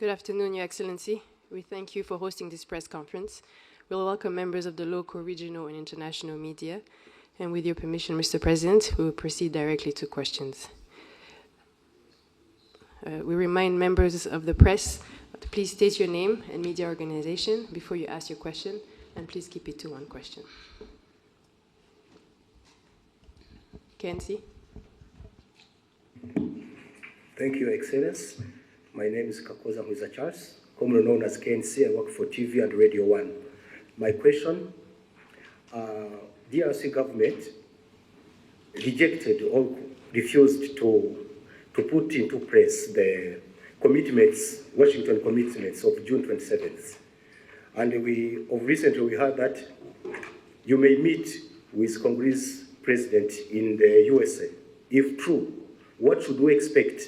Good afternoon, Your Excellency. We thank you for hosting this press conference. We'll welcome members of the local, regional, and international media. And with your permission, Mr. President, we will proceed directly to questions. We remind members of the press to please state your name and media organization before you ask your question, and please keep it to one question. KNC. Thank you, Excellence. My name is Kakoza Mwiza Charles, commonly known as KNC. I work for TV and Radio 1. My question, DRC government rejected or refused to put into place the commitments, Washington commitments of June 27th. And recently we heard that you may meet with Congress President in the USA. If true, what should we expect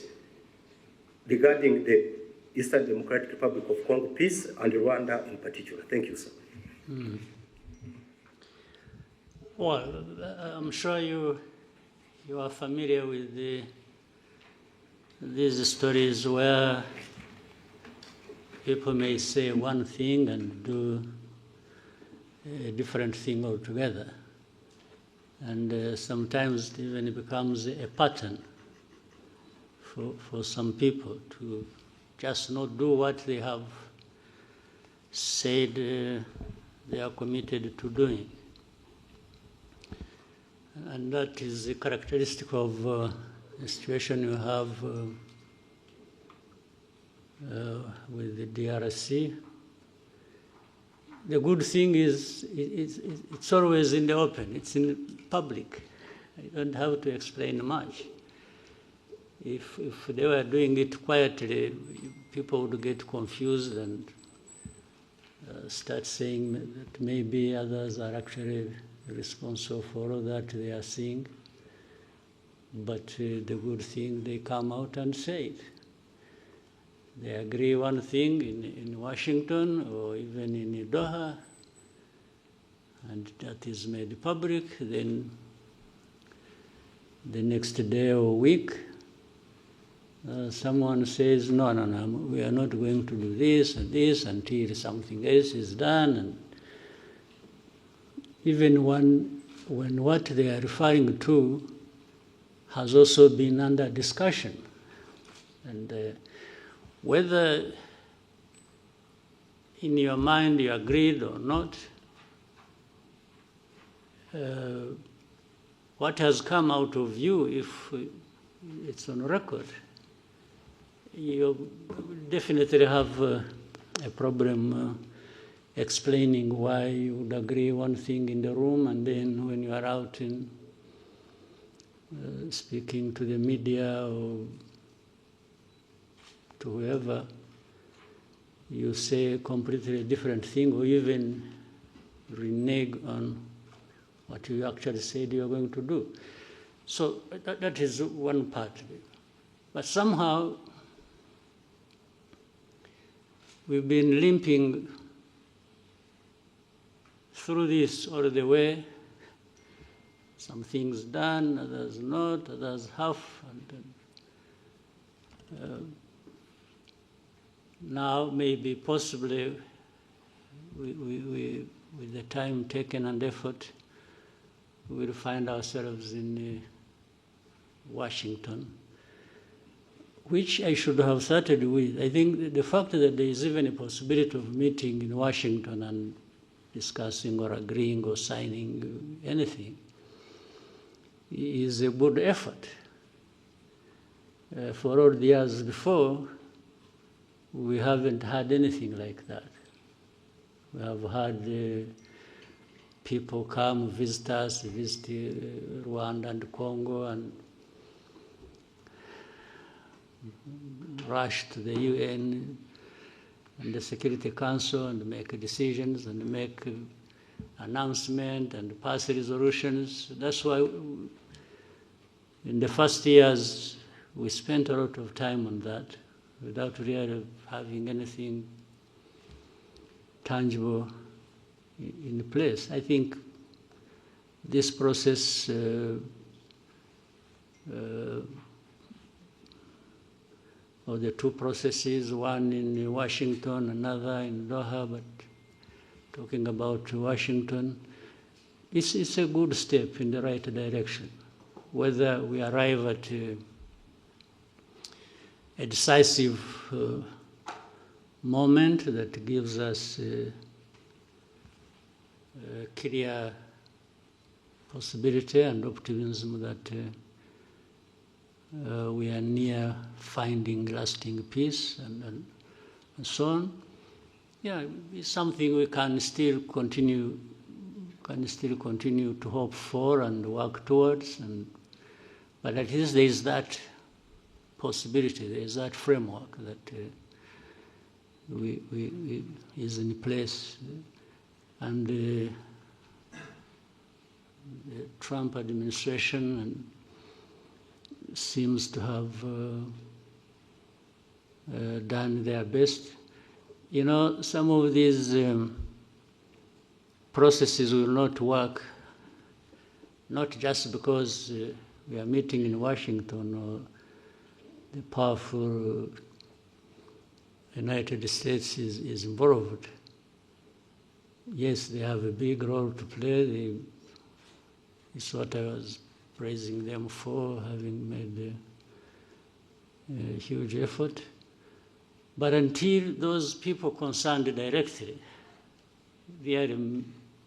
regarding the Eastern Democratic Republic of Congo peace and Rwanda in particular? Thank you, sir. Well, I'm sure you are familiar with these stories where people may say one thing and do a different thing altogether. And sometimes it even becomes a pattern for some people to just not do what they have said they are committed to doing. And that is a characteristic of the situation you have with the DRC. The good thing is it's always in the open, it's in public. You don't have to explain much. If they were doing it quietly, people would get confused and start saying that maybe others are actually responsible for all that they are seeing. But the good thing, they come out and say it. They agree one thing in Washington or even in Doha, and that is made public. Then the next day or week, someone says, no, we are not going to do this and this until something else is done. And even when what they are referring to has also been under discussion. And whether in your mind you agreed or not, what has come out of you, if it's on record, you definitely have a problem explaining why you would agree one thing in the room, and then when you are out in speaking to the media or to whoever, you say a completely different thing or even renege on what you actually said you are going to do. So that is one part of it. But somehow we've been limping through this all the way. Some things done, others not, others half. And now maybe possibly with the time taken and effort, we will find ourselves in Washington, which I should have started with. I think the fact that there is even a possibility of meeting in Washington and discussing or agreeing or signing anything is a good effort. For all the years before, we haven't had anything like that. We have had people come visit us, visit Rwanda and Congo, and rush to the UN and the Security Council and make decisions and make announcements and pass resolutions. That's why in the first years we spent a lot of time on that without really having anything tangible in place. I think this process or the two processes, one in Washington, another in Doha, but talking about Washington, it's a good step in the right direction. Whether we arrive at a decisive moment that gives us a clear possibility and optimism that we are near finding lasting peace and so on. Yeah, it's something we can still continue to hope for and work towards, but at least there is that possibility, there is that framework that is in place. And the Trump administration seems to have done their best. You know, some of these processes will not work, not just because we are meeting in Washington or the powerful United States is involved. Yes, they have a big role to play. It's what I was praising them for, having made a huge effort. But until those people concerned directly, they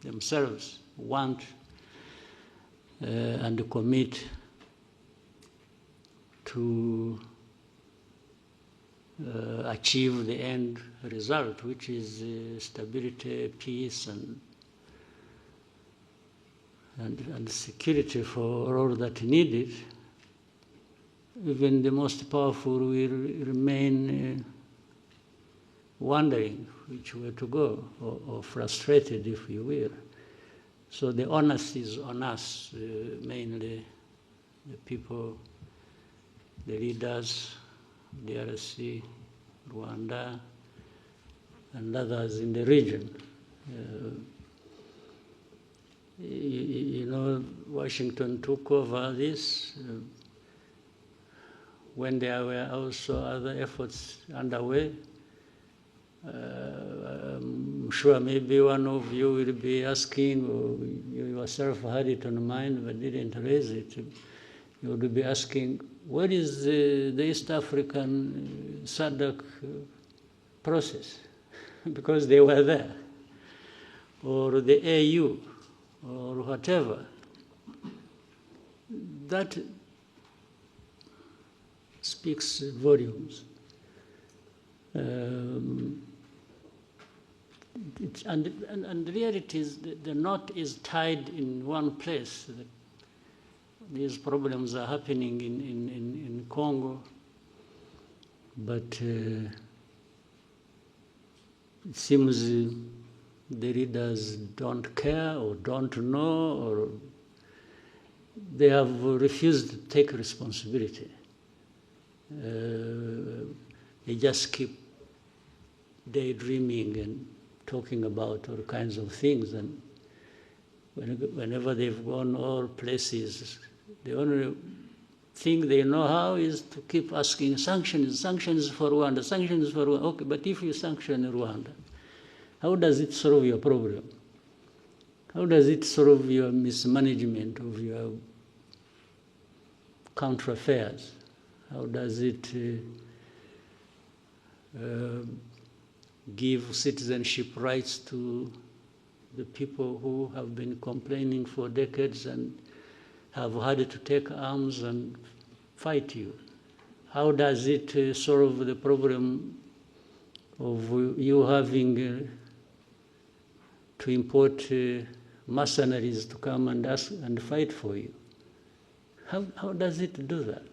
themselves want and commit to achieve the end result, which is stability, peace, and security for all that needed, even the most powerful will remain wondering which way to go, or frustrated, if you will. So the onus is on us, mainly the people, the leaders, DRC, Rwanda, and others in the region. You know, Washington took over this when there were also other efforts underway. I'm sure maybe one of you will be asking, or you yourself had it on mind but didn't raise it. You would be asking, what is the East African SADC process? Because they were there. Or the AU, or whatever. That speaks volumes. And the reality is the knot is tied in one place. These problems are happening in Congo, but it seems the leaders don't care or don't know, or they have refused to take responsibility. They just keep daydreaming and talking about all kinds of things, and whenever they've gone all places, the only thing they know how is to keep asking sanctions for Rwanda, sanctions for Rwanda. Okay, but if you sanction Rwanda, how does it solve your problem? How does it solve your mismanagement of your country affairs? How does it give citizenship rights to the people who have been complaining for decades and have had to take arms and fight you? How does it solve the problem of you having to import mercenaries to come and fight for you? How does it do that?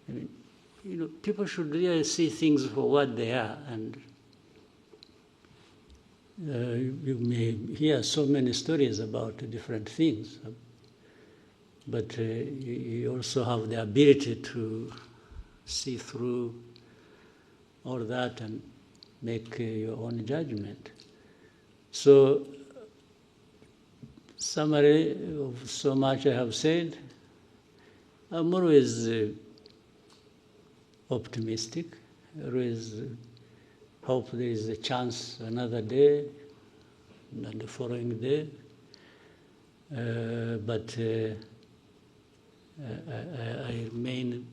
I mean, you know, people should really see things for what they are, and you may hear so many stories about different things, but you also have the ability to see through all that and make your own judgment. So, summary of so much I have said, I'm always optimistic. Always hope there is a chance another day, and the following day. But I remain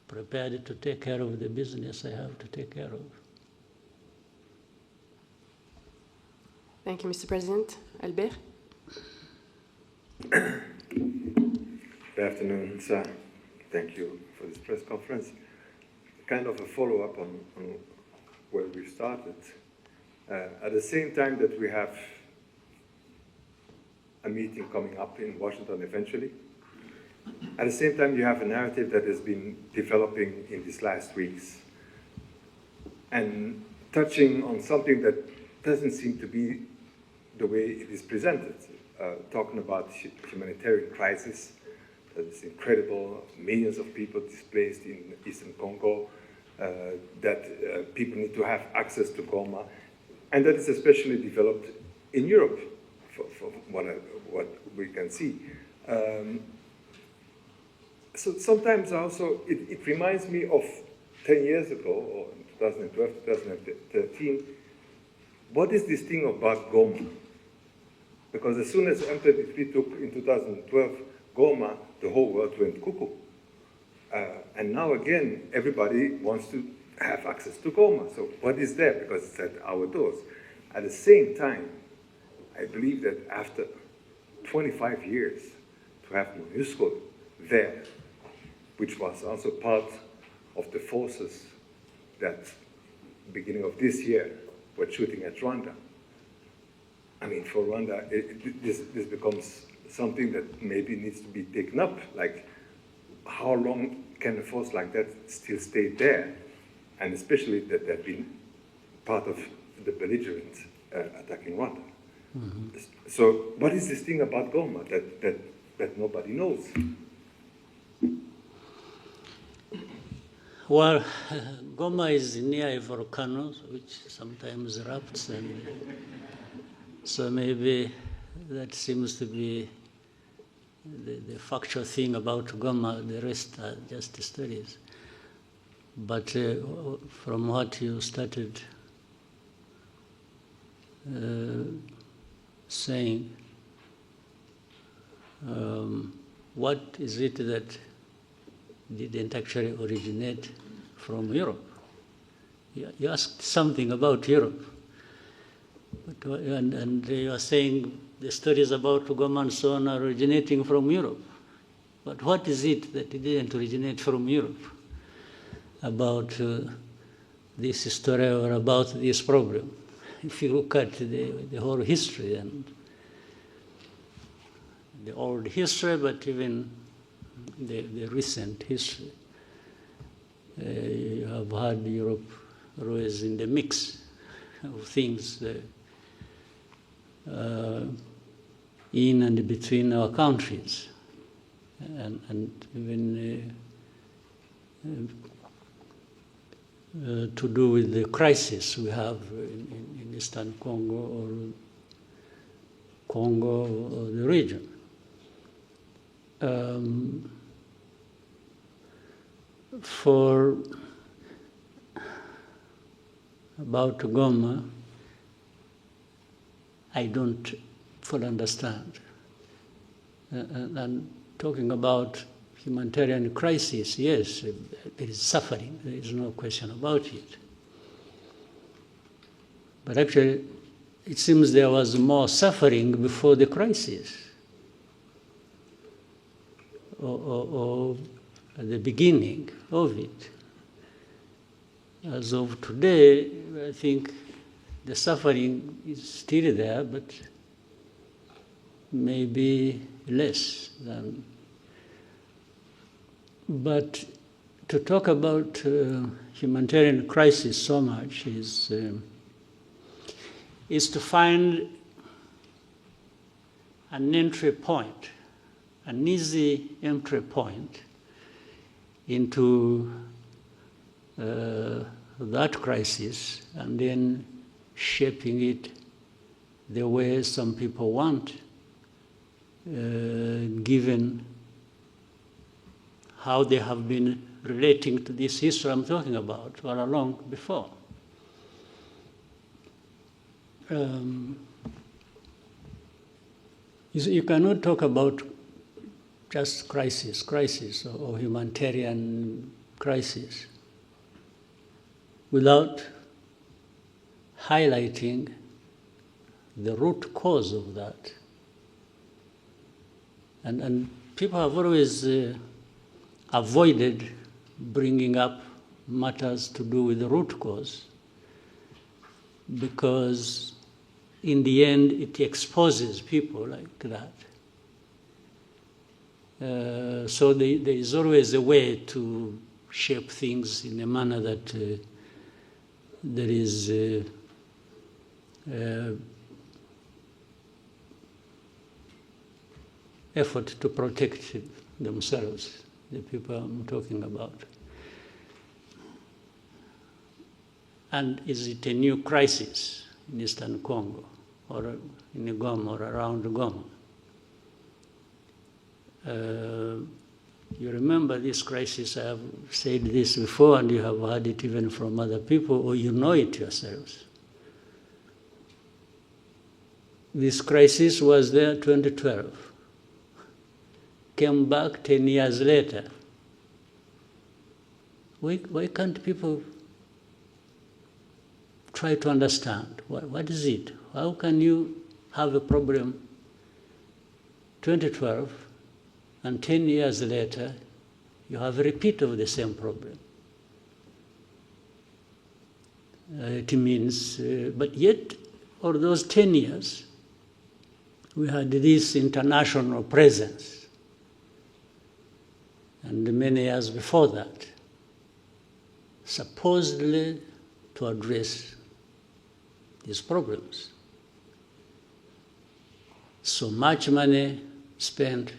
prepared to take care of the business I have to take care of. Thank you, Mr. President. Albert? Good afternoon, sir. Thank you for this press conference. Kind of a follow-up on where we started. At the same time that we have a meeting coming up in Washington eventually, at the same time you have a narrative that has been developing in these last weeks and touching on something that doesn't seem to be the way it is presented, talking about humanitarian crisis that is incredible, millions of people displaced in Eastern Congo, that people need to have access to Goma, and that is especially developed in Europe, from what we can see. So sometimes also it reminds me of 10 years ago, or in 2012, 2013, what is this thing about Goma? Because as soon as M23 took in 2012 Goma, the whole world went cuckoo. And now again, everybody wants to have access to Goma. So what is there? Because it's at our doors. At the same time, I believe that after 25 years, to have MONUSCO there, which was also part of the forces that, beginning of this year, were shooting at Rwanda. I mean, for Rwanda, this becomes something that maybe needs to be taken up. Like, how long can a force like that still stay there? And especially that they've been part of the belligerents attacking Rwanda. Mm-hmm. So what is this thing about Goma that nobody knows? Well, Goma is near a volcano, which sometimes erupts, and so maybe that seems to be the factual thing about Goma. The rest are just studies. But from what you started saying, what is it that didn't actually originate from Europe? You asked something about Europe, and you are saying the stories about Goma and so on are originating from Europe. But what is it that didn't originate from Europe about this story or about this problem? If you look at the whole history and the old history, but even the recent history, you have had Europe always in the mix of things in and between our countries, and even to do with the crisis we have in Eastern Congo or the region. For about Goma, I don't fully understand. And talking about humanitarian crisis, yes, there is suffering. There is no question about it. But actually, it seems there was more suffering before the crisis, or at the beginning of it. As of today, I think the suffering is still there, but maybe less than. But to talk about humanitarian crisis so much is to find an entry point, an easy entry point into that crisis, and then shaping it the way some people want, given how they have been relating to this history I'm talking about all along before. You cannot talk about just crisis or humanitarian crisis without highlighting the root cause of that. And people have always avoided bringing up matters to do with the root cause because in the end it exposes people like that. So there is always a way to shape things in a manner that there is effort to protect themselves, the people I'm talking about. And is it a new crisis in Eastern Congo or in Goma or around Goma? You remember this crisis, I have said this before, and you have heard it even from other people, or you know it yourselves. This crisis was there 2012, came back 10 years later. Why can't people try to understand? What is it? How can you have a problem 2012 and 10 years later you have a repeat of the same problem? It means, but yet, for those 10 years, we had this international presence. And many years before that, supposedly to address these problems. So much money spent,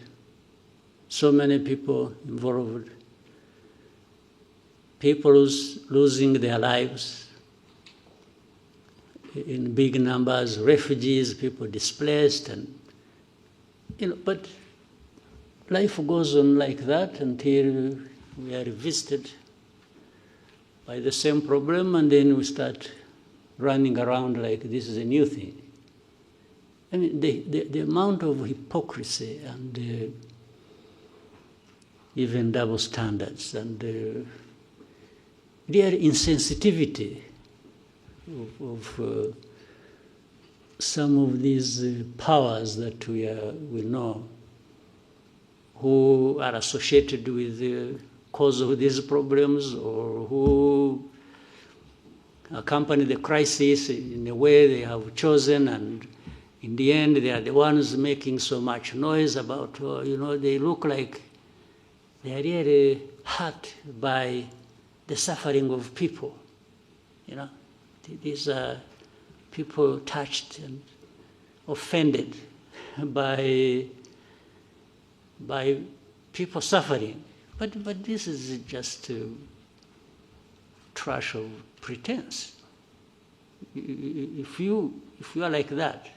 so many people involved, people losing their lives in big numbers, refugees, people displaced, and but life goes on like that until we are visited by the same problem, and then we start running around like this is a new thing. I mean, the amount of hypocrisy and even double standards and real insensitivity of some of these powers that we know who are associated with the cause of these problems or who accompany the crisis in a way they have chosen, and in the end they are the ones making so much noise about, they look like they are really hurt by the suffering of people. These are people touched and offended by people suffering. But this is just trash of pretense. If you are like that,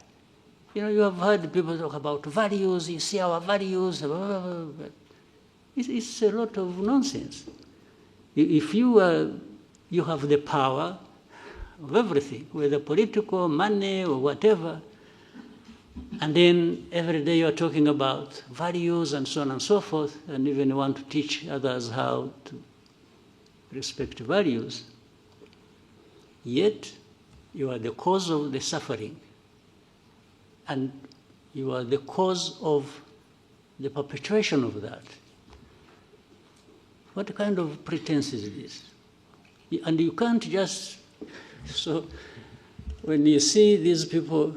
you have heard people talk about values, you see our values, blah, blah, blah, but it's a lot of nonsense. If you have the power of everything, whether political, money, or whatever, and then every day you're talking about values and so on and so forth, and even want to teach others how to respect values, yet you are the cause of the suffering, and you are the cause of the perpetration of that. What kind of pretense is this? And you can't just... So when you see these people,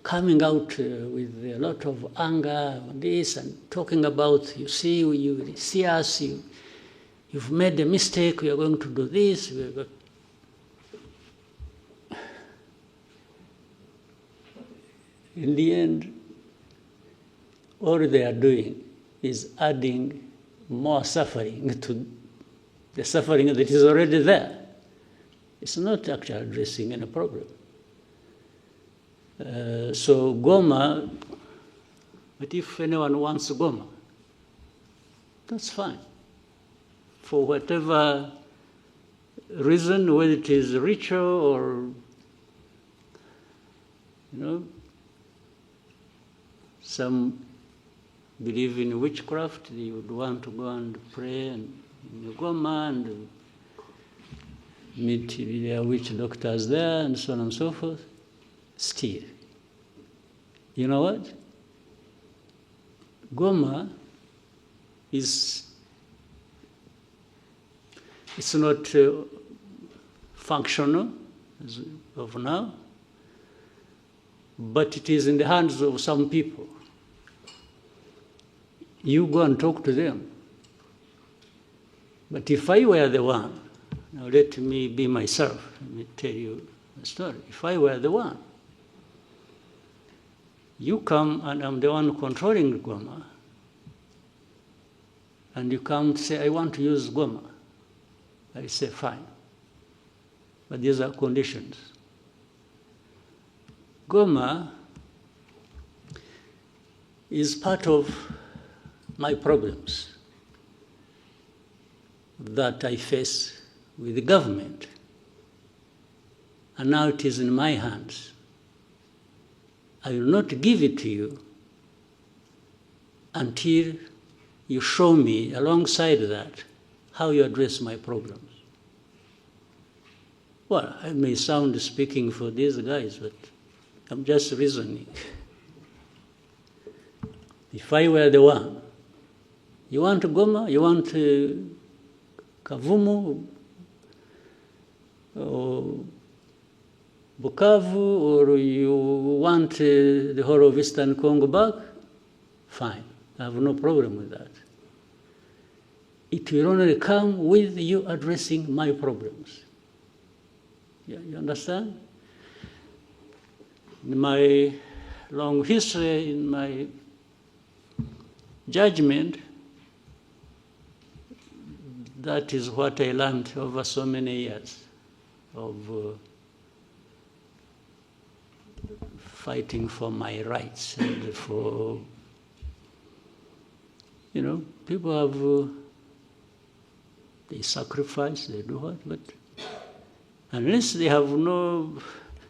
coming out with a lot of anger on this and talking about, you see us, you've made a mistake, we are going to do this. In the end, all they are doing is adding more suffering to the suffering that is already there. It's not actually addressing any problem. So Goma, but if anyone wants Goma, that's fine. for whatever reason, whether it is ritual or, some believe in witchcraft, they would want to go and pray in Goma and meet their witch doctors there and so on and so forth. Still, you know what? Goma it's not functional as of now, but it is in the hands of some people. You go and talk to them. But if I were the one, now let me be myself, let me tell you the story. If I were the one, you come and I'm the one controlling Goma, and you come to say, I want to use Goma. I say, fine. But these are conditions. Goma is part of my problems that I face with the government. And now it is in my hands. I will not give it to you until you show me, alongside that, how you address my problems. Well, I may sound speaking for these guys, but I'm just reasoning. If I were the one, you want Goma, you want Kavumu, or Bukavu, or you want the whole of Eastern Congo back, fine. I have no problem with that. It will only come with you addressing my problems. Yeah, you understand? In my long history, in my judgment, that is what I learned over so many years of fighting for my rights and for, people have, they sacrifice, they do what, but unless they have no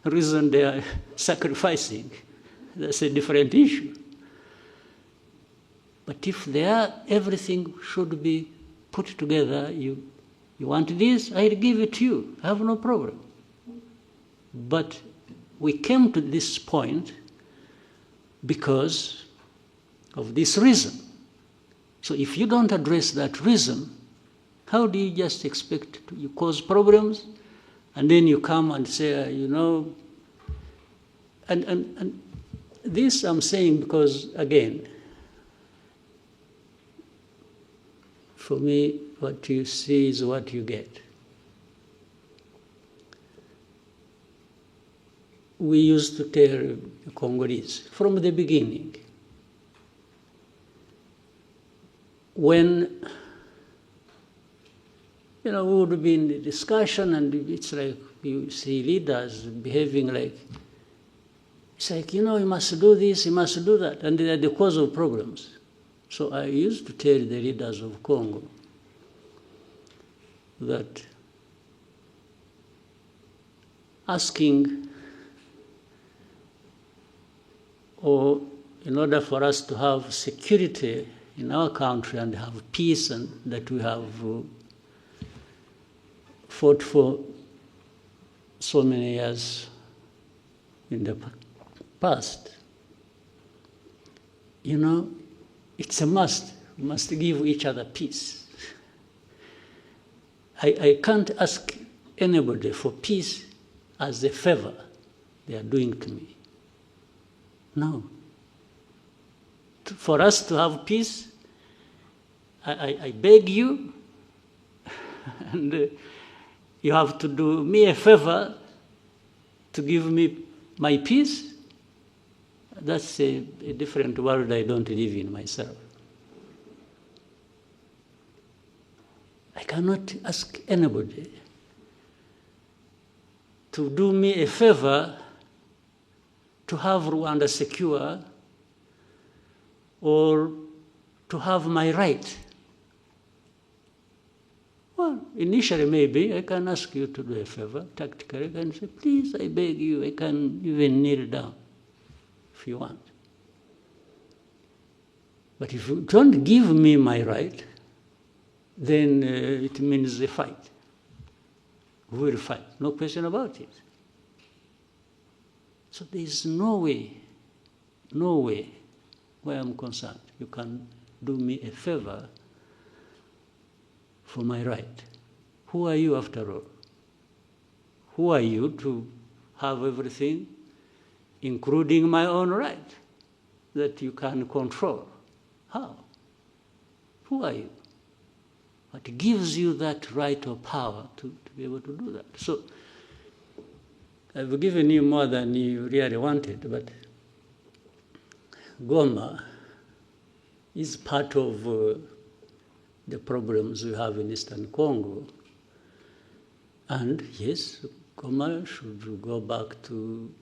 reason they are sacrificing, that's a different issue. But if they are, everything should be put together. You want this, I'll give it to you. I have no problem. But we came to this point because of this reason. So if you don't address that reason, how do you just expect you cause problems? And then you come and say, and this I'm saying because, again, for me, what you see is what you get. We used to tell the Congolese from the beginning, when we would be in the discussion and it's like you see leaders behaving like, it's like, you must do this, you must do that, and they are the cause of problems. So I used to tell the leaders of Congo that asking, or in order for us to have security in our country and have peace, and that we have fought for so many years in the past, it's a must. We must give each other peace. I can't ask anybody for peace as a favor they are doing to me. No. For us to have peace, I beg you, and you have to do me a favor to give me my peace. That's a different world I don't live in myself. I cannot ask anybody to do me a favor to have Rwanda secure or to have my right Well, initially maybe I can ask you to do a favor, tactically. I can say, please, I beg you, I can even kneel down if you want. But if you don't give me my right, then it means a fight. We will fight, no question about it. So there is no way, where I'm concerned, you can do me a favor for my right. Who are you after all? Who are you to have everything, including my own right, that you can control? How? Who are you? What gives you that right or power to be able to do that? So I've given you more than you really wanted, but Goma is part of the problems we have in Eastern Congo. And yes, Goma should go back to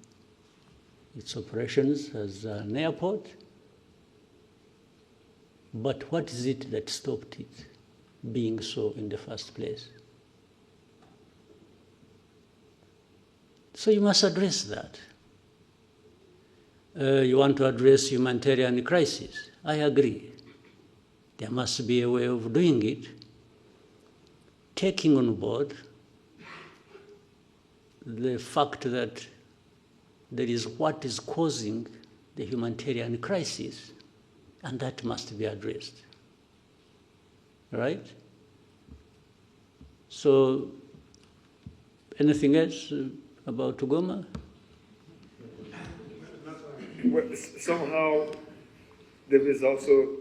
its operations as an airport. But what is it that stopped it being so in the first place? So you must address that. You want to address humanitarian crisis. I agree. There must be a way of doing it, taking on board the fact that there is what is causing the humanitarian crisis, and that must be addressed. Right? So, anything else about Goma? Well, somehow there is also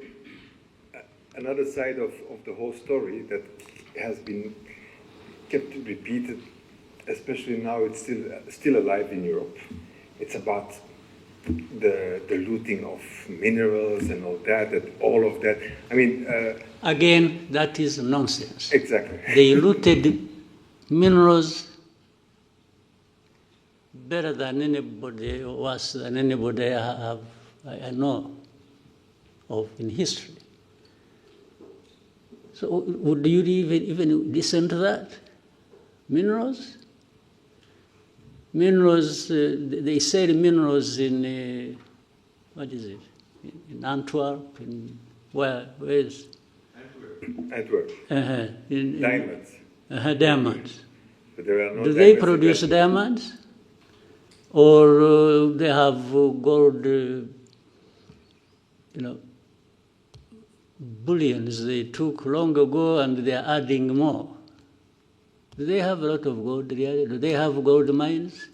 another side of the whole story that has been kept repeated, especially now it's still alive in Europe. It's about the looting of minerals and all of that. I mean... Again, that is nonsense. Exactly. They looted minerals better than anybody, worse than anybody I know of in history. So would you even listen to that? Minerals? Minerals, they sell minerals in, what is it? In Antwerp, where is? Antwerp. Diamonds. Diamonds. But there are no Do they produce diamonds? Or they have gold, bullions they took long ago and they are adding more? Do they have a lot of gold? Do they have gold mines?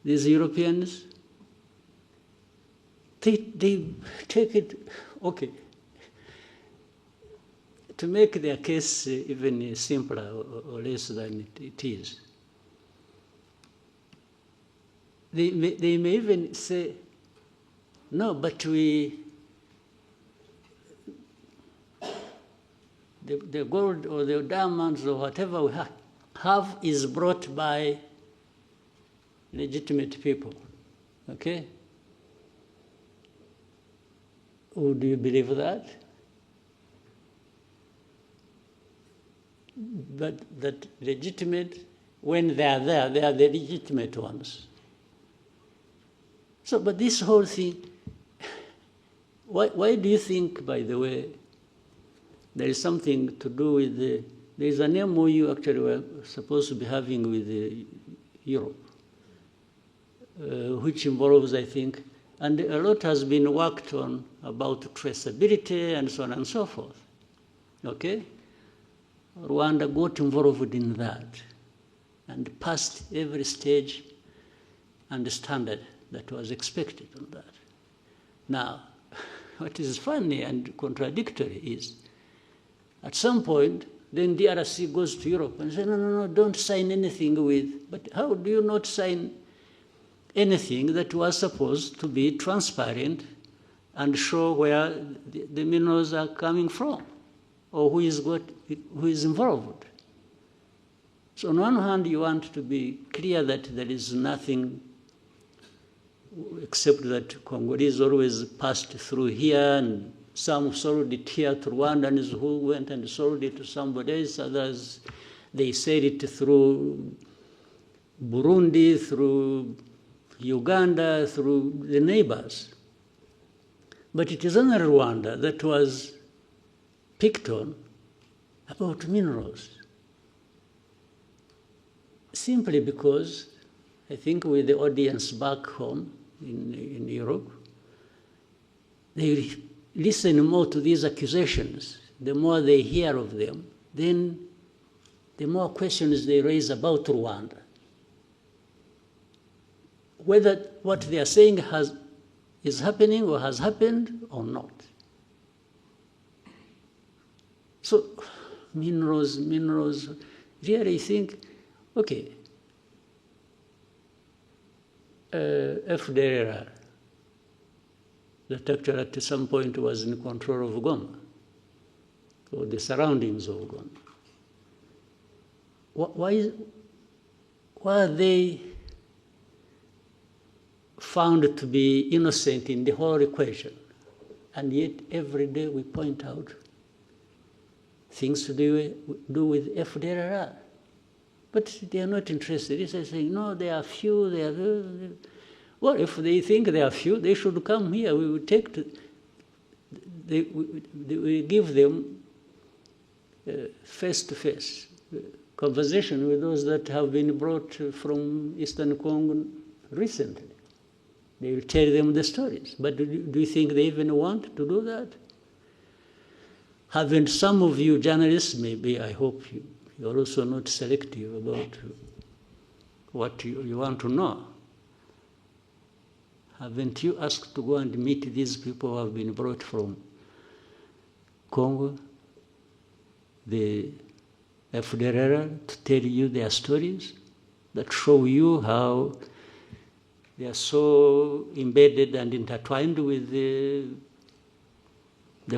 These Europeans? They take it, okay. To make their case even simpler or less than it is, they may even say, no, but the gold or the diamonds or whatever we have is brought by legitimate people, okay? Would you believe that? But that legitimate, when they are there, they are the legitimate ones. So, but this whole thing, why do you think, by the way, there is something to do with there is an MOU actually we're supposed to be having with Europe, which involves, I think, and a lot has been worked on about traceability and so on and so forth, okay? Rwanda got involved in that and passed every stage and standard that was expected on that. Now, what is funny and contradictory is, at some point, then DRC goes to Europe and says, no, don't sign anything with, but how do you not sign anything that was supposed to be transparent and show where the minerals are coming from or who is involved? So on one hand, you want to be clear that there is nothing except that Congolese always passed through here and some sold it here to Rwandans who went and sold it to somebody else. Others, they said it through Burundi, through Uganda, through the neighbors. But it is only Rwanda that was picked on about minerals. Simply because, I think with the audience back home in Europe, they listen more to these accusations. The more they hear of them, then the more questions they raise about Rwanda. Whether what they are saying is happening or has happened or not. So, minerals, really think, okay, FDLR, that actually at some point was in control of Goma, or the surroundings of Goma. Why are they found to be innocent in the whole equation? And yet every day we point out things to do with FDLR. But they are not interested. They say, no, they are few, they are... Well, if they think they are few, they should come here. We will take we give them face-to-face conversation with those that have been brought from Eastern Congo recently. They will tell them the stories. But do you think they even want to do that? Haven't some of you journalists, maybe, I hope you're also not selective about what you want to know. Haven't you asked to go and meet these people who have been brought from Congo, the FDLR, to tell you their stories that show you how they are so embedded and intertwined with the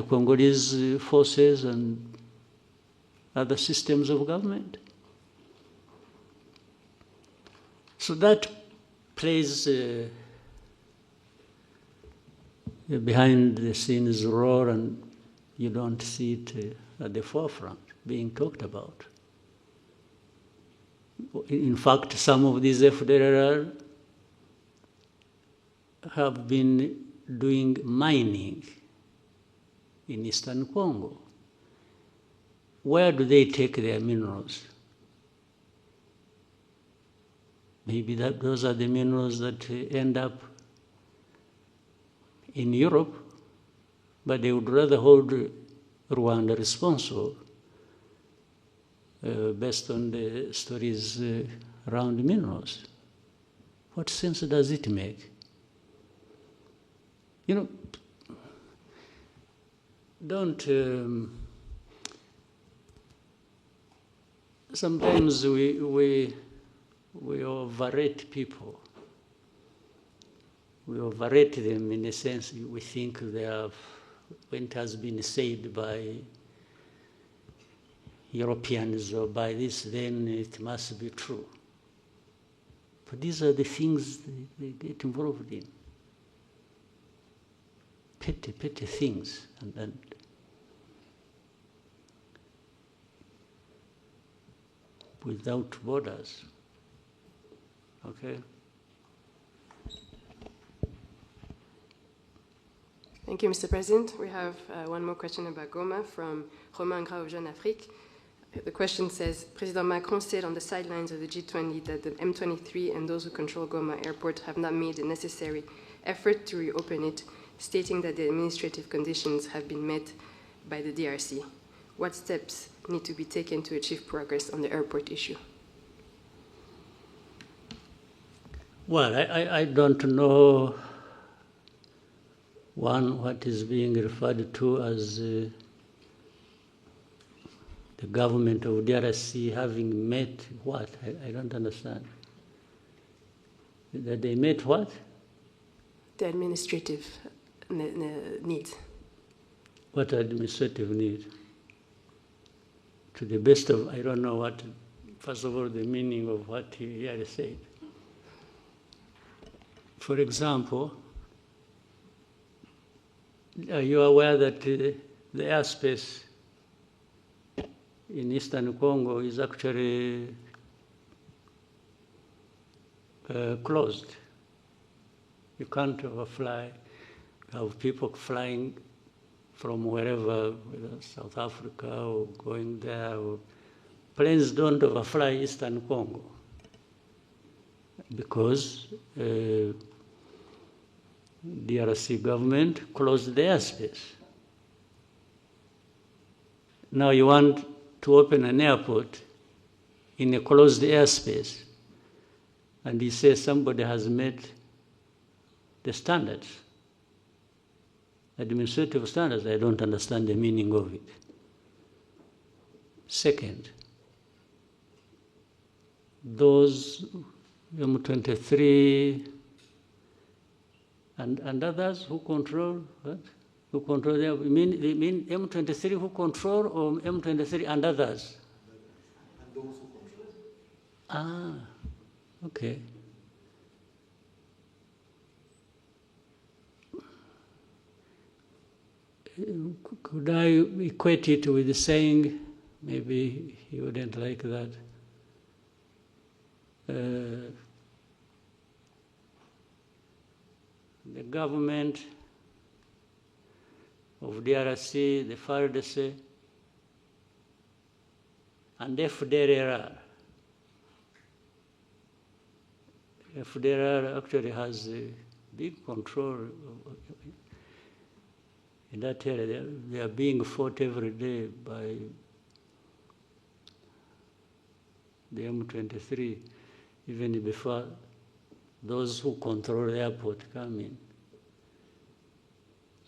Congolese forces and other systems of government? So that plays behind the scenes role, and you don't see it at the forefront being talked about. In fact, some of these FDLR have been doing mining in Eastern Congo. Where do they take their minerals? Maybe those are the minerals that end up in Europe, but they would rather hold Rwanda responsible based on the stories around minerals. What sense does it make? Sometimes we overrate people. We overrate them in a sense. We think when it has been said by Europeans or by this, then it must be true. But these are the things they get involved in. Petty things. And without borders. Okay? Thank you, Mr. President. We have one more question about Goma from Romain Gras of Jeune Afrique. The question says, President Macron said on the sidelines of the G20 that the M23 and those who control Goma airport have not made the necessary effort to reopen it, stating that the administrative conditions have been met by the DRC. What steps need to be taken to achieve progress on the airport issue? Well, I don't know, what is being referred to as the government of DRC having met what? I don't understand. That they met what? The administrative needs. What administrative need? To the best of, I don't know what, first of all, the meaning of what he had said. For example, Are you aware that the airspace in eastern Congo is actually closed? You can't overfly. You have people flying from wherever, whether South Africa or going there. Planes don't overfly eastern Congo because DRC government closed the airspace. Now you want to open an airport in a closed airspace, and he says somebody has met the standards, administrative standards. I don't understand the meaning of it. Second, those M23 and others who control what? Who control them? You mean M23 who control or M23 and others? And those who control. Ah, okay. Could I equate it with saying, maybe he wouldn't like that, the government of DRC, the FARDC, and FDLR. FDLR actually has a big control in that area. They are being fought every day by the M23, even before those who control the airport come in.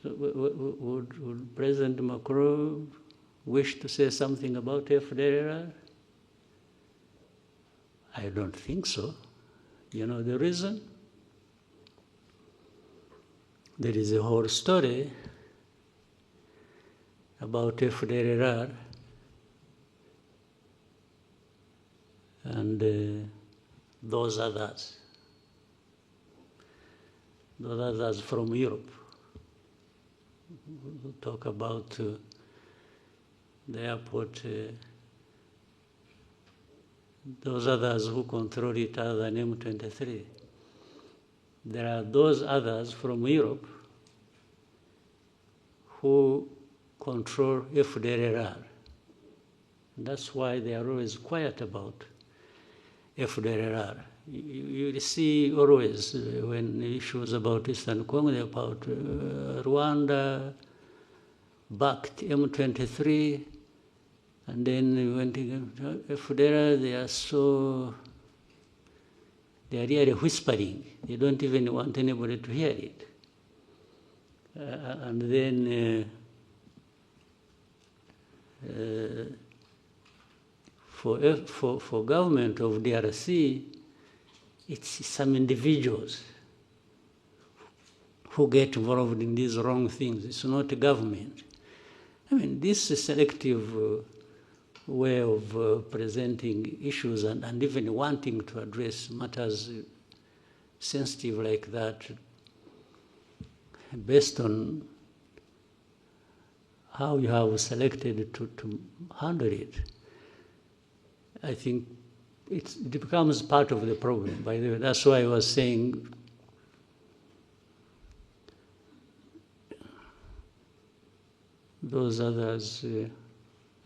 So would President Macron wish to say something about FDLR? I don't think so. You know the reason? There is a whole story about FDLR and those others from Europe. We'll talk about the airport, those others who control it other than M23. There are those others from Europe who control FDLR. And that's why they are always quiet about FDLR. You see always when issues about Eastern Congo, about Rwanda, backed M23, and then when FDLR, they are really whispering. They don't even want anybody to hear it. And then for government of DRC, it's some individuals who get involved in these wrong things. It's not the government. I mean, this selective way of presenting issues and even wanting to address matters sensitive like that, based on how you have selected to handle it, I think it becomes part of the problem. By the way, that's why I was saying those others,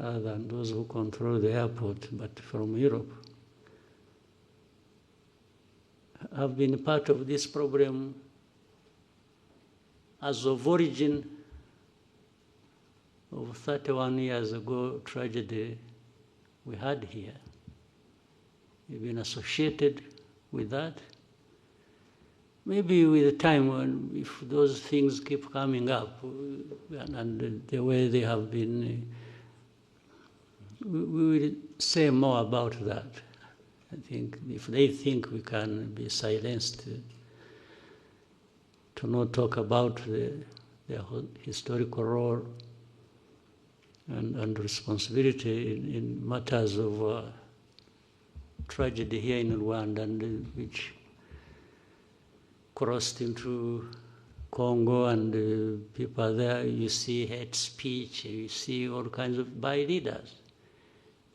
other than those who control the airport, but from Europe, have been part of this problem as of origin of 31 years ago tragedy we had here. We've been associated with that. Maybe with time, when if those things keep coming up, and the way they have been, we will say more about that. I think if they think we can be silenced, to not talk about their historical role and responsibility in matters of tragedy here in Rwanda, and which crossed into Congo and people there, you see hate speech, you see all kinds of by leaders.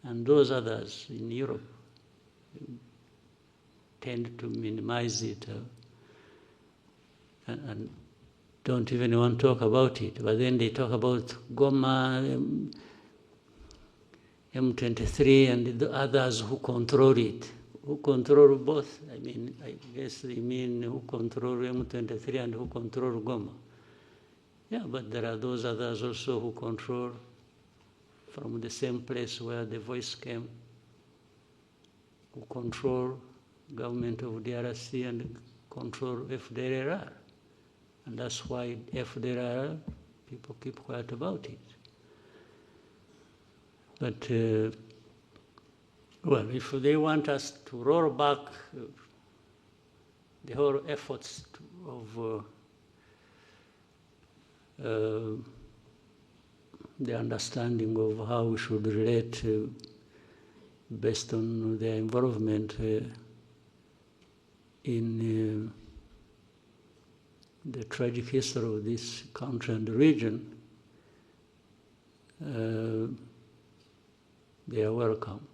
And those others in Europe tend to minimize it and don't even want to talk about it. But then they talk about Goma, M23, and the others who control it. Who control both? I mean, I guess they mean who control M23 and who control Goma. Yeah, but there are those others also who control from the same place where the voice came, who control government of DRC and control FDLR. And that's why FDLR, people keep quiet about it. But, well, if they want us to roll back the whole efforts of the understanding of how we should relate based on their involvement in the tragic history of this country and the region, they are welcome.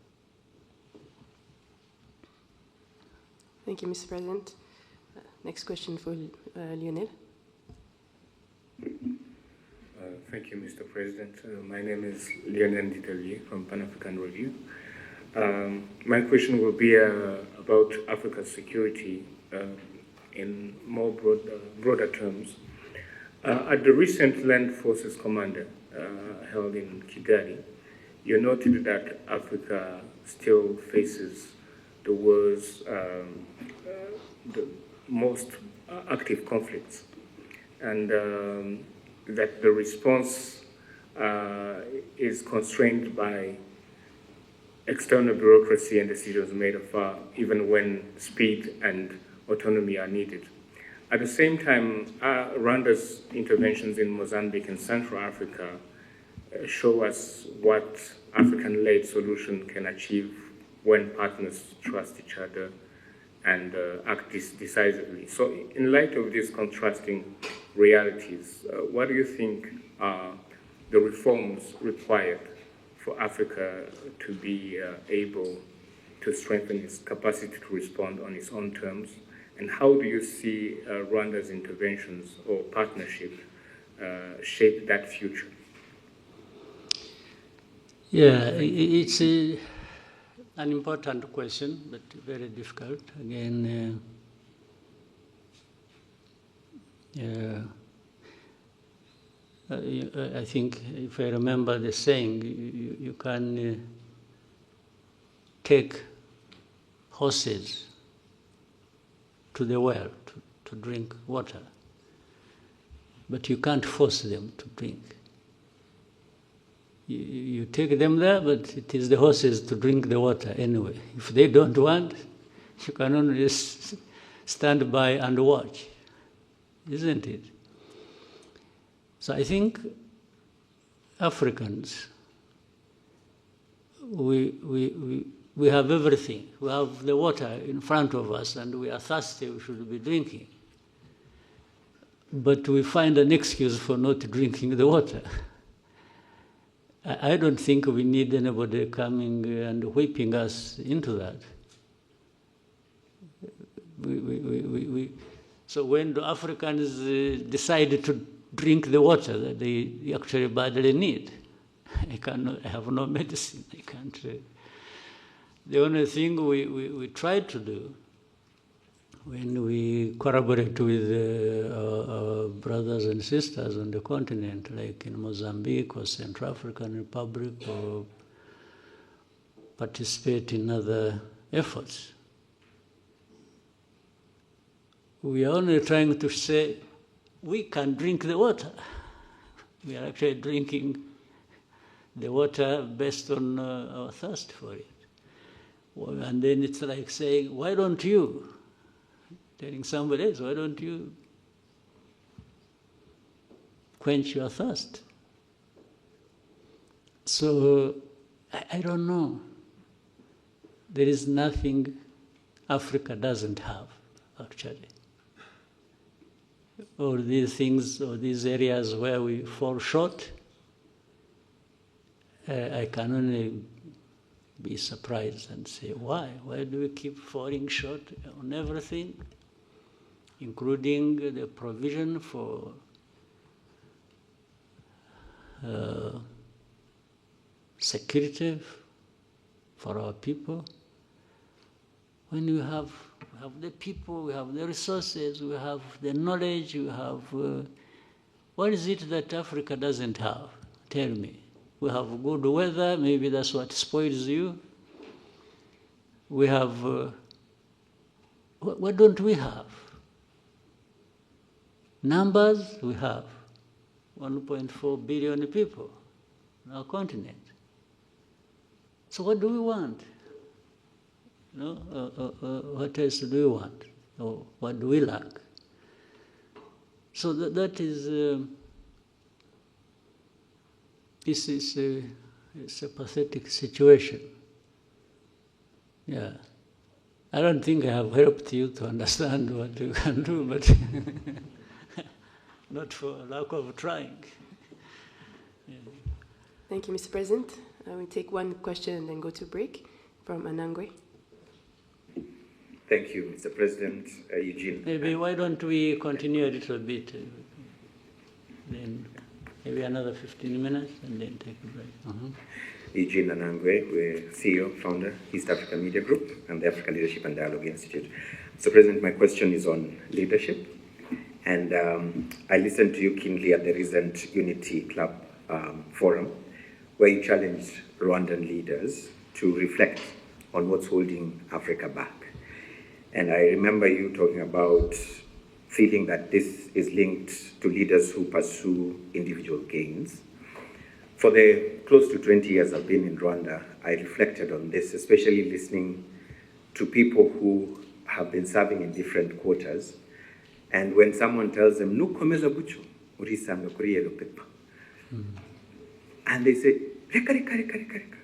Thank you, Mr. President. Next question for Lionel. Thank you, Mr. President. My name is Lionel Nditali from Pan-African Review. My question will be about Africa's security in more broader terms. At the recent Land Forces Commander held in Kigali, you noted that Africa still faces the world's the most active conflicts, and that the response is constrained by external bureaucracy and decisions made afar, even when speed and autonomy are needed. At the same time, Rwanda's interventions in Mozambique and Central Africa show us what African-led solution can achieve when partners trust each other and act decisively. So in light of these contrasting realities, what do you think are the reforms required for Africa to be able to strengthen its capacity to respond on its own terms? And how do you see Rwanda's interventions or partnership shape that future? Yeah, it's an important question, but very difficult. Again, I think, if I remember the saying, you can take horses to the well to drink water, but you can't force them to drink. You take them there, but it is the horses to drink the water anyway. If they don't want, you can only stand by and watch, isn't it? So I think Africans, we have everything. We have the water in front of us and we are thirsty, we should be drinking. But we find an excuse for not drinking the water. I don't think we need anybody coming and whipping us into that. So when the Africans decide to drink the water that they actually badly need, I have no medicine. I can't. The only thing we try to do when we collaborate with our brothers and sisters on the continent, like in Mozambique or Central African Republic, or participate in other efforts, we are only trying to say, we can drink the water. We are actually drinking the water based on our thirst for it. And then it's like saying, why don't you? Telling somebody else, why don't you quench your thirst? So, I don't know. There is nothing Africa doesn't have, actually. all these things or these areas where we fall short, I can only be surprised and say, why? Why do we keep falling short on everything, including the provision for security for our people? When we have the people, we have the resources, we have the knowledge, we have... what is it that Africa doesn't have? Tell me. We have good weather, maybe that's what spoils you. We have... what don't we have? Numbers, we have 1.4 billion people on our continent. So what do we want? What else do we want? Or what do we lack? So that is, this is it's a pathetic situation. Yeah. I don't think I have helped you to understand what you can do, but not for lack of trying. Yeah. Thank you, Mr. President. We take one question and then go to break from Anangwe. Thank you, Mr. President. Eugene. Maybe why don't we continue a little bit, then maybe another 15 minutes and then take a break. Eugene Anangwe, we're CEO, founder, East Africa Media Group, and the African Leadership and Dialogue Institute. So, President, my question is on leadership. And I listened to you keenly at the recent Unity Club forum, where you challenged Rwandan leaders to reflect on what's holding Africa back. And I remember you talking about feeling that this is linked to leaders who pursue individual gains. For the close to 20 years I've been in Rwanda, I reflected on this, especially listening to people who have been serving in different quarters. And when someone tells them, "Nukomeza bucho, urisanga kuri yellow paper," and they say, "Reka, reka, reka, reka, reka."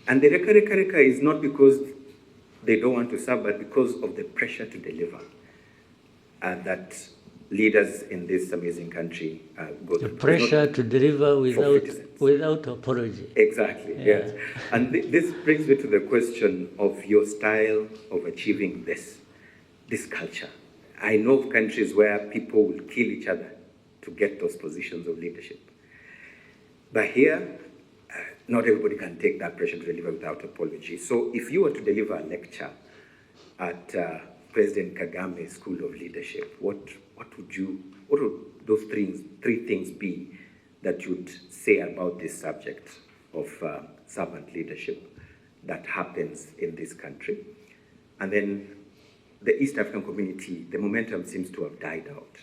And the reka, reka, reka is not because they don't want to serve, but because of the pressure to deliver that leaders in this amazing country go through. The pressure to deliver without apology. Exactly, Yeah. yes. And this brings me to the question of your style of achieving this culture. I know of countries where people will kill each other to get those positions of leadership. But here, not everybody can take that pressure to deliver without apology. So if you were to deliver a lecture at President Kagame's School of Leadership, what would those three things be that you'd say about this subject of servant leadership that happens in this country? And then the East African community, the momentum seems to have died out.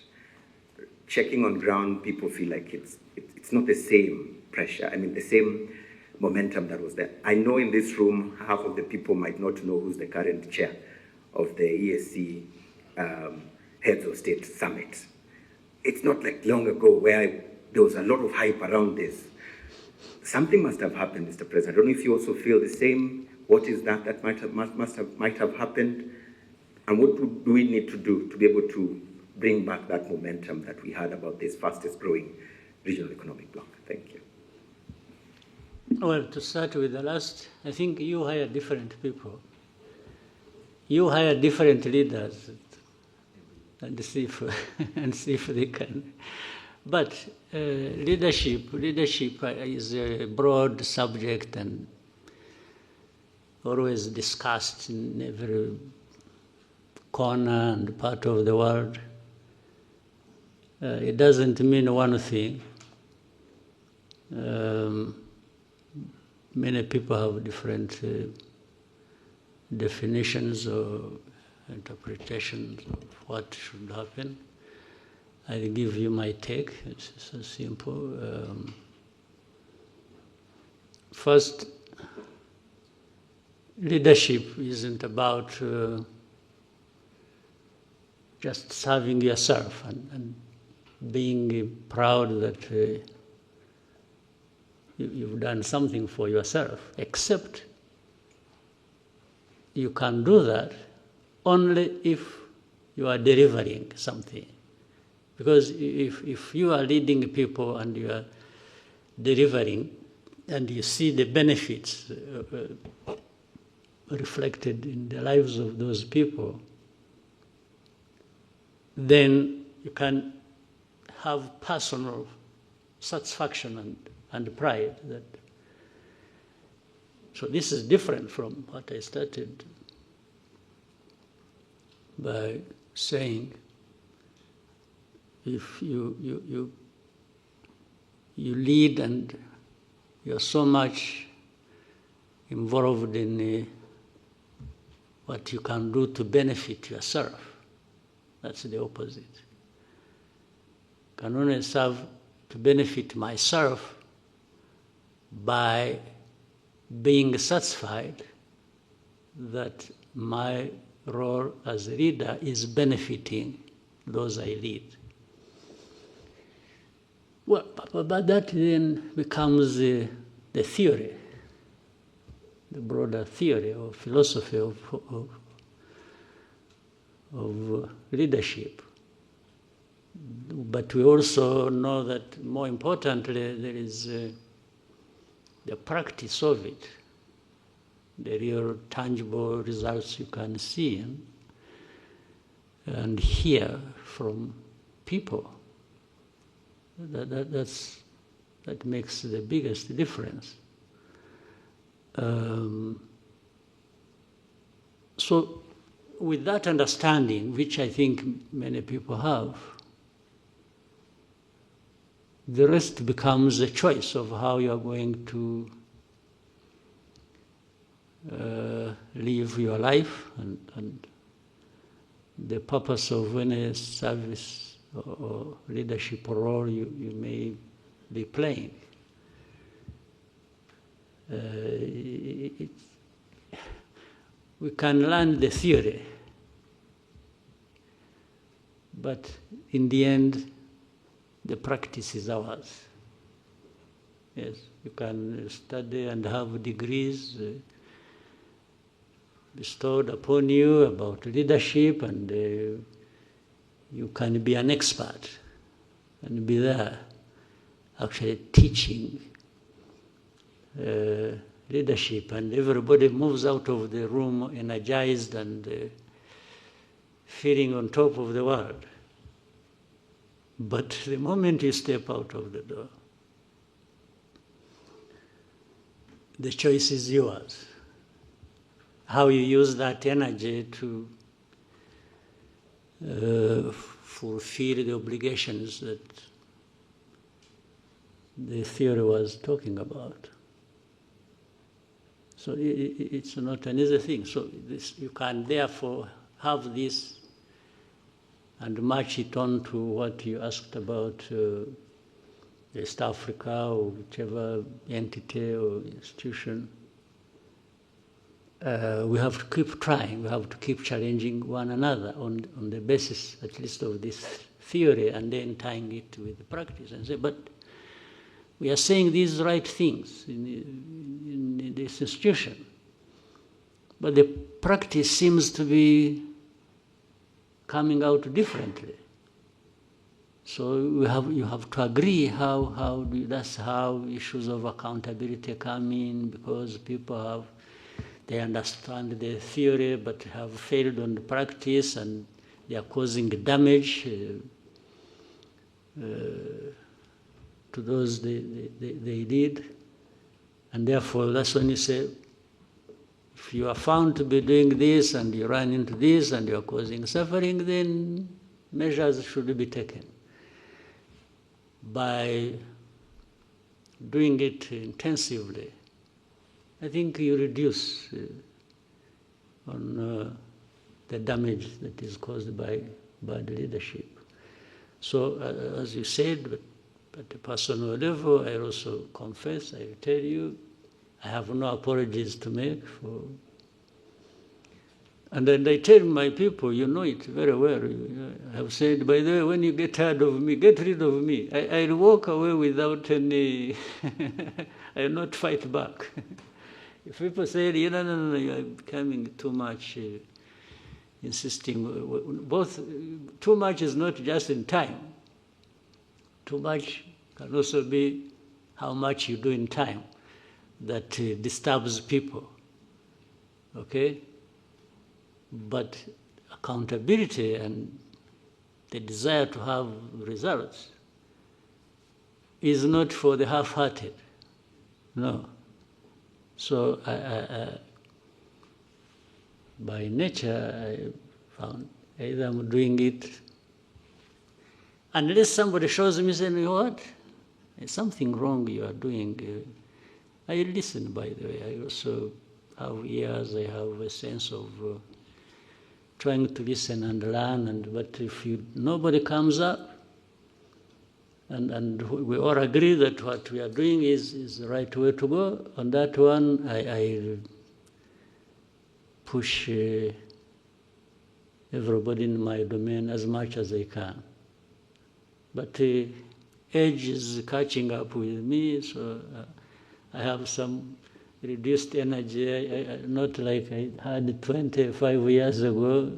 Checking on ground, people feel like it's not the same pressure, the same momentum that was there. I know in this room, half of the people might not know who's the current chair of the ESC Heads of State Summit. It's not like long ago where there was a lot of hype around this. Something must have happened, Mr. President. I don't know if you also feel the same. What is that might have happened? And what do we need to do to be able to bring back that momentum that we had about this fastest growing regional economic bloc? Thank you. Well, to start with the last, I think you hire different people. You hire different leaders and see if they can. But leadership is a broad subject and always discussed in every corner and part of the world. It doesn't mean one thing. Many people have different definitions or interpretations of what should happen. I'll give you my take. It's so simple. First, leadership isn't about just serving yourself and being proud that you've done something for yourself, except you can do that only if you are delivering something. Because if you are leading people and you are delivering, and you see the benefits reflected in the lives of those people, then you can have personal satisfaction and pride. So this is different from what I started by saying. If you lead and you're so much involved in what you can do to benefit yourself, that's the opposite. I can only serve to benefit myself by being satisfied that my role as a leader is benefiting those I lead. Well, but that then becomes the theory, the broader theory or philosophy of leadership. But we also know that more importantly, there is the practice of it, the real tangible results you can see and hear from people. That makes the biggest difference. So with that understanding, which I think many people have, the rest becomes a choice of how you are going to live your life and the purpose of any service or leadership role you may be playing. We can learn the theory, but in the end, the practice is ours. Yes, you can study and have degrees bestowed upon you about leadership, and you can be an expert and be there actually teaching leadership, and everybody moves out of the room energized and feeling on top of the world. But the moment you step out of the door, the choice is yours. How you use that energy to fulfill the obligations that the theory was talking about. So it's not an easy thing. So you can therefore have this and match it on to what you asked about East Africa or whichever entity or institution. We have to keep trying, we have to keep challenging one another on the basis at least of this theory, and then tying it with the practice and say, but we are saying these right things in this institution, but the practice seems to be coming out differently. So you have to agree that's how issues of accountability come in, because people they understand the theory but have failed on the practice, and they are causing damage to those they lead. And therefore, that's when you say, if you are found to be doing this and you run into this and you are causing suffering, then measures should be taken. By doing it intensively, I think you reduce on the damage that is caused by bad leadership. So, as you said, at the personal level, I also confess, I tell you, I have no apologies to make for. And then I tell my people, you know it very well. I have said, by the way, when you get tired of me, get rid of me. I'll walk away without any, I will not fight back. If people say, no, you are becoming too much, insisting, both, too much is not just in time. too much can also be how much you do in time that disturbs people, okay? But accountability and the desire to have results is not for the half-hearted, no. So by nature, I found either I'm doing it, unless somebody shows me saying, what? There's something wrong you are doing. I listen, by the way. I also have ears, I have a sense of trying to listen and learn, but if nobody comes up, and we all agree that what we are doing is the right way to go, on that one I push everybody in my domain as much as I can. But age is catching up with me, so I have some reduced energy, not like I had 25 years ago.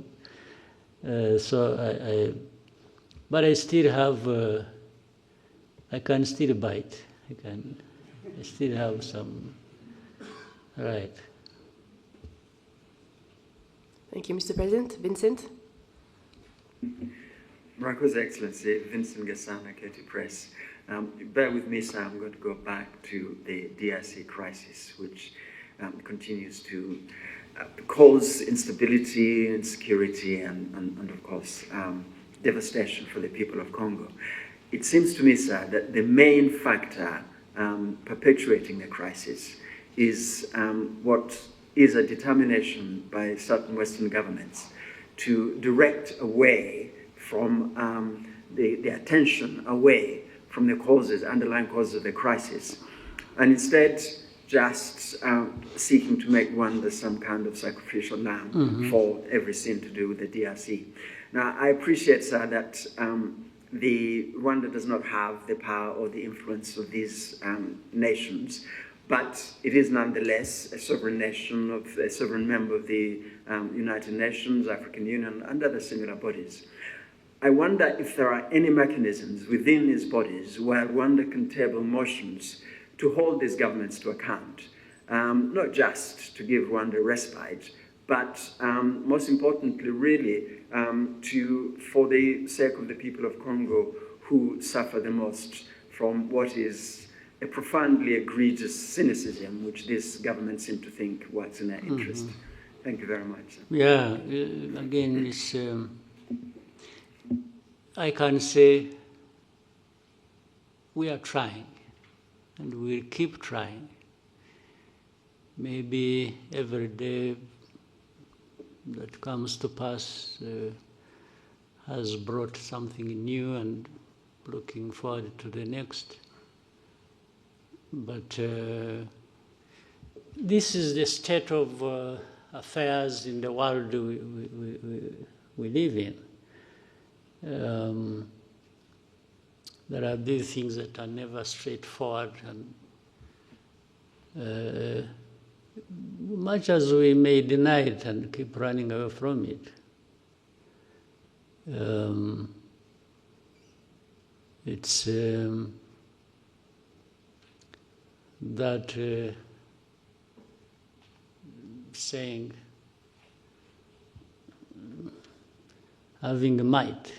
But I still have, I can still bite. I still have some, right. Thank you, Mr. President. Vincent? Morocco's Excellency, Vincent Gassana, Katy Press. Bear with me, sir, I'm going to go back to the DRC crisis, which continues to cause instability, insecurity, and of course, devastation for the people of Congo. It seems to me, sir, that the main factor perpetuating the crisis is what is a determination by certain Western governments to direct away from the attention away from the causes, underlying causes of the crisis, and instead just seeking to make Rwanda some kind of sacrificial lamb for every sin to do with the DRC. Now, I appreciate, sir, that Rwanda does not have the power or the influence of these nations, but it is nonetheless a sovereign nation, a sovereign member of the United Nations, African Union, and other similar bodies. I wonder if there are any mechanisms within these bodies where Rwanda can table motions to hold these governments to account, not just to give Rwanda respite, but most importantly, really, for the sake of the people of Congo who suffer the most from what is a profoundly egregious cynicism, which this government seem to think works in their interest. Thank you very much. Yeah, again, it's, I can say we are trying, and we'll keep trying. Maybe every day that comes to pass has brought something new, and looking forward to the next. But this is the state of affairs in the world we live in. There are these things that are never straightforward, and much as we may deny it and keep running away from it, it's that saying, having might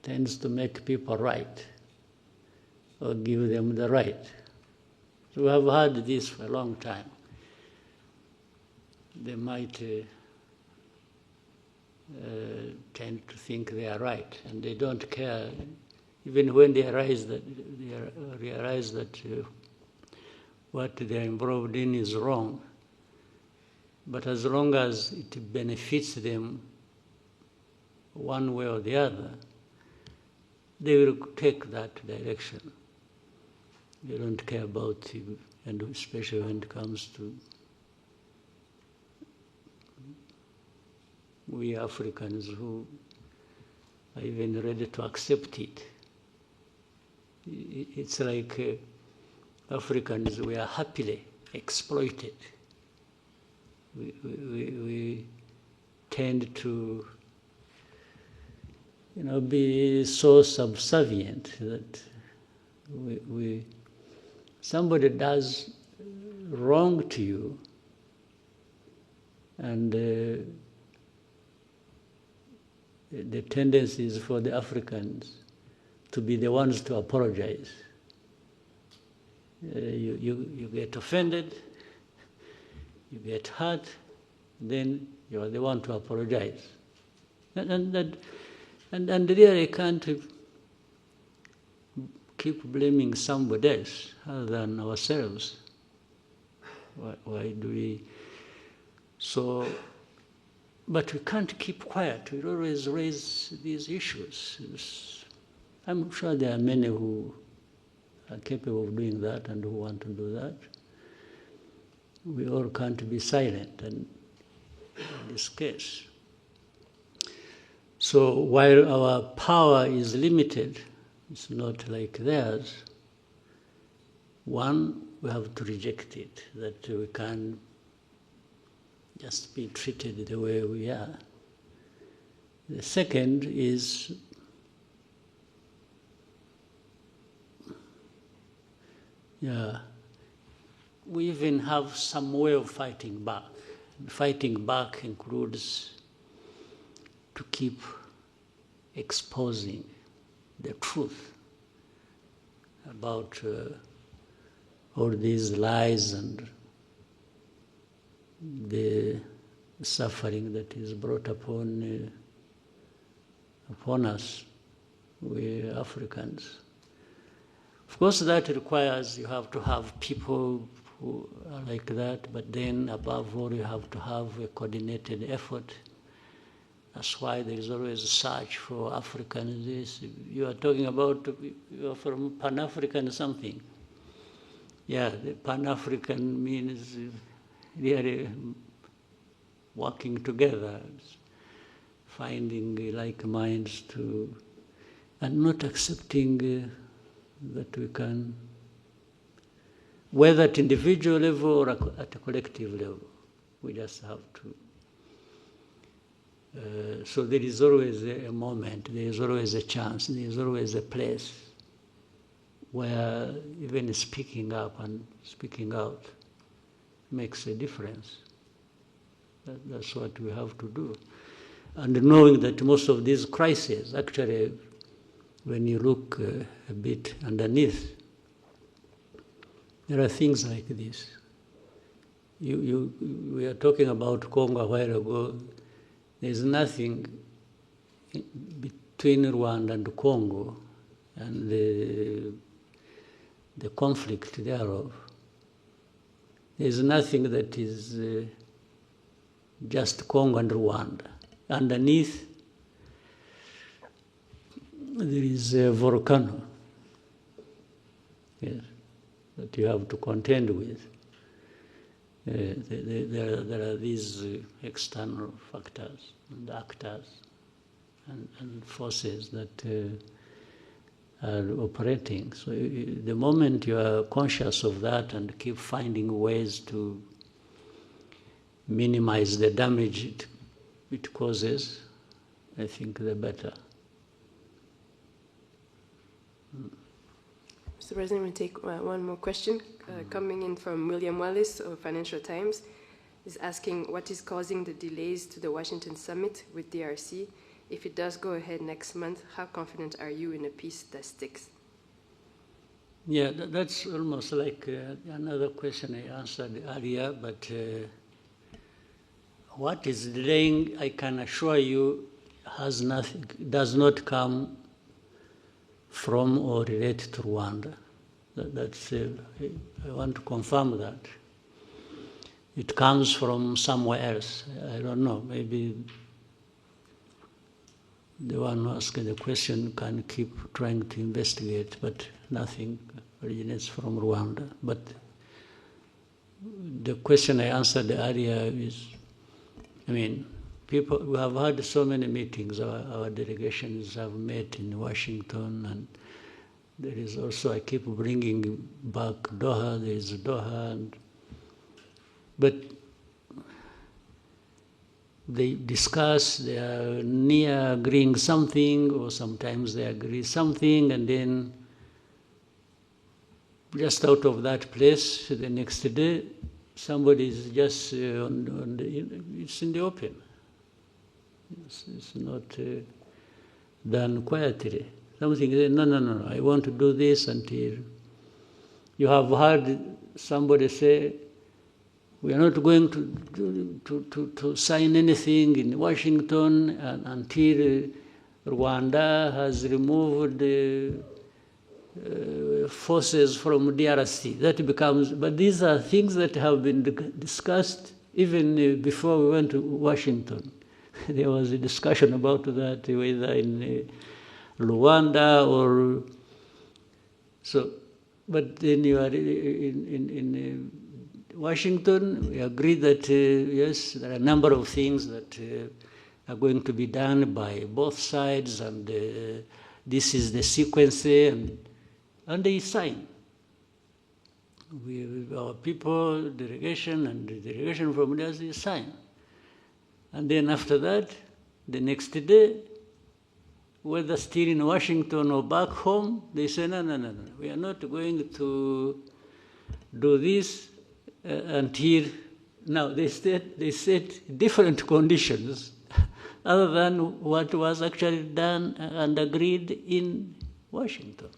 tends to make people right, or give them the right. So we have had this for a long time. They might tend to think they are right, and they don't care, even when they realize that what they are involved in is wrong. But as long as it benefits them one way or the other, they will take that direction. They don't care about it, and especially when it comes to we Africans who are even ready to accept it. It's like Africans, we are happily exploited. We tend to be so subservient that somebody does wrong to you, and the tendency is for the Africans to be the ones to apologize. You get offended, you get hurt, then you are the one to apologize. And really I can't keep blaming somebody else other than ourselves. Why do we? So, but we can't keep quiet. We always raise these issues. I'm sure there are many who are capable of doing that and who want to do that. We all can't be silent in this case. So while our power is limited, it's not like theirs. One, we have to reject it, that we can't just be treated the way we are. The second is we even have some way of fighting back. Fighting back includes to keep exposing the truth about all these lies and the suffering that is brought upon us, we Africans. Of course, that requires you have to have people who are like that, but then above all, you have to have a coordinated effort. That's why there is always a search for Africans. You are talking about, you are from Pan-African something. Yeah, the Pan-African means really working together, finding like minds to, and not accepting that we can, whether at individual level or at a collective level, we just have to. So there is always a moment, there is always a chance, there is always a place where even speaking up and speaking out makes a difference. That's what we have to do. And knowing that most of these crises, actually, when you look a bit underneath, there are things like this. We are talking about Congo a while ago. There's nothing between Rwanda and Congo and the conflict thereof. There's nothing that is just Congo and Rwanda. Underneath, there is a volcano, yes, that you have to contend with. There are these external factors and actors and forces that are operating. So the moment you are conscious of that and keep finding ways to minimize the damage it causes, I think the better. Mr. President, we'll take one more question coming in from William Wallace of Financial Times. He's asking what is causing the delays to the Washington summit with DRC. If it does go ahead next month, how confident are you in a peace that sticks? Yeah, that's almost like another question I answered earlier, but what is delaying, I can assure you, does not come from or related to Rwanda. That's I want to confirm that. It comes from somewhere else. I don't know, maybe the one who asked the question can keep trying to investigate, but nothing originates from Rwanda. But the question I answered earlier is, people, we have had so many meetings, our delegations have met in Washington, and there is also, I keep bringing back Doha, there is Doha, but they discuss, they are near agreeing something, or sometimes they agree something, and then just out of that place, the next day, somebody is just it's in the open. It's not done quietly. Something, no, I want to do this until you have heard somebody say, we are not going to sign anything in Washington until Rwanda has removed forces from DRC. That becomes, but these are things that have been discussed even before we went to Washington. There was a discussion about that, whether in Rwanda or so. But then you are in Washington, we agree that yes, there are a number of things that are going to be done by both sides, and this is the sequence, and they sign. Our people, delegation, and the delegation from there, they sign. And then after that, the next day, whether still in Washington or back home, they say, no, we are not going to do this until, now they set different conditions other than what was actually done and agreed in Washington.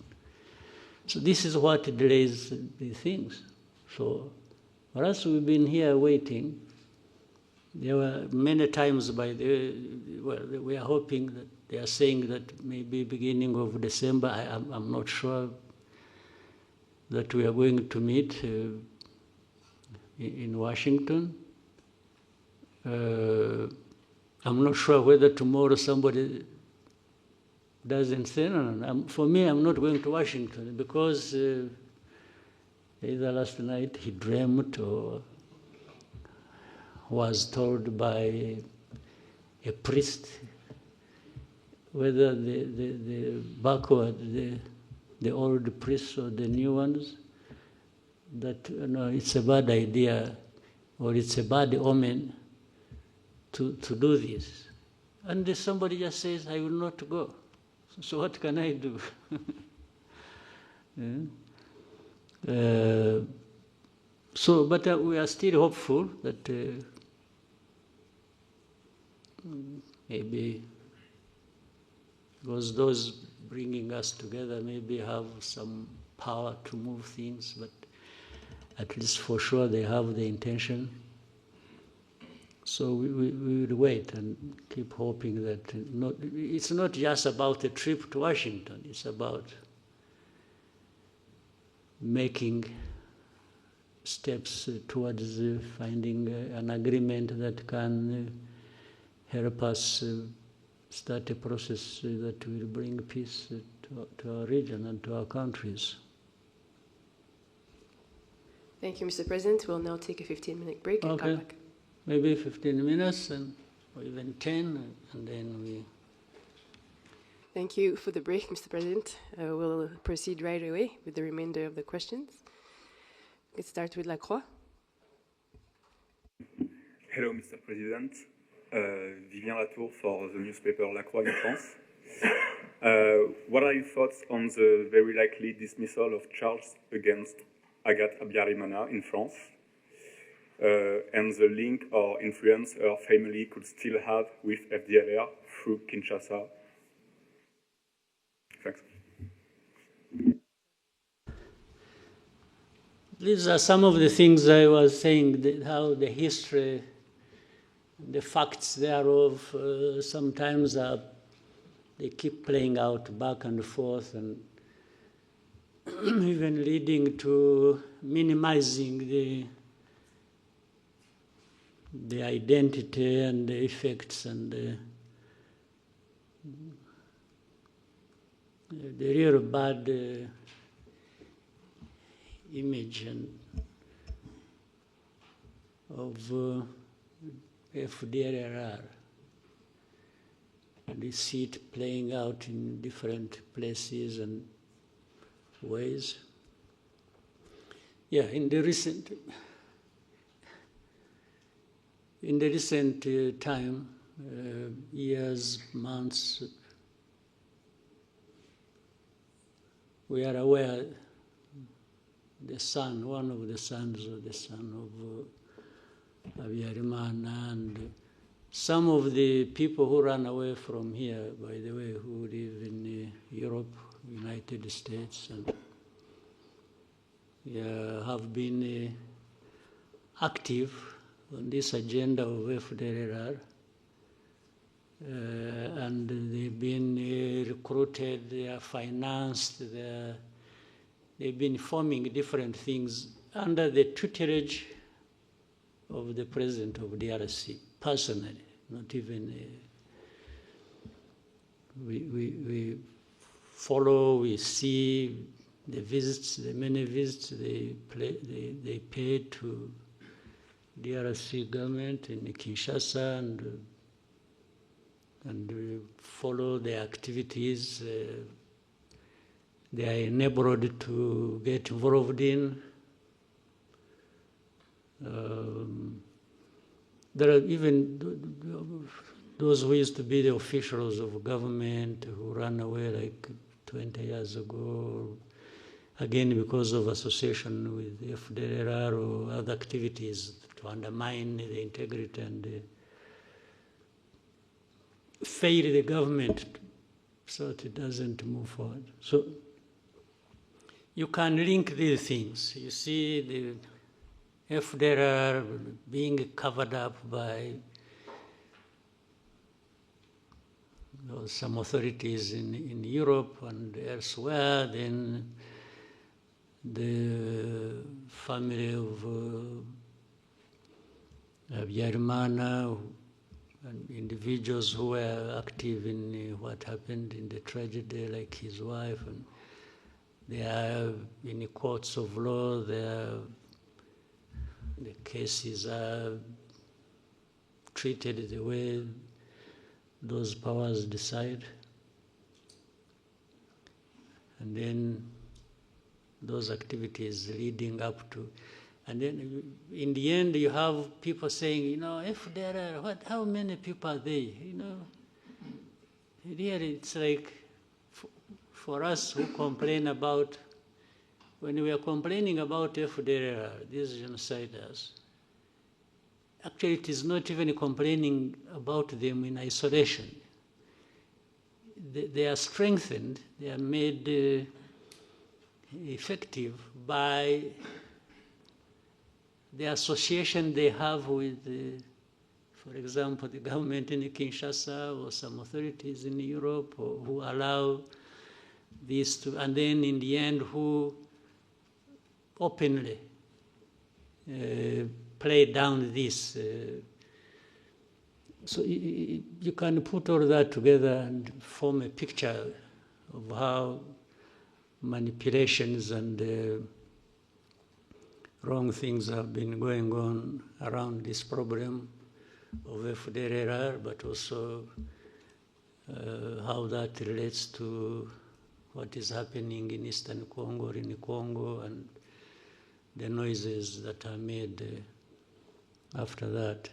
So this is what delays the things. So for us, we've been here waiting. There were many times we are hoping that they are saying that maybe beginning of December, I'm not sure that we are going to meet in Washington. I'm not sure whether tomorrow somebody doesn't say, no. For me, I'm not going to Washington because either last night he dreamt or was told by a priest whether the backward, the old priests or the new ones, that it's a bad idea or it's a bad omen to do this. And somebody just says, I will not go. So what can I do? But we are still hopeful that maybe because those bringing us together maybe have some power to move things, but at least for sure they have the intention. So we will wait and keep hoping that it's not just about a trip to Washington, it's about making steps towards finding an agreement that can help us start a process that will bring peace to our region and to our countries. Thank you, Mr. President. We'll now take a 15-minute break and come back. Maybe 15 minutes or even 10, and then we... Thank you for the break, Mr. President. We'll proceed right away with the remainder of the questions. Let's start with Lacroix. Hello, Mr. President. Vivien Latour for the newspaper La Croix in France. What are your thoughts on the very likely dismissal of charges against Agathe Abiyarimana in France, and the link or influence her family could still have with FDLR through Kinshasa? Thanks. These are some of the things I was saying, how the history, the facts thereof, sometimes they keep playing out back and forth, and even leading to minimizing the identity and the effects and the real bad image of FDLR. And you see it playing out in different places and ways. Yeah, in the recent, in the recent time, years, months, we are aware the son, one of the sons of the son of Habyarimana, and some of the people who ran away from here, by the way, who live in Europe, United States, and have been active on this agenda of FDLR, and they've been recruited, they are financed, they've been forming different things under the tutelage of the president of DRC, personally, not even, we follow, we see the visits, the many visits they paid to DRC government in Kinshasa, and we follow the activities they are enabled to get involved in. There are even those who used to be the officials of government who ran away like 20 years ago, again because of association with the FDLR or other activities to undermine the integrity and fail the government so that it doesn't move forward. So you can link these things. You see the FDLR being covered up by some authorities in Europe and elsewhere, then the family of Habyarimana and individuals who were active in what happened in the tragedy, like his wife, and they are in courts of law, the cases are treated the way those powers decide. And then those activities leading up to, and then in the end you have people saying, if there are, how many people are they? Really it's like, for us who complain about, when we are complaining about FDLR, these genociders, actually it is not even complaining about them in isolation. They are strengthened, they are made effective by the association they have with, for example, the government in Kinshasa or some authorities in Europe, or who allow this to, and then in the end who openly play down this. So you can put all that together and form a picture of how manipulations and wrong things have been going on around this problem of FDLR, but also how that relates to what is happening in Eastern Congo, or in Congo, and the noises that are made after that.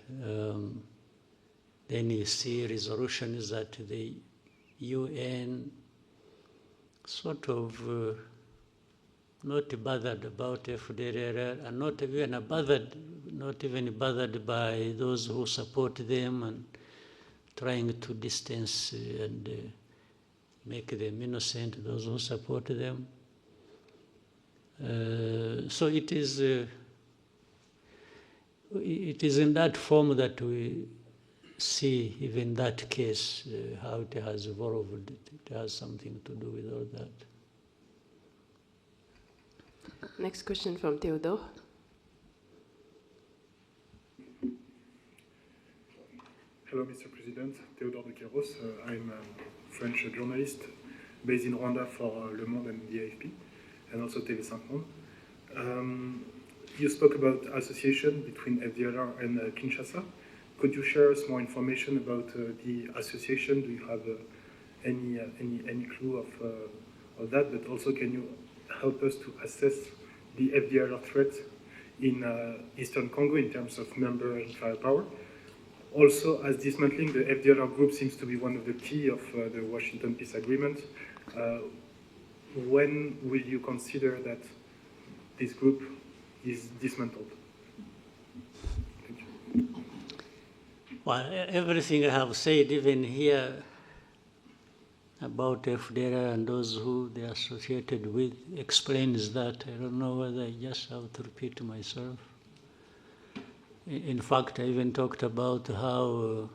Then you see resolutions that the UN sort of not bothered about FDLR, and not even bothered by those who support them, and trying to distance and make them innocent, those who support them. So it is in that form that we see even that case, how it has evolved. It has something to do with all that. Next question from Theodore. Hello, Mr. President. Theodore de Queiroz. I'm a French journalist based in Rwanda for Le Monde and the AFP, and also TV5 Monde. You spoke about association between FDLR and Kinshasa. Could you share us more information about the association? Do you have any clue of that? But also, can you help us to assess the FDLR threat in Eastern Congo in terms of number and firepower? Also, as dismantling the FDLR group seems to be one of the key of the Washington Peace Agreement, when will you consider that this group is dismantled? Thank you. Well, everything I have said, even here, about FDR and those who they are associated with, explains that. I don't know whether I just have to repeat myself. In fact, I even talked about how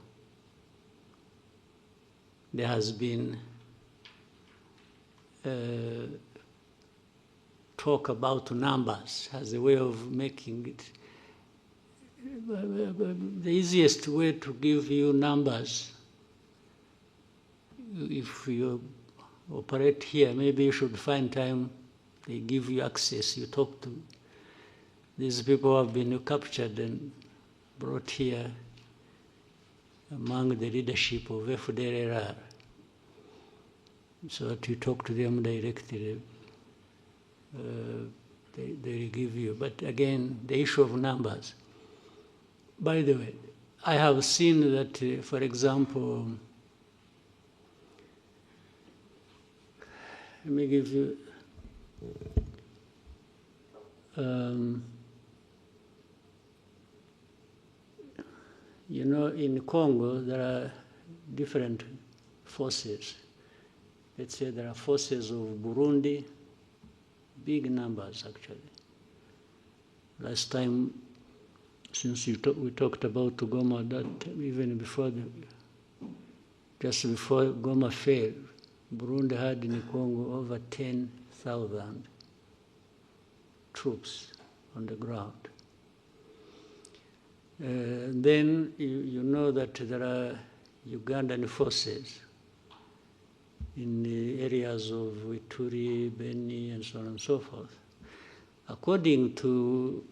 there has been talk about numbers as a way of making it. The easiest way to give you numbers, if you operate here, maybe you should find time, they give you access, you talk to these people who have been captured and brought here among the leadership of FDLR. So that you talk to them directly, they give you. But again, the issue of numbers. By the way, I have seen that, for example, let me give you, you know, in Congo, there are different forces. Let's say there are forces of Burundi, big numbers actually. Last time, since we talked about Goma, that even before, just before Goma fell, Burundi had in Congo over 10,000 troops on the ground. Then you know that there are Ugandan forces in the areas of Ituri, Beni, and so on and so forth. According to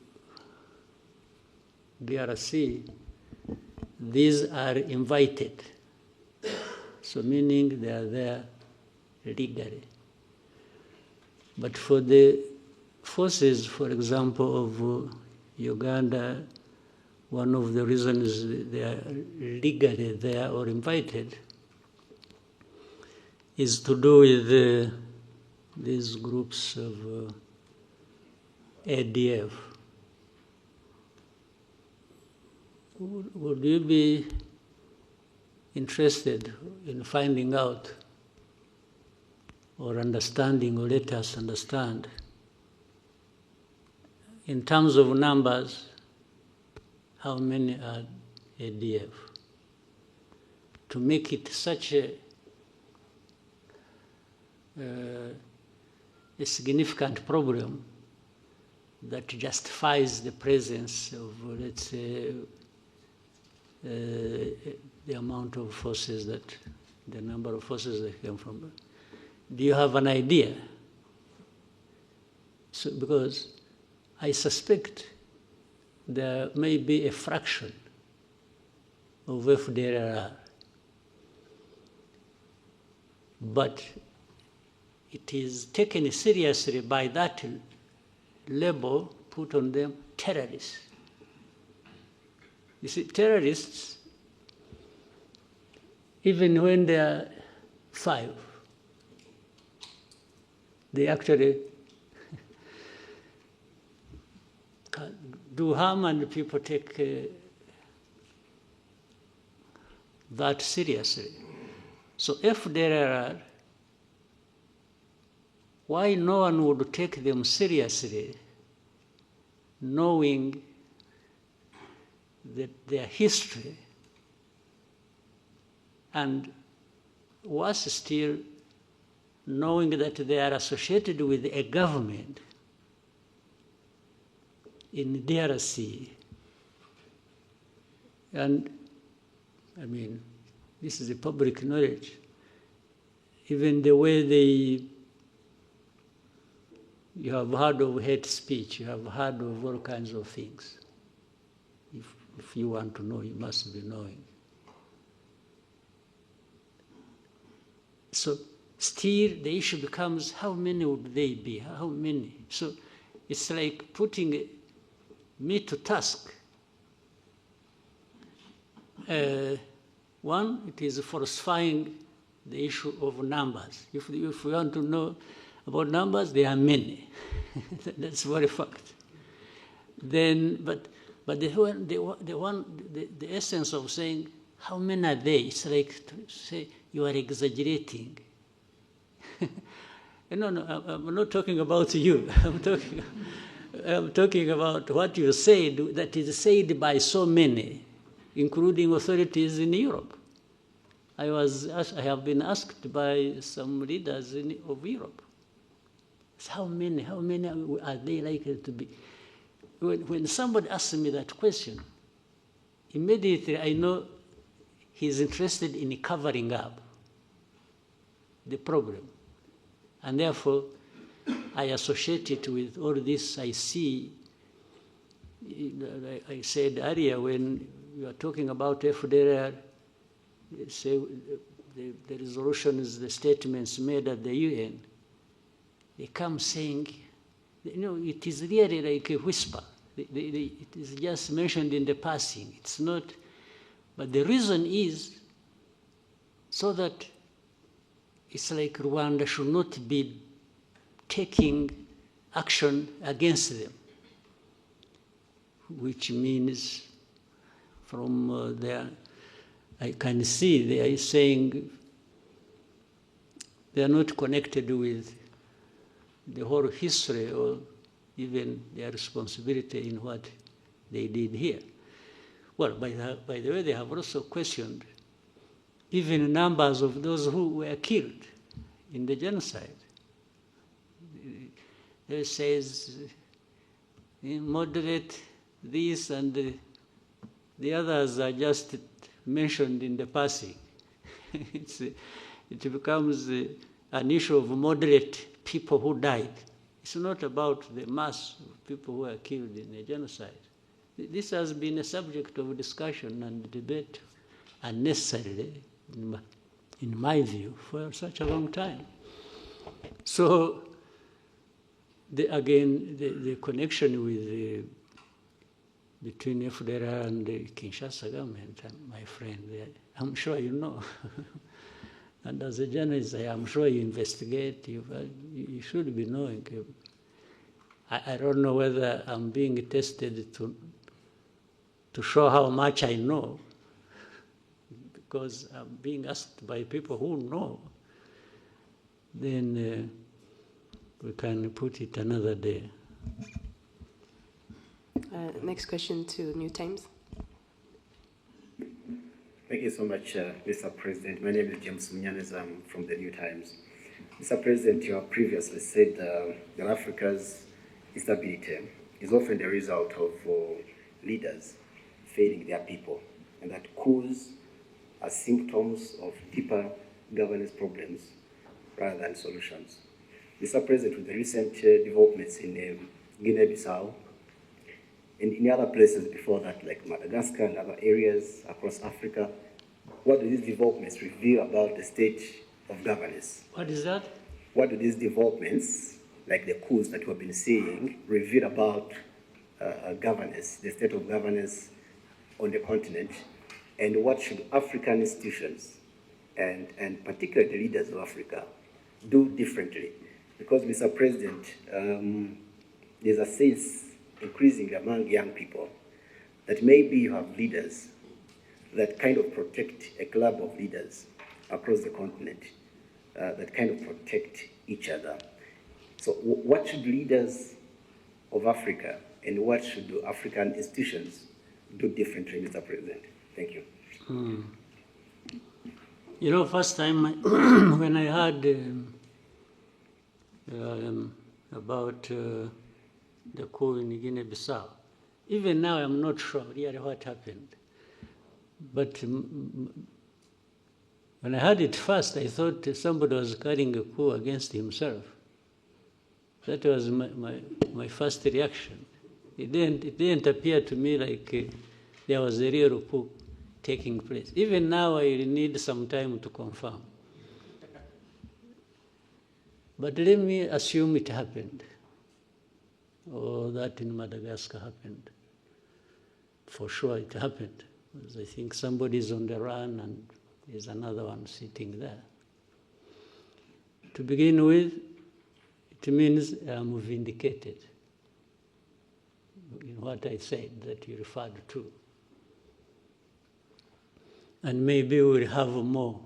DRC, these are invited, so meaning they are there legally. But for the forces, for example, of Uganda, one of the reasons they are legally there or invited is to do with these groups of ADF. Would you be interested in finding out or understanding, or let us understand, in terms of numbers, how many are ADF? To make it such a significant problem that justifies the presence of, let's say, the amount of forces that, the number of forces that came from. Do you have an idea? So, because I suspect there may be a fraction of FDLR, but it is taken seriously by that label put on them, terrorists. You see, terrorists, even when they are 5, they actually do harm, and people take that seriously. So if there are, why no one would take them seriously, knowing that their history, and worse still, knowing that they are associated with a government in DRC. And I mean, this is the public knowledge. Even the way you have heard of hate speech, you have heard of all kinds of things. If you want to know, you must be knowing. So still the issue becomes, how many would they be? How many? So it's like putting me to task one, it is falsifying the issue of numbers. If we want to know about numbers, there are many. That's very fact. Then, but the essence of saying how many are they? It's like to say you are exaggerating. No, I'm not talking about you. I'm talking about what you said that is said by so many, including authorities in Europe. I have been asked by some leaders of Europe, how many are they likely to be? When somebody asks me that question, immediately I know he's interested in covering up the problem. And therefore, I associate it with all this I see. I said earlier when you are talking about FDR, say the resolutions, the statements made at the UN, they come saying, it is really like a whisper. It is just mentioned in the passing. It's not, but the reason is so that it's like Rwanda should not be taking action against them, which means from there, I can see they are saying they are not connected with the whole history or even their responsibility in what they did here. Well, by the way, they have also questioned even numbers of those who were killed in the genocide. It says moderate this and the others are just mentioned in the passing. It becomes an issue of moderate people who died. It's not about the mass of people who were killed in the genocide. This has been a subject of discussion and debate unnecessarily, in my view, for such a long time. So, the connection with between FDR and the Kinshasa government, my friend, I'm sure you know. And as a journalist, I'm sure you investigate, you should be knowing. I don't know whether I'm being tested to show how much I know, because I'm being asked by people who know. Then we can put it another day. Next question to New Times. Thank you so much, Mr. President. My name is James Munyanez. I'm from the New Times. Mr. President, you have previously said that Africa's instability is often the result of leaders failing their people, and that coups are symptoms of deeper governance problems rather than solutions. Mr. President, with the recent developments in Guinea-Bissau and in other places before that, like Madagascar and other areas across Africa, what do these developments reveal about the state of governance? What is that? What do these developments, like the coups that we've been seeing, reveal about governance, the state of governance on the continent, and what should African institutions and particularly the leaders of Africa do differently? Because, Mr. President, there's a sense increasing among young people that maybe you have leaders that kind of protect a club of leaders across the continent that kind of protect each other. So what should leaders of Africa and what should African institutions do differently, Mr. President? Thank you. You know, first time when I heard about the coup in Guinea-Bissau, even now I'm not sure really what happened. But when I heard it first, I thought somebody was carrying a coup against himself. That was my first reaction. It didn't appear to me like there was a real coup taking place. Even now, I need some time to confirm. But let me assume it happened, or that in Madagascar happened. For sure it happened. Because I think somebody's on the run and there's another one sitting there. To begin with, it means I'm vindicated in what I said that you referred to. And maybe we'll have more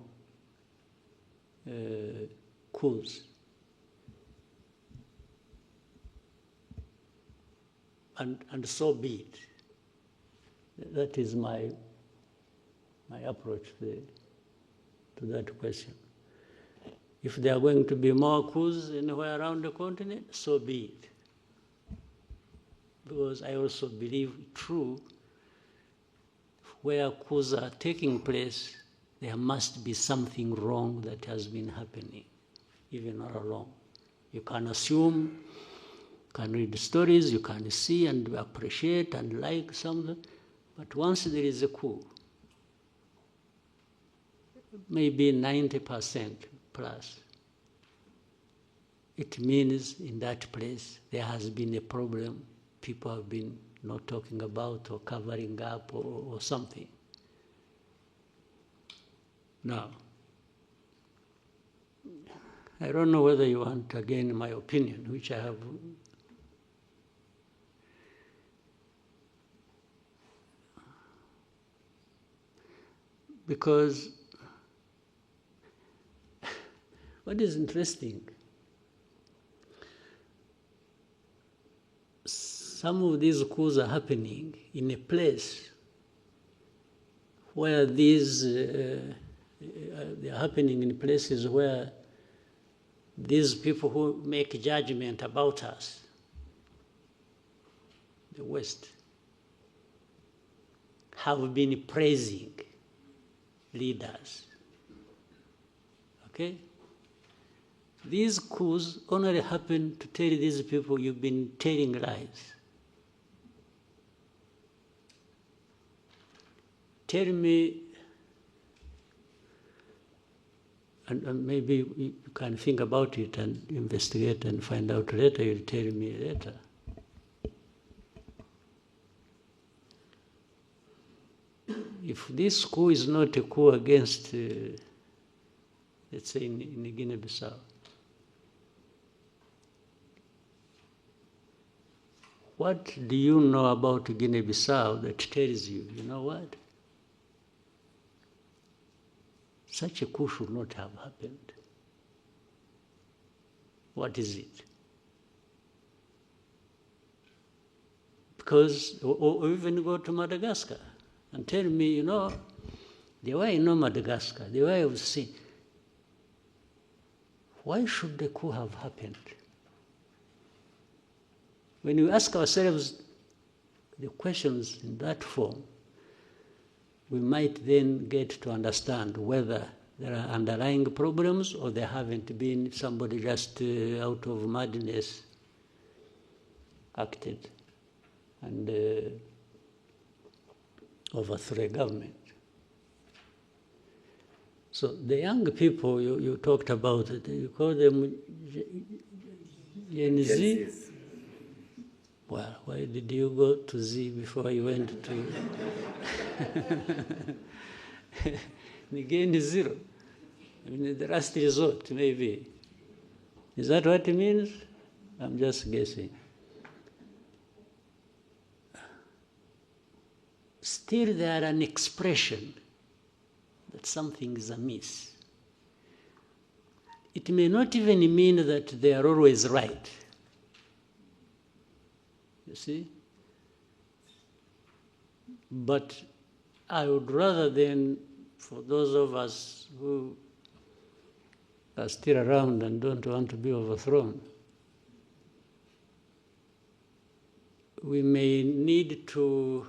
coups. And so be it. That is my approach to that question. If there are going to be more coups anywhere around the continent, so be it. Because I also believe true, where coups are taking place, there must be something wrong that has been happening, even all along. You can assume, you can read stories, you can see and appreciate and like something, but once there is a coup, maybe 90% plus, it means in that place there has been a problem. People have been not talking about or covering up or something. Now, I don't know whether you want again my opinion, which I have. Because what is interesting, some of these coups are happening in a place where these, they are happening in places where these people who make judgment about us, the West, have been praising leaders. Okay? These coups only happen to tell these people you've been telling lies. Tell me, and maybe you can think about it and investigate and find out later, you'll tell me later. If this coup is not a coup against, let's say in Guinea-Bissau, what do you know about Guinea-Bissau that tells you, you know what? Such a coup should not have happened. What is it? Because, or even go to Madagascar and tell me, you know, the way I know Madagascar, the way I've seen, why should the coup have happened? When we ask ourselves the questions in that form, we might then get to understand whether there are underlying problems or there haven't been, somebody just out of madness acted and overthrew a government. So the young people you talked about, you call them Gen Z? Well, why did you go to Z before you went to Again zero? I mean, the last resort, maybe. Is that what it means? I'm just guessing. Still there an expression that something is amiss. It may not even mean that they are always right. You see? But I would rather than, for those of us who are still around and don't want to be overthrown, we may need to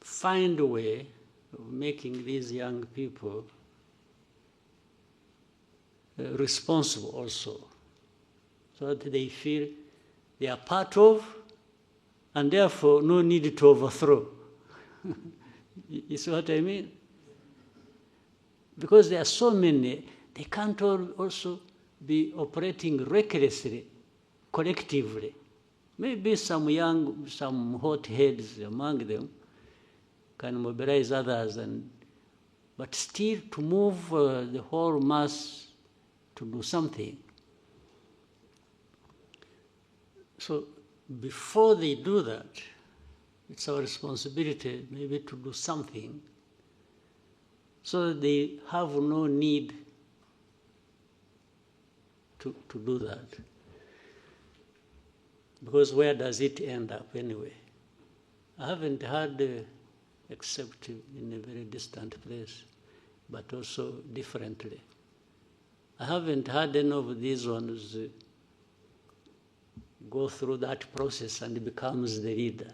find a way of making these young people responsible also, so that they feel they are part of, and therefore no need to overthrow. You see what I mean? Because there are so many, they can't all also be operating recklessly, collectively. Maybe some hot heads among them can mobilize others, but still to move the whole mass to do something. So before they do that, it's our responsibility maybe to do something so that they have no need to do that. Because where does it end up anyway? I haven't heard, except in a very distant place, but also differently. I haven't had any of these ones go through that process and becomes the leader.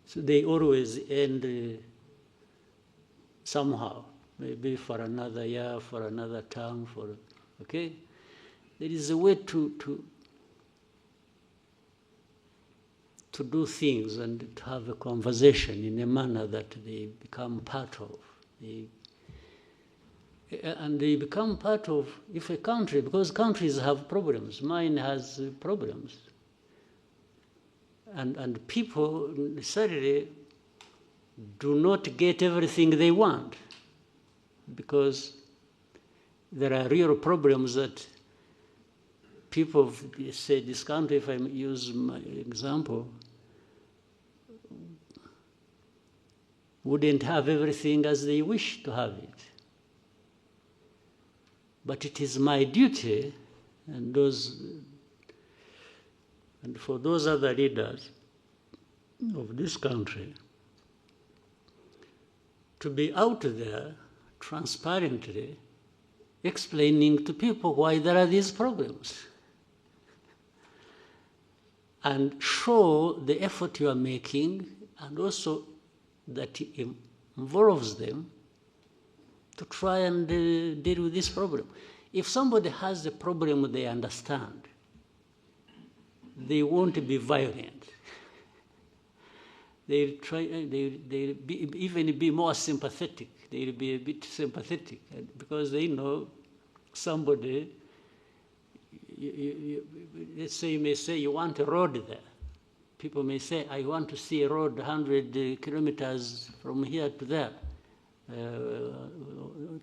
So they always end somehow, maybe for another year, for another term, okay? There is a way to do things and to have a conversation in a manner that they become part of. And they become part of, if a country, because countries have problems, mine has problems. And people necessarily do not get everything they want, because there are real problems that people say, this country, if I use my example, wouldn't have everything as they wish to have it. But it is my duty, and for those other leaders of this country, to be out there transparently explaining to people why there are these problems, and show the effort you are making, and also that it involves them to try and deal with this problem. If somebody has a problem they understand, they won't be violent. They'll even be more sympathetic. They'll be a bit sympathetic because they know somebody, let's say you may say you want a road there. People may say, I want to see a road 100 kilometers from here to there,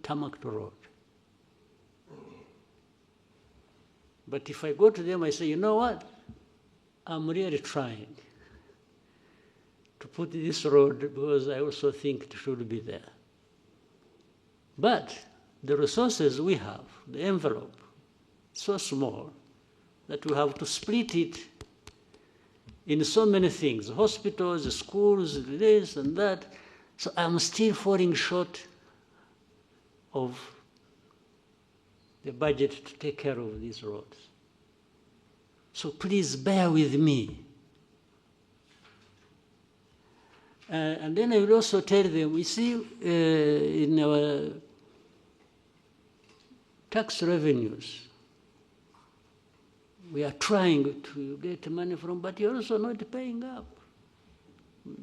tarmac road. But if I go to them, I say, you know what? I'm really trying to put this road because I also think it should be there. But the resources we have, the envelope, so small that we have to split it in so many things, hospitals, schools, this and that. So I'm still falling short of the budget to take care of these roads. So please bear with me. And then I will also tell them, we see in our tax revenues, we are trying to get money from, but you're also not paying up.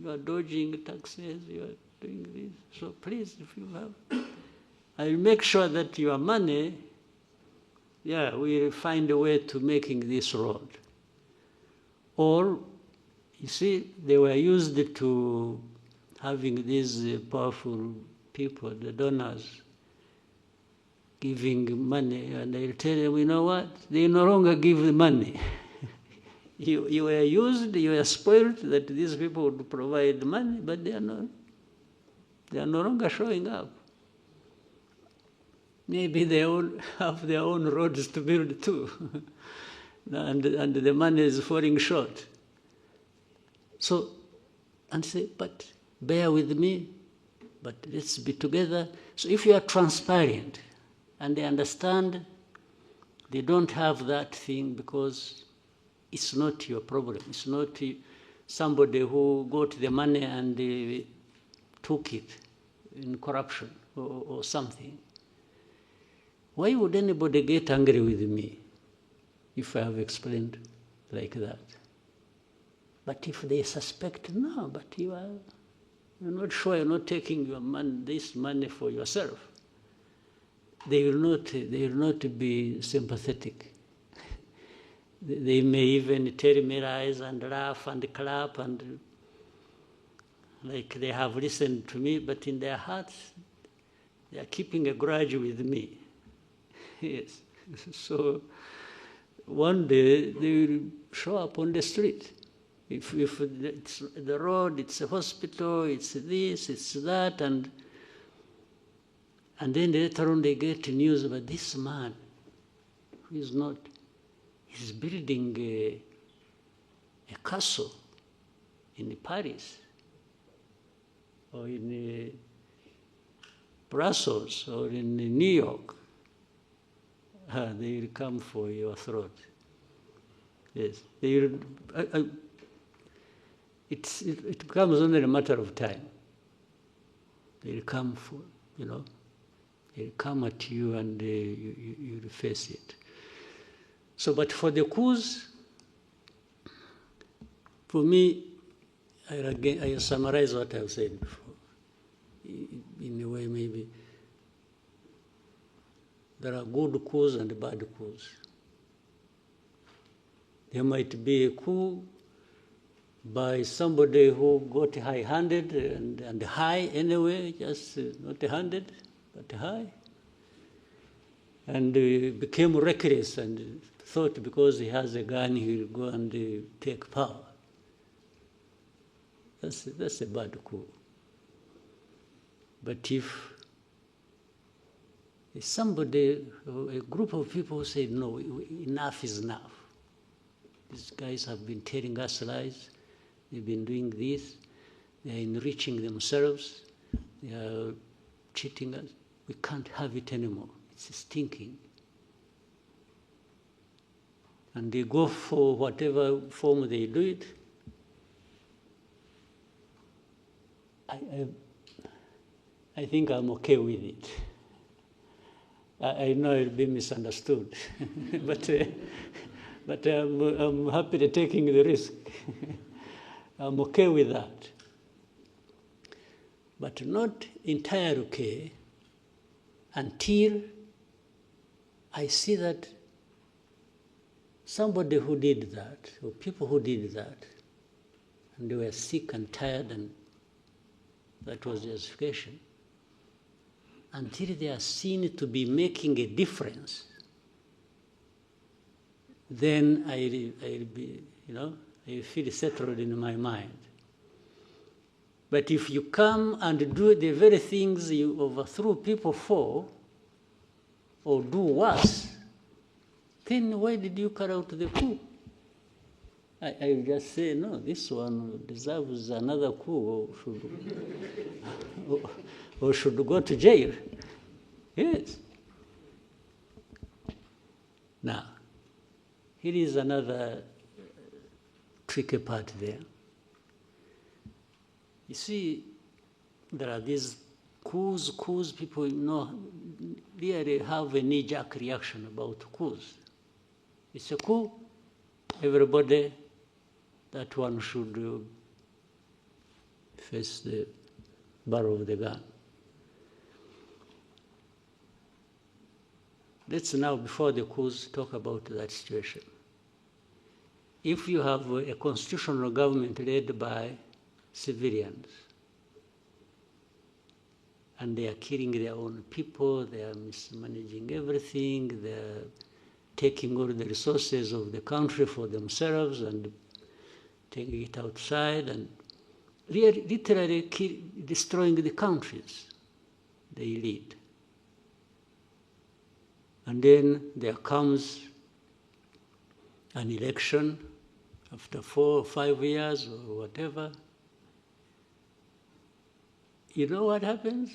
You are dodging taxes, you are doing this. So please, if you have, I will make sure that your money, we'll find a way to making this road. Or, you see, they were used to having these powerful people, the donors, giving money, and they'll tell them, you know what, they no longer give the money. You were used, you were spoiled that these people would provide money, but they are no longer showing up. Maybe they all have their own roads to build too, and the money is falling short. So, and say, but bear with me, but let's be together. So if you are transparent, and they understand they don't have that thing because it's not your problem. It's not somebody who got the money and took it in corruption or something. Why would anybody get angry with me if I have explained like that? But if they suspect, no, but you're not sure, you're not taking your this money for yourself, they will not be sympathetic. They may even terrorize and laugh and clap and like they have listened to me, but in their hearts, they are keeping a grudge with me. Yes. So one day they will show up on the street. If it's the road, it's a hospital, it's this, it's that, and then later on they get news about this man who is not, he's building a castle in Paris or in Brussels or in New York. They will come for your throat. Yes, they will, it becomes only a matter of time. They'll come for, they'll come at you and you'll face it. So, but for the coups, for me, I summarize what I've said before. In a way, maybe there are good coups and bad coups. There might be a coup by somebody who got high-handed and high anyway, just not 100, but high, and became reckless and thought because he has a gun he will go and take power. That's a bad coup. But if somebody, a group of people say, no, enough is enough. These guys have been telling us lies. They've been doing this. They're enriching themselves. They are cheating us. We can't have it anymore. It's stinking. And they go for whatever form they do it. I think I'm okay with it. I know it'll be misunderstood, but I'm happy to taking the risk. I'm okay with that. But not entirely okay until I see that somebody who did that, or people who did that, and they were sick and tired, and that was justification, until they are seen to be making a difference, then I'll be, I feel settled in my mind. But if you come and do the very things you overthrew people for, or do worse, then why did you carry out the coup? I just say, no, this one deserves another coup, or should go to jail. Yes. Now, here is another tricky part there. You see, there are these coups, people really have a knee-jerk reaction about coups. It's a coup, everybody, that one should face the barrel of the gun. Let's now, before the coups, talk about that situation. If you have a constitutional government led by civilians, and they are killing their own people, they are mismanaging everything, they are taking all the resources of the country for themselves and taking it outside and literally destroying the countries they lead. And then there comes an election after 4 or 5 years or whatever. You know what happens?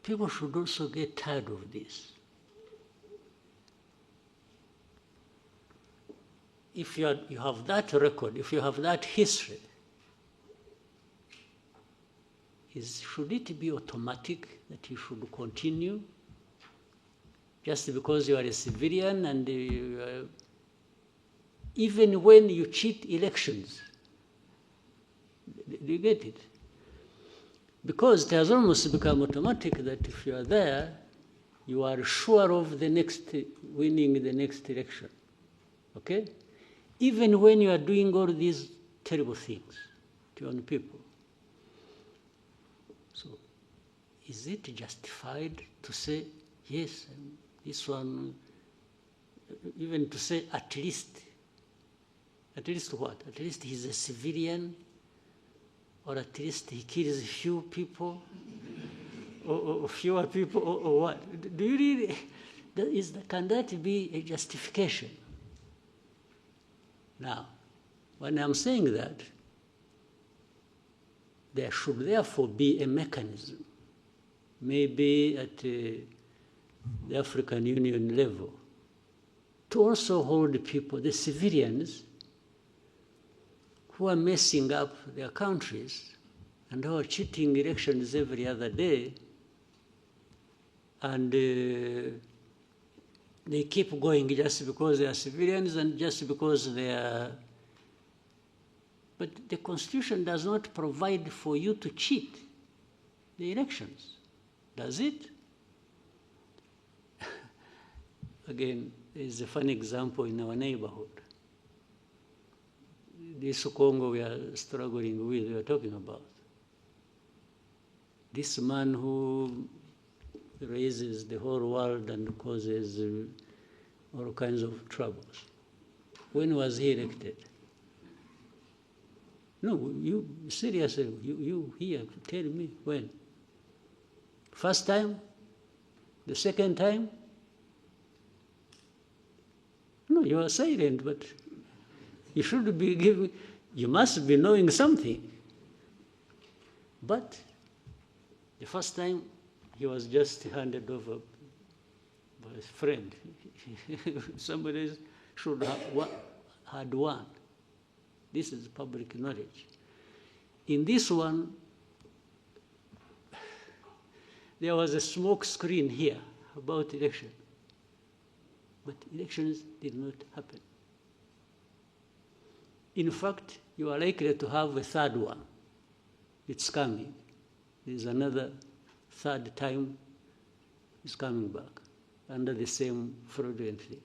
People should also get tired of this. If you have that record, if you have that history, should it be automatic that you should continue just because you are a civilian and even when you cheat elections? Do you get it? Because it has almost become automatic that if you are there, you are sure of winning the next election. Okay? Even when you are doing all these terrible things to your own people. So, is it justified to say, yes, this one, even to say at least what? At least he's a civilian, or at least he kills few people, or fewer people, or what? Do you really, can that be a justification? Now, when I'm saying that, there should therefore be a mechanism, maybe at the African Union level, to also hold people, the civilians, who are messing up their countries and who are cheating elections every other day, and they keep going just because they are civilians and just because they are. But the Constitution does not provide for you to cheat the elections, does it? Again, there's a funny example in our neighborhood. This Congo we are struggling with, we are talking about. This man who raises the whole world and causes all kinds of troubles. When was he elected? No, you seriously, you here, tell me when. First time? The second time? No, you are silent, but you should be giving, you must be knowing something. But the first time, he was just handed over by his friend. Somebody should have had won. This is public knowledge. In this one, there was a smoke screen here about election. But elections did not happen. In fact, you are likely to have a third one. It's coming. There's another third time it's coming back under the same fraudulent thing.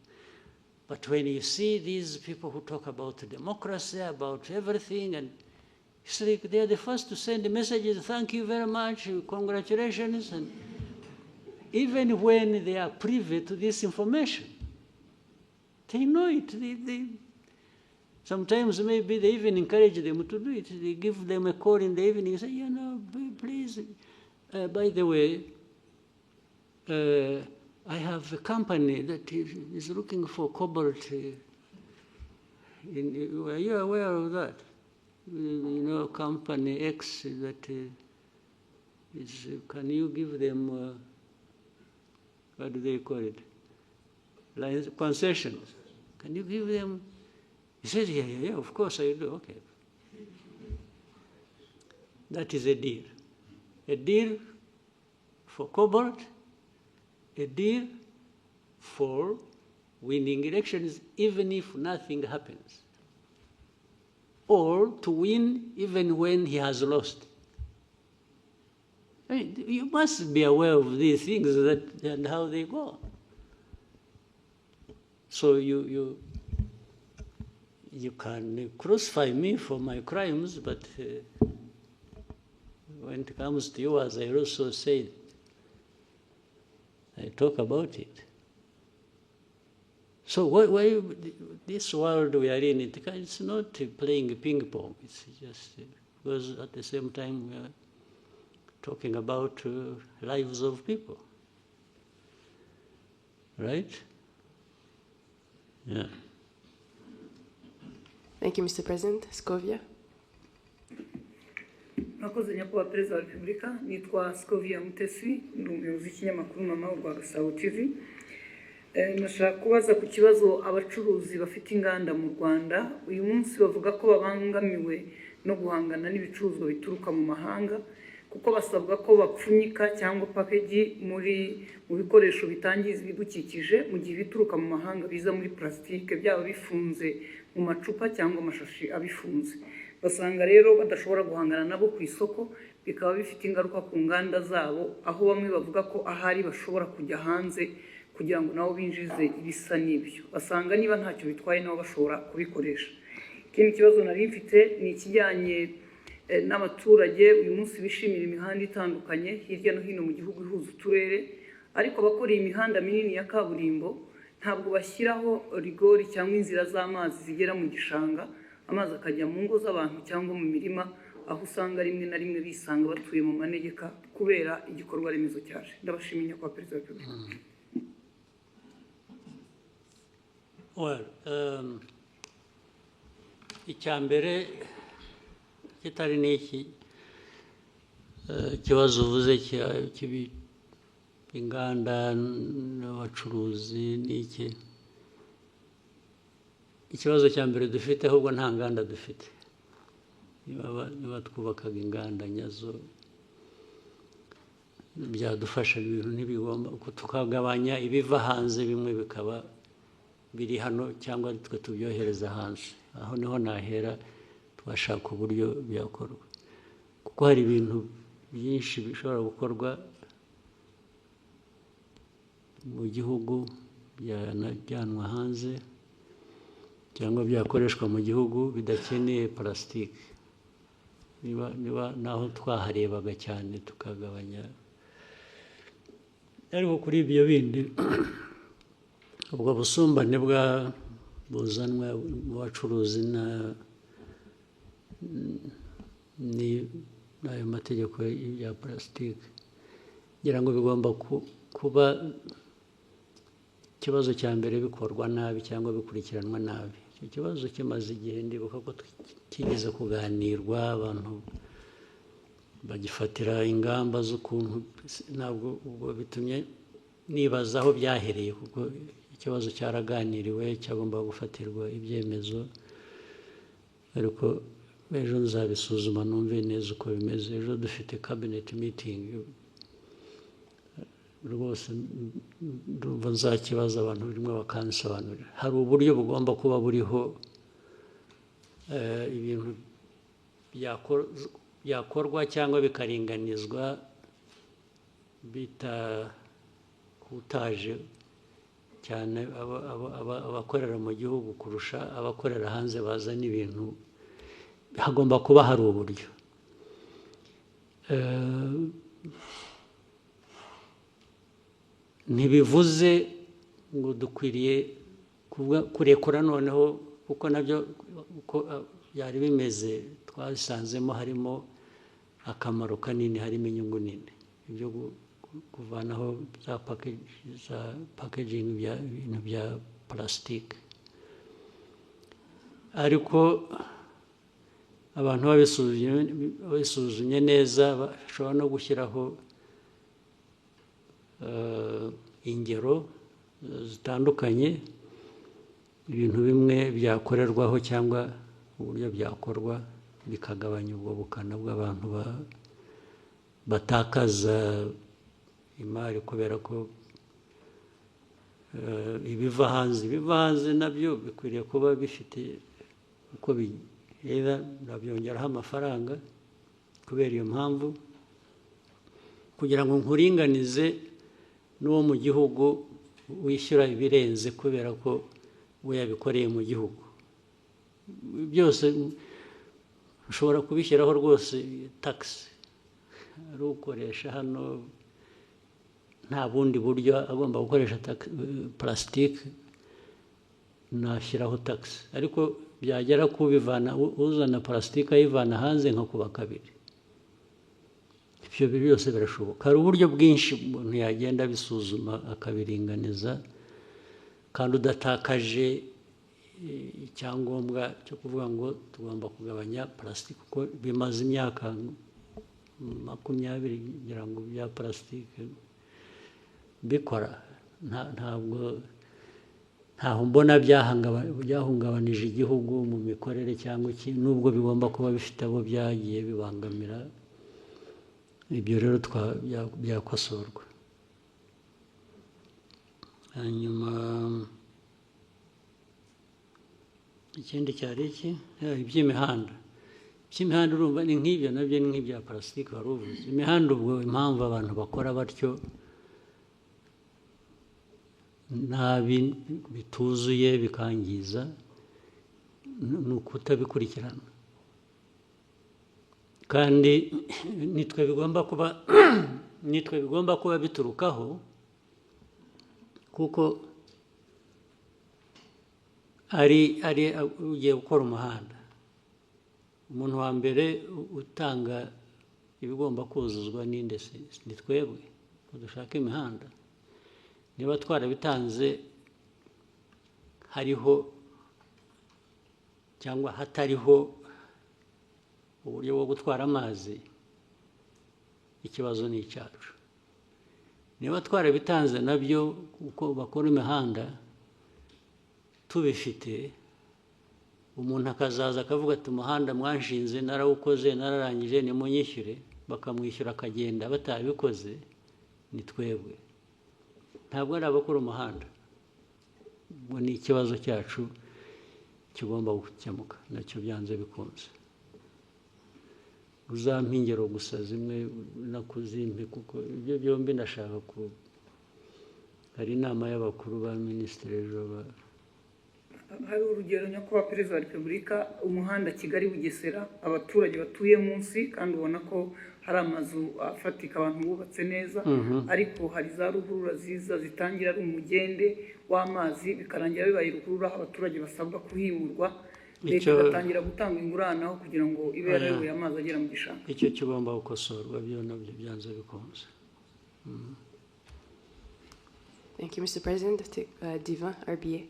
But when you see these people who talk about democracy, about everything, and it's like they're the first to send messages, thank you very much, congratulations, and even when they are privy to this information, they know it. Sometimes maybe they even encourage them to do it. They give them a call in the evening and say, you know, please, by the way, I have a company that is looking for cobalt. Are you aware of that? You know, company X that is, can you give them, what do they call it? Concessions. Can you give them? He said, yeah, of course I do, okay. That is a deal. A deal for cobalt, a deal for winning elections even if nothing happens, or to win even when he has lost. I mean, you must be aware of these things and how they go. So you can crucify me for my crimes, but when it comes to yours, I also say, I talk about it. So why this world we are in, it's not playing ping pong. It's just because at the same time we are talking about lives of people, right? Yeah. Thank you, Mr. President. Scovia. Mwakoze nyakubahwa Perezida wa Repubulika, nitwa Scovia Mutesi, ni umuyobozi w'ikinyamakuru Mama wa Gasabo TV. Nashaka kubaza ku kibazo abacuruzi bafite inganda mu Rwanda uyu munsi bavuga ko babangamiwe no guhangana n'ibicuruzwa bituruka mu mahanga kuko basabwa ko bapfunyika cyangwa package mu bikoresho bitangiza ibidukikije mu gihe bituruka mu mahanga biza muri plastique byaba bifunze mu macupa cyangwa amashashi abifunze. Basanga rero badashobora guhangana nabo ku isoko bikaba bifite ingaruka ku nganda zabo, aho bamwe bavuga ko ahari bashobora kujya hanze kugira ngo nabo binjize ibisa n'ibyo, basanga niba ntacyo bitwaye nabo bashobora kubikoresha. Ikindi kibazo nari mfite ni ikijyanye n'abaturage uyu munsi bishimira imihanda itandukanye hirya no hino mu gihugu ihuza uturere, ariko abakora iyi mihanda minini ya kaburimbo ntabwo bashyiraho rigori cyangwa inzira z'amazi zigera mu gishanga, amazi akajya mu ngo z'abantu cyangwa mu mirima, aho usanga rimwe na rimwe bisanga batuye mu manegeka kubera igikorwa remezo cyaje. Ndabashimiye Nyakubahwa Perezida wa Repubulika. Well, icyambere kitari n'iki ikibazo uvuze inganda n'abacuruzi n'iki, ikibazo cya mbere dufite ahubwo nta nganda dufite. Niba twubakaga inganda nyazo byadufasha, ibintu ntibigomba tukagabanya ibiva hanze, bimwe bikaba biri hano cyangwa twe tubyohereza hanze. Aho niho nahera twashaka uburyo byakorwa, kuko hari ibintu byinshi bishobora gukorwa mu gihugu byanajyanwa hanze cyangwa byakoreshwa mu gihugu bidakeneye plastique. Niba naho twaharebaga cyane tukagabanya, ariko kuri ibyo bindi ubwo busumbane buzanwa mu bacuruzi n'ayo mategeko ya plastique, ngira ngo bigomba kuba ikibazo cya mbere bikorwa nabi cyangwa bikurikiranwa nabi. Icyo kibazo kimaze igihe, ndibuka ko kigeze kuganirwa, abantu bagifatira ingamba z'ukuntu, ntabwo ubwo bitumye nibaza aho byahereye, kuko ikibazo cyaraganiriwe cyagomba gufatirwa ibyemezo, ariko ejo nzabisuzuma numve neza uko bimeze. Ejo dufite cabinet meeting, rwose ndumva nzakibaza abantu birimo bakansobanurira. Hari uburyo bugomba kuba buriho, ibintu byakorwa cyangwa bikaringanizwa bitahutaje cyane abakorera mu gihugu kurusha abakorera hanze bazana ibintu. Hagomba kuba hari uburyo. Ntibivuze ngo dukwiriye kurekura noneho, kuko nabyo uko byari bimeze twasanzemo harimo akamaro kanini, harimo inyungu nini, ibyo kuvanaho za packaging ibintu bya plastique. Ariko abantu babisuzumye neza bashobora no gushyiraho ingero zitandukanye, ibintu bimwe byakorerwaho cyangwa uburyo byakorwa bikagabanya ubwo bukana bw'abantu batakaza imari kubera ko ibiva hanze nabyo bikwiriye kuba bifite uko bihera, nabyongeraho amafaranga kubera iyo mpamvu, kugira ngo nkuringanize n'uwo mu gihugu wishyura ibirenze kubera ko we yabikoreye mu gihugu. Byose ushobora kubishyiraho rwose tax, ari ukoresha hano nta bundi buryo agomba gukoresha plastique, nashyiraho tax. Ariko byagera kubivana, uzana plastique ayivana hanze nka kuba kabiri. Ibyo byose birashoboka. Hari uburyo bwinshi umuntu yagenda bisuzuma akabiringaniza, kandi udatakaje icyangombwa cyo kuvuga ngo tugomba kugabanya plastique, kuko bimaze imyaka 20 ngira ngo bya plastique bikora. Ntaho mbona byahungabanije igihugu mu mikorere cyangwa iki, nubwo bigomba kuba bifite abo byagiye bibangamira. Ibyo rero byakosorwa. Hanyuma ikindi cyari iki, iby'imihanda. cy'imihanda urumva ni nk'ibyo nabyo ni nk'ibya parasitike wari uvuze. Imihanda ubwo impamvu abantu bakora batyo nabi bituzuye bikangiza ni ukutabikurikirana, kandi nitwe bigomba kuba biturukaho, kuko ari ugiye gukora umuhanda, umuntu wa mbere utanga ibigomba kuzuzwa n'inde? Ni twebwe ko dushaka imihanda. Niba twarabitanze hariho cyangwa hatariho uburyo bwo gutwara amazi, ikibazo ni icyacu. Niba twarabitanze nabyo uko bakora imihanda tubifite, umuntu akazaza akavuga ati umuhanda mwanshinze narawukoze nararangije nimunyishyure, bakamwishyura akagenda batabikoze, ni twebwe, ntabwo ari abakora umuhanda. Ubwo ni ikibazo cyacu kigomba gukemuka, nacyo byanze bikunze. Uzampa ingero gusa zimwe nakuzimpe, kuko ibyo byombi ndashaka hari inama y'abakuru ba minisitiri ejo hari urugero nyakubahwa Perezida wa Repubulika, umuhanda Kigali Bugesera, abaturage batuye munsi kandi ubona ko hari amazu afatika abantu bubatse neza, ariko hari za ruhurura ziza zitangira ari umugende w'amazi bikarangira bibaye ruhurura, abaturage basabwa kuhimurwa, leta igatangira gutanga ingurane aho kugira ngo ibe yarayoboye amazi agera mu gishanga. Icyo kigomba gukosorwa, byo nabyo byanze bikunze. Thank you, Mr. President. Diva, RBA.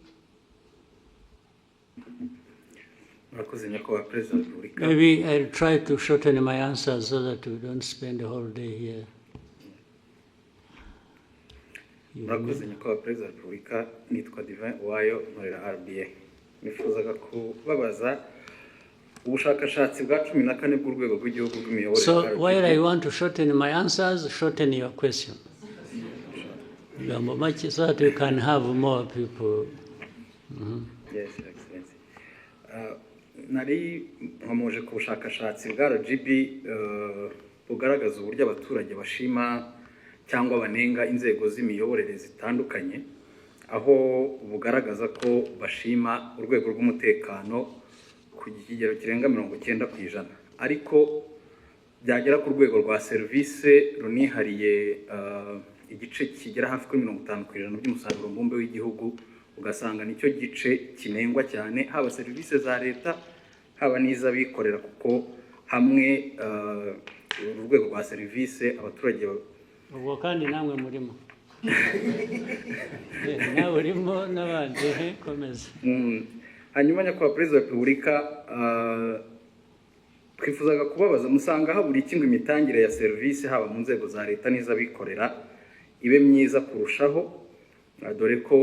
Maybe I'll try to shorten my answers so that we don't spend the whole day here. Murakoze nyakubahwa Perezida wa Repubulika, nitwa Divin Uwayo, nkorera RBA. Nifuzaga kubabaza ubushakashatsi bwa 14 bw'urwego rw'igihugu rw'imiyoborere. So while I want to shorten my answers, shorten your question. So that we can have more people. Yes, Excellency. Nari nkomoje ku bushakashatsi bwa RGB bugaragaza uburyo abaturage bashima cyangwa banenga inzego z'imiyoborere zitandukanye, aho bugaragaza ko bashima urwego rw'umutekano ku kigero kirenga 90%, ariko byagera ku rwego rwa service runihariye igice kigera hafi kuri 50% by'umusaruro mbumbe w'igihugu, ugasanga nicyo gice kinengwa cyane, haba serivisi za leta haba n'iz'abikorera, kuko hamwe urwego rwa serivisi abaturage ubwo kandi namwe murimo nawe urimo n'abandi komeza. Hanyuma nyakubahwa Perezida wa Repubulika, twifuzaga kubabaza, musanga habura ikingwa imitangire ya serivisi haba mu nzego za leta n'iz'abikorera ibe myiza kurushaho, dore ko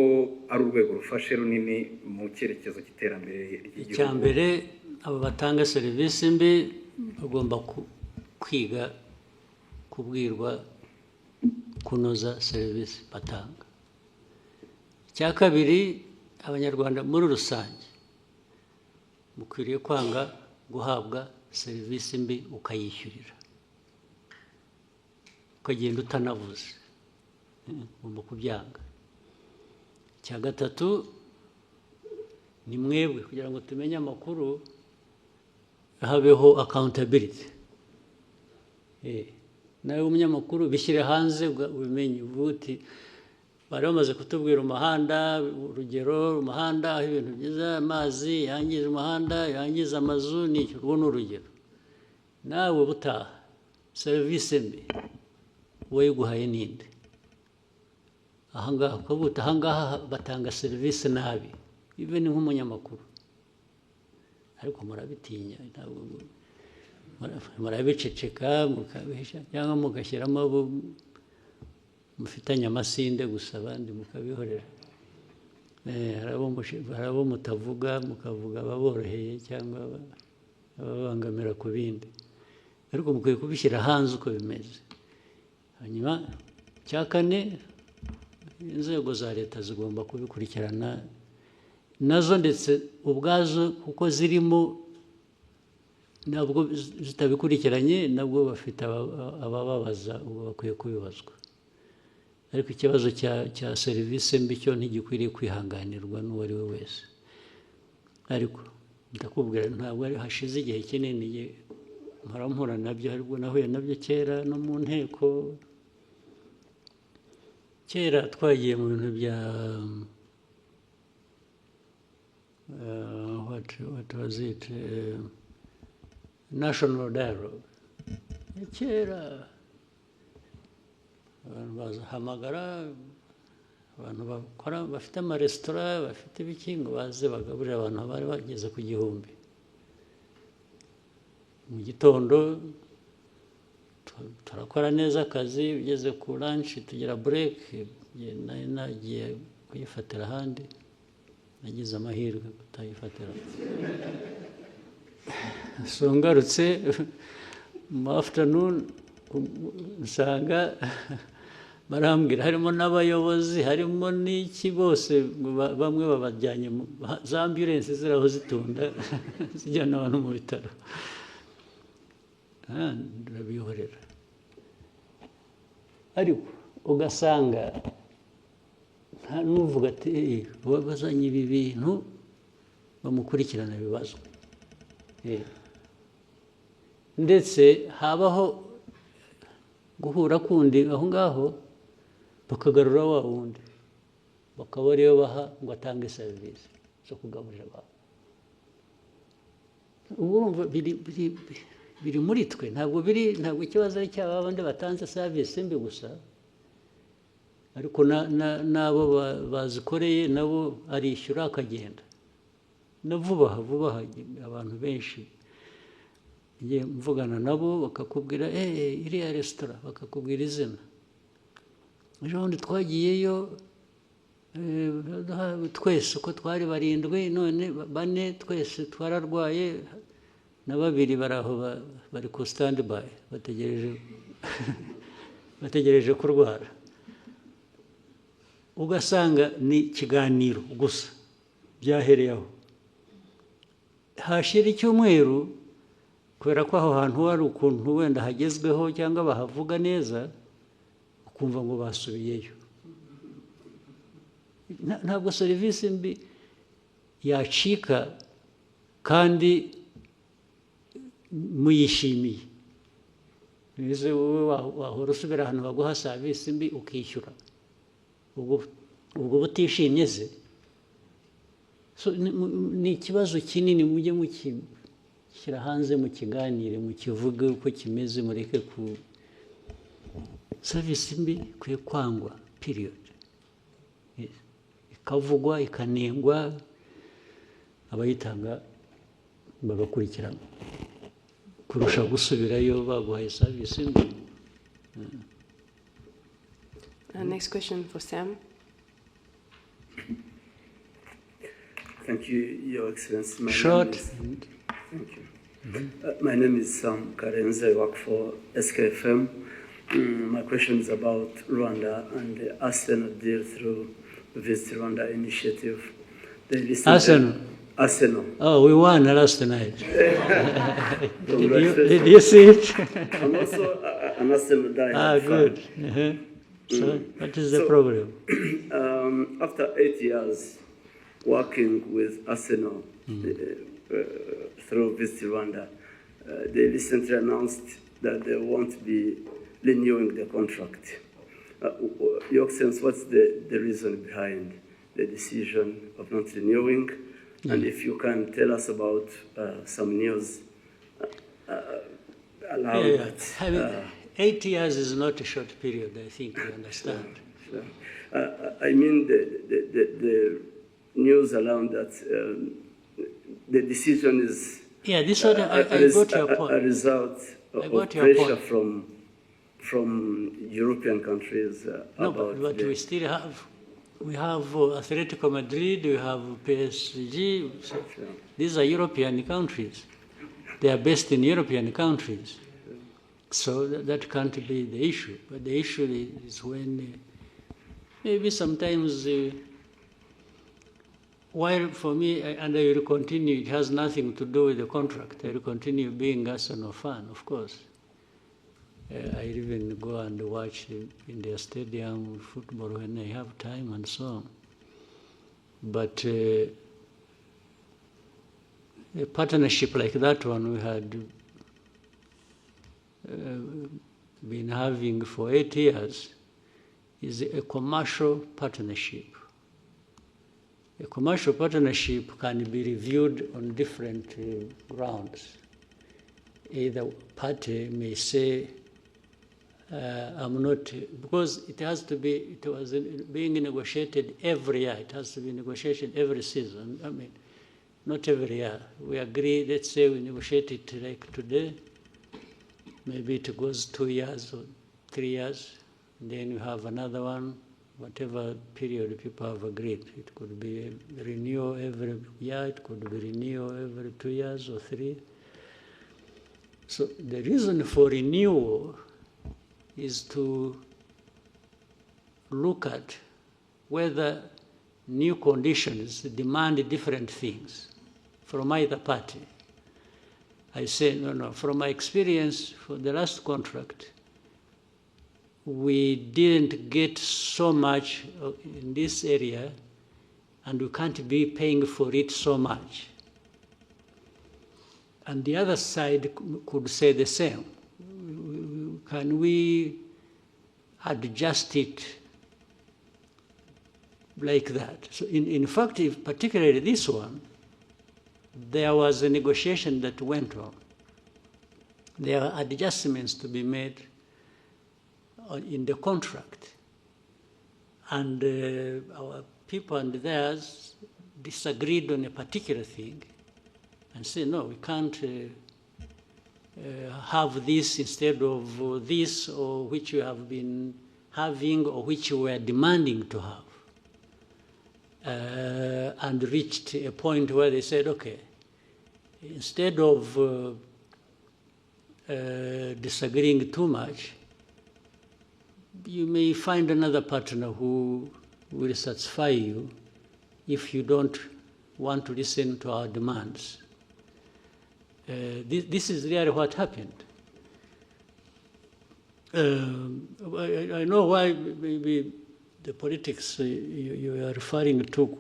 ari urwego rufashe runini mu cyerekezo cy'iterambere ry'igihugu. Icyambere abo batanga serivisi mbi bagomba kwiga kubwirwa kunoza serivisi batanga. Icya kabiri, abanyarwanda muri rusange mukwiriye kwanga guhabwa serivisi mbi ukayishyurira, ukagenda utanavuze, ugomba kubyanga. Icya gatatu, ni mwebwe kugira ngo tumenye amakuru habeho accountability. Nawe umunyamakuru bishyire hanze ubimenye, ubuti bari bamaze kutubwira umuhanda, urugero umuhanda aho ibintu byiza, amazi yangiza umuhanda, yangiza amazu, n'icyo urwo ni urugero. Nawe butaha serivisi mbi wayiguhaye ninde? Ahangaha ukavuga ahangaha batanga serivisi nabi, ibe ni nk'umunyamakuru, ariko murabitinya, murabiceceka mukabihisha, cyangwa mugashyiramo abo mufitanye amasinde gusa, abandi mukabihorera. Hari abo mutavuga, mukavuga ababoroheye cyangwa ababangamira ku bindi, ariko mukwiye kubishyira hanze uko bimeze. Hanyuma cya kane, inzego za leta zigomba kubikurikirana nazo ndetse ubwazo, kuko zirimo nabwo zitabikurikiranye nabwo bafite abababaza ubwo bakwiye kubibazwa, ariko ikibazo cya serivisi mbi cyo ntigikwiriye kwihanganirwa n'uwo ari we wese. Ariko ndakubwira ntabwo ari hashize igihe kinini mpora nabyo, ariko nahuye nabyo kera no mu nteko. Kera twagiye mu bintu bya what was it, national dialogue. Kera abantu bazahamagara abantu bakora bafite amaresitora bafite ibiki ngo baze bagaburira abantu bari bageze ku 1000 mu gitondo. Turakora neza akazi, ugeze ku lunch tugira break, nagiye kuyifatira ahandi, nagize amahirwe kutayifatira. So ngarutse mu afternoon usanga barambwira harimo n'abayobozi harimo n'iki bose bamwe babajyanye za ambulance ziraho zitunda zijyana abantu mu bitaro. Ndabihorera, ariko ugasanga nta n'uvuga ati bazanye ibi bintu bamukurikirana ibibazo, ndetse habaho guhura kundi aho ngaho bakagarura wa wundi bakaba ariyo baha ngo atange serivisi zo kugaburira abantu. Urumva biri muri twe, ntabwo ikibazo ari cy'aba bandi batanze serivisi mbi gusa, ariko n'abo bazikoreye nabo arishyura akagenda na vuba aha. Abantu benshi ngiye mvugana nabo bakakubwira iriya resitora, bakakubwira izina. Ejo bundi twagiyeyo twese uko twari 7, none 4 twese twararwaye na 2 bari aho bari ku standby bategereje kurwara. Ugasanga ni ikiganiro gusa byahereyeho, hashira icyumweru kubera ko aho hantu hari ukuntu wenda hagezweho cyangwa bahavuga neza, ukumva ngo basubiyeyo. Ntabwo serivisi mbi yacika kandi muyishimiye. Nize wowe wahora usubira ahantu baguha serivisi mbi ukishyura, ubwo butishimye se. So ni ikibazo kinini, mujye mukishyira hanze, mukiganire, mukivuge uko kimeze, mureke ku serivisi mbi kwiye kwangwa period, ikavugwa ikanengwa, abayitanga bagakurikirana kurusha gusubirayo baguhaye serivisi mbi. Next question for Sam. Thank you, Your Excellency. Short. Thank you. My name is Sam Karenze. I work for SKFM. My question is about Rwanda and the Arsenal deal through the Visit Rwanda initiative. Arsenal. Oh, we won last night. Did you see it? I'm also an Arsenal diehard fan. Good. So, what is the problem? After 8 years working with Arsenal through Visit Rwanda, they recently announced that they won't be renewing the contract. Your Excellency, what's the reason behind the decision of not renewing? And if you can tell us about some news that. 8 years is not a short period, I think you understand. Sure. I mean the news around that the decision is this one, I got your point. A result of pressure from European countries but we still have. We have Atletico Madrid, we have PSG. These are European countries. They are based in European countries. So that can't be the issue. But the issue is when maybe sometimes while for me, and I will continue, it has nothing to do with the contract. I will continue being Arsenal fan, of course. I even go and watch in their stadium football when I have time and so on. But a partnership like that one we had been having for 8 years is a commercial partnership. A commercial partnership can be reviewed on different grounds. Either party may say, I'm not, because it has to be, it was being negotiated every year. It has to be negotiated every season. I mean, not every year. We agree, let's say we negotiate it like today. Maybe it goes 2 years or 3 years. Then you have another one, whatever period people have agreed. It could be renewal every year. It could be renewal every 2 years or 3. So the reason for renewal is to look at whether new conditions demand different things from either party. I say, no, from my experience for the last contract, we didn't get so much in this area, and we can't be paying for it so much. And the other side could say the same. Can we adjust it like that? So in fact, particularly this one, there was a negotiation that went on. There are adjustments to be made in the contract. And our people and theirs disagreed on a particular thing and said, no, we can't have this instead of this, or which you have been having, or which you were demanding to have. And reached a point where they said, okay, instead of disagreeing too much, you may find another partner who will satisfy you if you don't want to listen to our demands. This is really what happened. I know why maybe the politics you are referring to.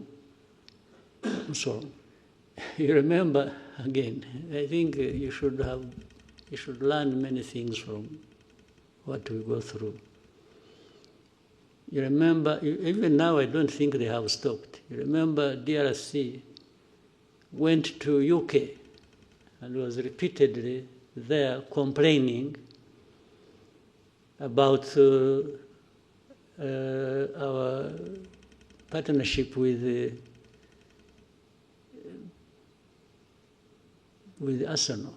So you remember again. I think you should learn many things from what we go through. You remember, even now I don't think they have stopped. You remember DRC went to UK and was repeatedly there complaining about our partnership with Arsenal,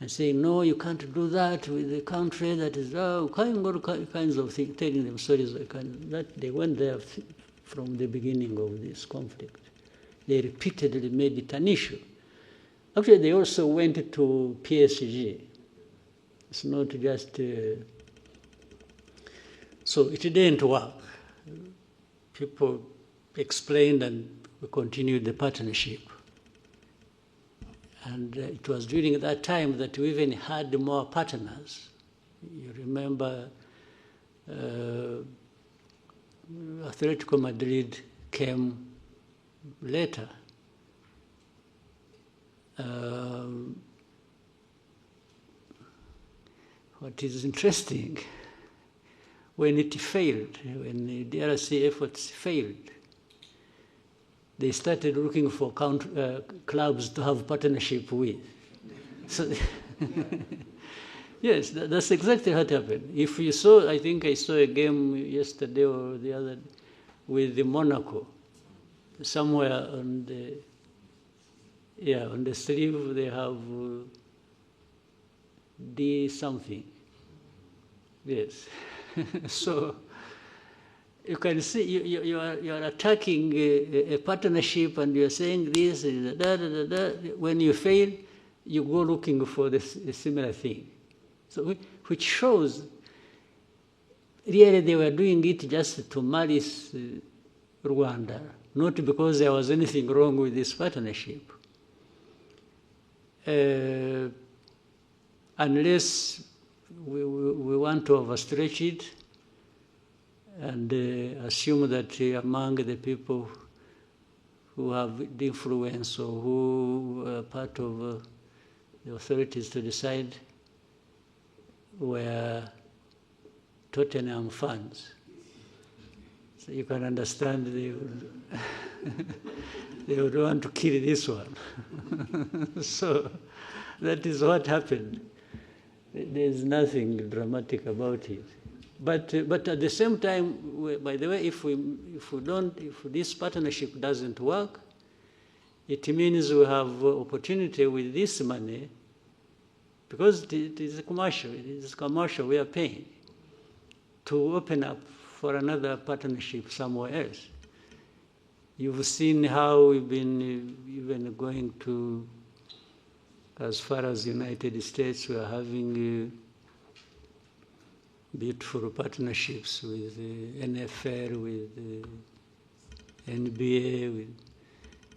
and saying, no, you can't do that with the country that is, kinds of things, telling them stories that they went there from the beginning of this conflict. They repeatedly made it an issue. Actually, they also went to PSG. It's not just... so it didn't work. People explained and we continued the partnership. And it was during that time that we even had more partners. You remember Atletico Madrid came later. What is interesting, when it failed, when the DRC efforts failed, they started looking for clubs to have partnership with. So, yes, that's exactly what happened. If you saw, I think I saw a game yesterday or the other with the Monaco, somewhere on the sleeve they have D something. Yes. So you can see you are attacking a partnership and you are saying this, When you fail, you go looking for a similar thing. So which shows really they were doing it just to malice Rwanda, not because there was anything wrong with this partnership. Unless we want to overstretch it and assume that among the people who have the influence or who are part of the authorities to decide were Tottenham fans. So you can understand they would want to kill this one. So that is what happened. There's nothing dramatic about it. But at the same time, by the way, if this partnership doesn't work, it means we have opportunity with this money, because it is commercial, we are paying, to open up for another partnership somewhere else. You've seen how we've been even going to, as far as the United States, we are having beautiful partnerships with the NFL, with the NBA,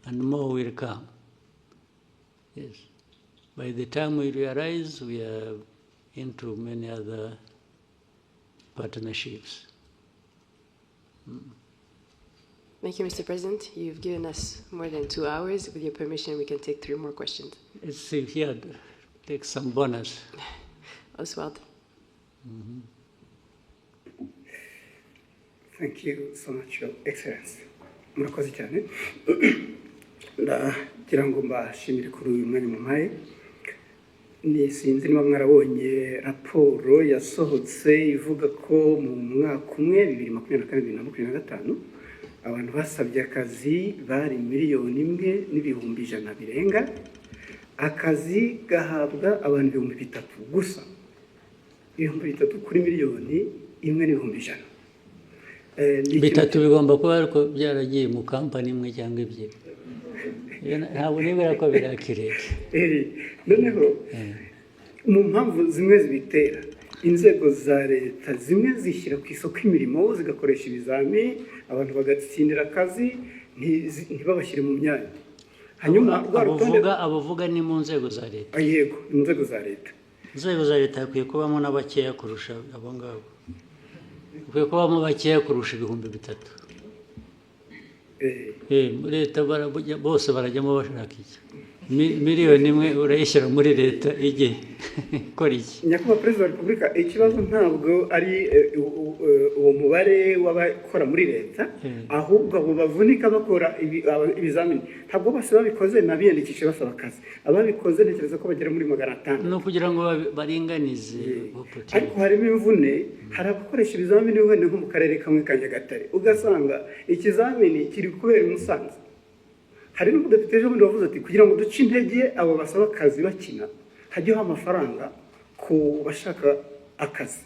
and more will come. Yes. By the time we realize, we are into many other partnerships. Thank you, Mr. President. You've given us more than 2 hours. With your permission, we can take 3 more questions. Let's see here, take some bonus. Oswald. Thank you so much, Your Excellency. Murakoze cyane. Ndagira ngo mbashimire kuri uyu mwanya mumpaye. Sinzi niba mwarabonye raporo yasohotse ivuga ko mu mwaka umwe 2024-2025 abantu basabye akazi bari 1,100,000 birenga. Akazi gahabwa abantu 3,000 gusa. 3,000 kuri 1,100,000. Bitatu bigomba kuba ariko byaragiye mu kampani imwe cyangwa ebyiri. Ntabwo nibwira ko birakirere. Noneho mu mpamvu zimwe zibitera, inzego za leta zimwe zishyira ku isoko imirimo zigakoresha ibizami, abantu bagatsindira akazi ntibabashyire mu myanya. Hanyuma abavuga ni mu nzego za leta. Yego, mu nzego za leta. Inzego za leta hakwiye kubamo n'abakeya kurusha abo ngabo. Hakwiye kubamo bakeya kurusha 3,000. Leta bose barajyamo bashaka iki? 1,000,000 urayishyira muri leta ijye ikora iki? Nyakubahwa Perezida wa Repubulika, ikibazo ntabwo ari uwo mubare w'abakora muri leta, ahubwo abo bavunika bakora ibizamini. Ntabwo bose babikoze nabiyandikishe basaba akazi. Ababikoze ntekereza ko bagera muri 500. No kugira ngo baringanize. Ariko harimo imvune, hari abakoresha ibizamini wenda nko mu karere kamwe ka Nyagatare, ugasanga ikizamini kiri kubera Musanze. Hari n'umudepite ejo bundi wavuze ati kugira ngo duce intege abo basaba akazi bakina, hajyeho amafaranga ku bashaka akazi.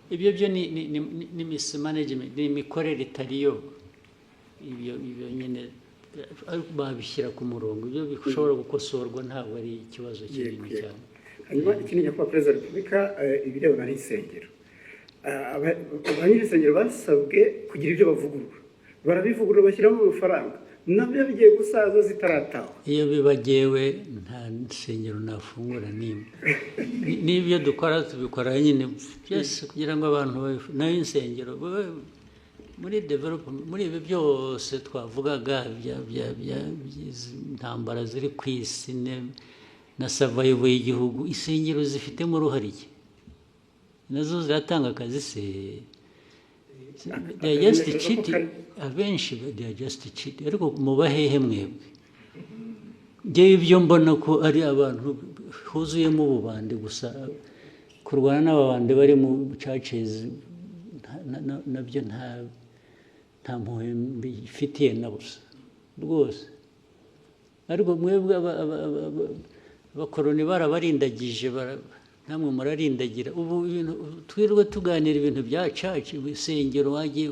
Ibyo byo ni mismanagement, ni imikorere itariyo. Ibyo nyine babishyira ku murongo, ibyo bishobora gukosorwa, ntabwo ari ikibazo kinini cyane. Hanyuma ikindi Nyakubahwa Perezida wa Repubulika, ibirebana n'insengero. Abanyirinsengero basabwe kugira ibyo bavugurura. Barabivugurura bashyiramo amafaranga. Nabyo bigiye gusaza zitarataha. Iyo bibagewe nta nsengero nafungura nimwe. N'ibyo dukora tubikora nyine byose kugira ngo abantu nayo insengero muri development, muri ibi byose twavugaga intambara ziri ku isi na survival y'igihugu, insengero zifitemo uruhare iki? Nazo ziratanga akazi se? They are just cheating. Abenshi they are just cheating. Ariko mubahehe mwebwe. Ngewe ibyo mbona ko ari abantu huzuyemo ububande gusa, kurwana n'ababande bari mu churches nabyo nta mpuhwe mbifitiye na busa rwose. Ariko mwebwe abakoroni barabarindagije, namwe murarindagira. Ubu twirwe tuganira ibintu bya church, ibisengero wagiye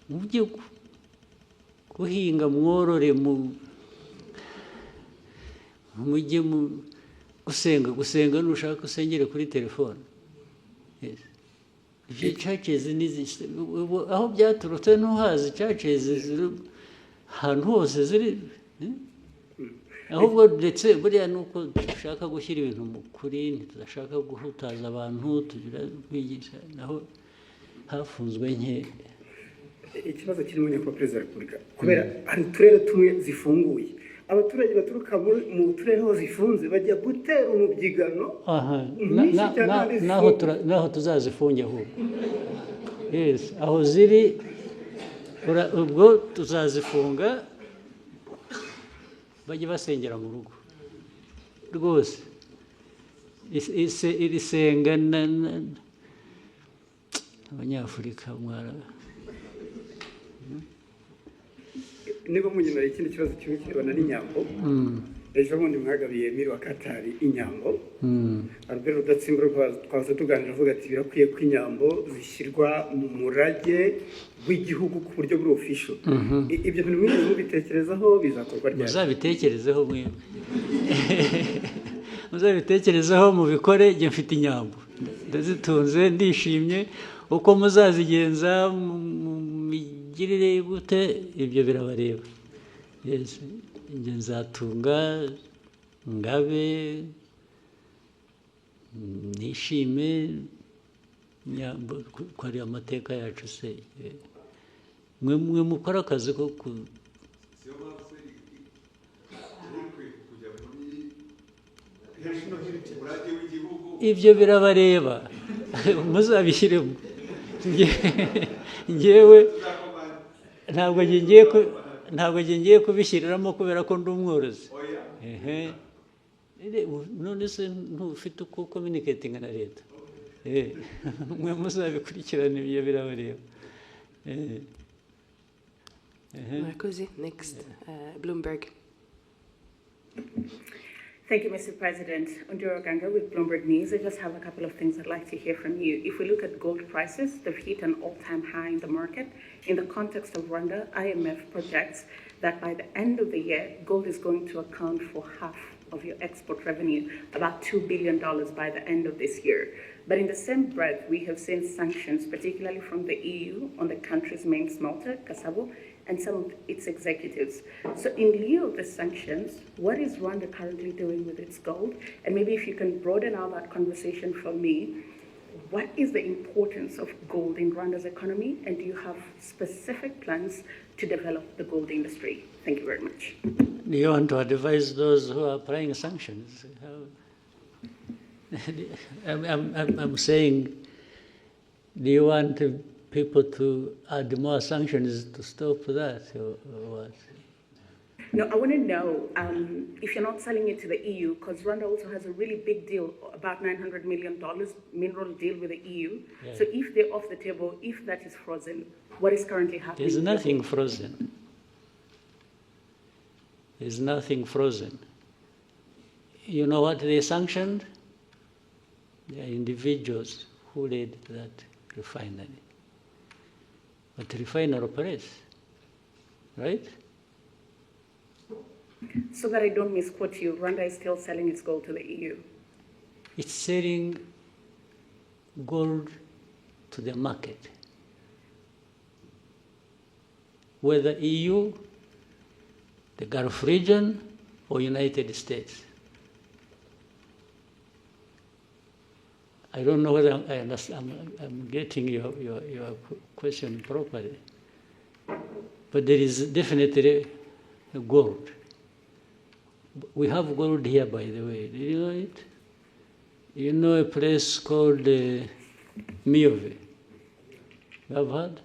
mujye guhinga, mworore, mujye gusenga nushaka usengere kuri telefone. Ibyo churches aho byaturutse ntuhazi. Churches ahantu hose ziri ahubwo ndetse buriya ni uko dushaka gushyira ibintu mu kuri ntitudashaka guhutaza abantu tugira kwigisha naho hafunzwe nke. Ikibazo kirimo nyakubahwa perezida wa repubulika kubera hari uturere tumwe zifunguye, abaturage baturuka mu turere aho zifunze bajya gutera umubyigano naho tuzazifunge ahubwo. Yes, aho ziri ubwo tuzazifunga bajye basengera mu rugo rwose. Iri senga abanyafurika mwara niba mugenera ikindi kibazo kimwe kirebana n'inyambo. Ejo bundi mwagabiye Emile wa Katari inyambo. Albert Rudatsimburwa twaza tuganira avuga ati birakwiye ko inyambo zishyirwa mu murage w'igihugu ku buryo buri official. Ibyo bintu mwese mubitekerezaho bizakorwa ryari? Muzabitekerezeho mwebwe. Muzabitekerezeho mubikore. Njye mfite inyambo ndazitunze ndishimye. Uko muzazigenza mu migirire gute ibyo birabareba. Yes, njye nzatunga ngabe nishime nyambo ko ari amateka yacu se. Mwe mukora akazi ko ibyo birabareba. Muzabishyiremo. Njyewe ntabwo ngiye kubishyiriramo kubera ko ndi umworozi. None se ntufite uko communicating na leta? Mwe muzabikurikirana ibyo birabareba. Marcosi, next, Bloomberg. Thank you, Mr. President. Ondiro Ganga with Bloomberg News. I just have a couple of things I'd like to hear from you. If we look at gold prices, they've hit an all-time high in the market. In the context of Rwanda, IMF projects that by the end of the year, gold is going to account for half of your export revenue, about $2 billion by the end of this year. But in the same breath, we have seen sanctions, particularly from the EU, on the country's main smelter, Kasabo, and some of its executives. So in lieu of the sanctions, what is Rwanda currently doing with its gold? And maybe if you can broaden out that conversation for me, what is the importance of gold in Rwanda's economy? And do you have specific plans to develop the gold industry? Thank you very much. Do you want to advise those who are applying sanctions? I'm saying, do you want people to add more sanctions to stop that, or what? No, I want to know if you're not selling it to the EU, because Rwanda also has a really big deal, about $900 million mineral deal with the EU. Yeah. So if they're off the table, if that is frozen, what is currently happening? There's nothing frozen. There's nothing frozen. You know what they sanctioned? They are individuals who led that refinery. But the refinery operates, right? So that I don't misquote you, Rwanda is still selling its gold to the EU. It's selling gold to the market. Whether EU, the Gulf region, or United States. I don't know whether I'm getting your question properly. But there is definitely gold. We have gold here, by the way. Do you know it? You know a place called Miove? You have heard?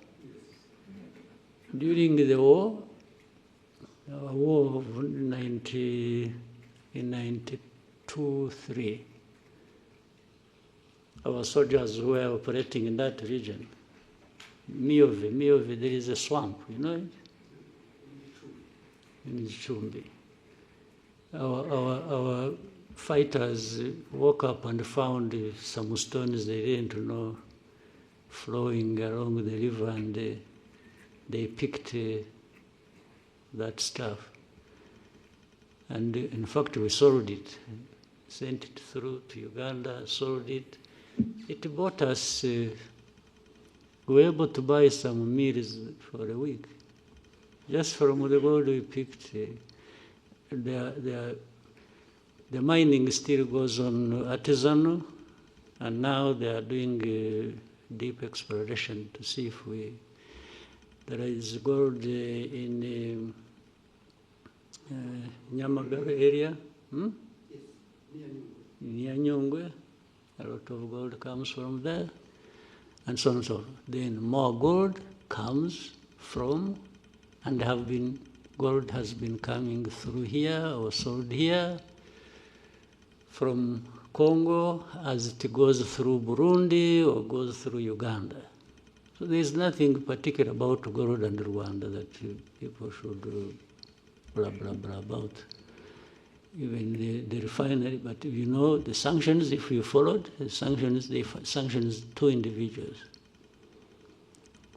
During the war of 1992-3, our soldiers who were operating in that region, Miove, there is a swamp, you know it? In Chumbi. Our fighters woke up and found some stones they didn't know flowing along the river, and they picked that stuff. And in fact, we sold it, sent it through to Uganda, sold it. It bought us, we were able to buy some meals for a week. Just from the gold we picked, the mining still goes on artisanal, and now they are doing deep exploration to see if there is gold in Nyamagabe area, near Nyungwe. A lot of gold comes from there, and so on and so on. Then more gold comes from, and gold has been coming through here or sold here from Congo as it goes through Burundi or goes through Uganda. So there's nothing particular about gold and Rwanda that people should blah, blah, blah about. Even the refinery, but you know the sanctions, if you followed, the sanctions, they sanctions 2 individuals.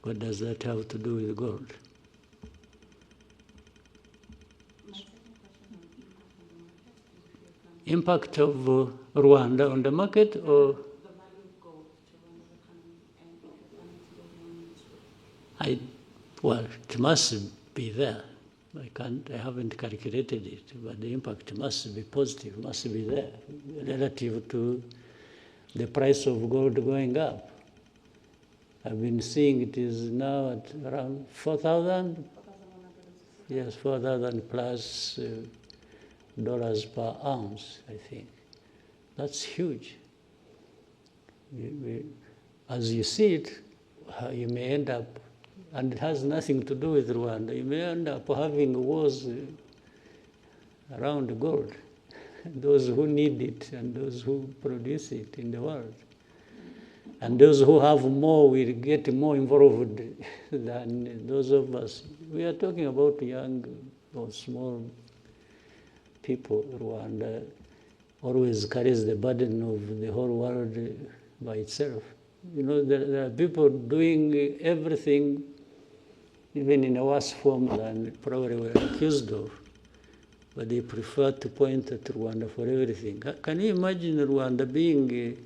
What does that have to do with gold? Impact of Rwanda on the market, or well, it must be there. I haven't calculated it, but the impact must be positive, must be there relative to the price of gold going up. I've been seeing it is now at around 4,000. Yes, 4,000 plus dollars per ounce, I think. That's huge. As you see it, you may end up, and it has nothing to do with Rwanda, you may end up having wars around gold, those who need it and those who produce it in the world. And those who have more will get more involved than those of us. We are talking about young or small people. Rwanda always carries the burden of the whole world by itself. You know, there are people doing everything, even in a worse form than probably we're accused of, but they prefer to point at Rwanda for everything. Can you imagine Rwanda being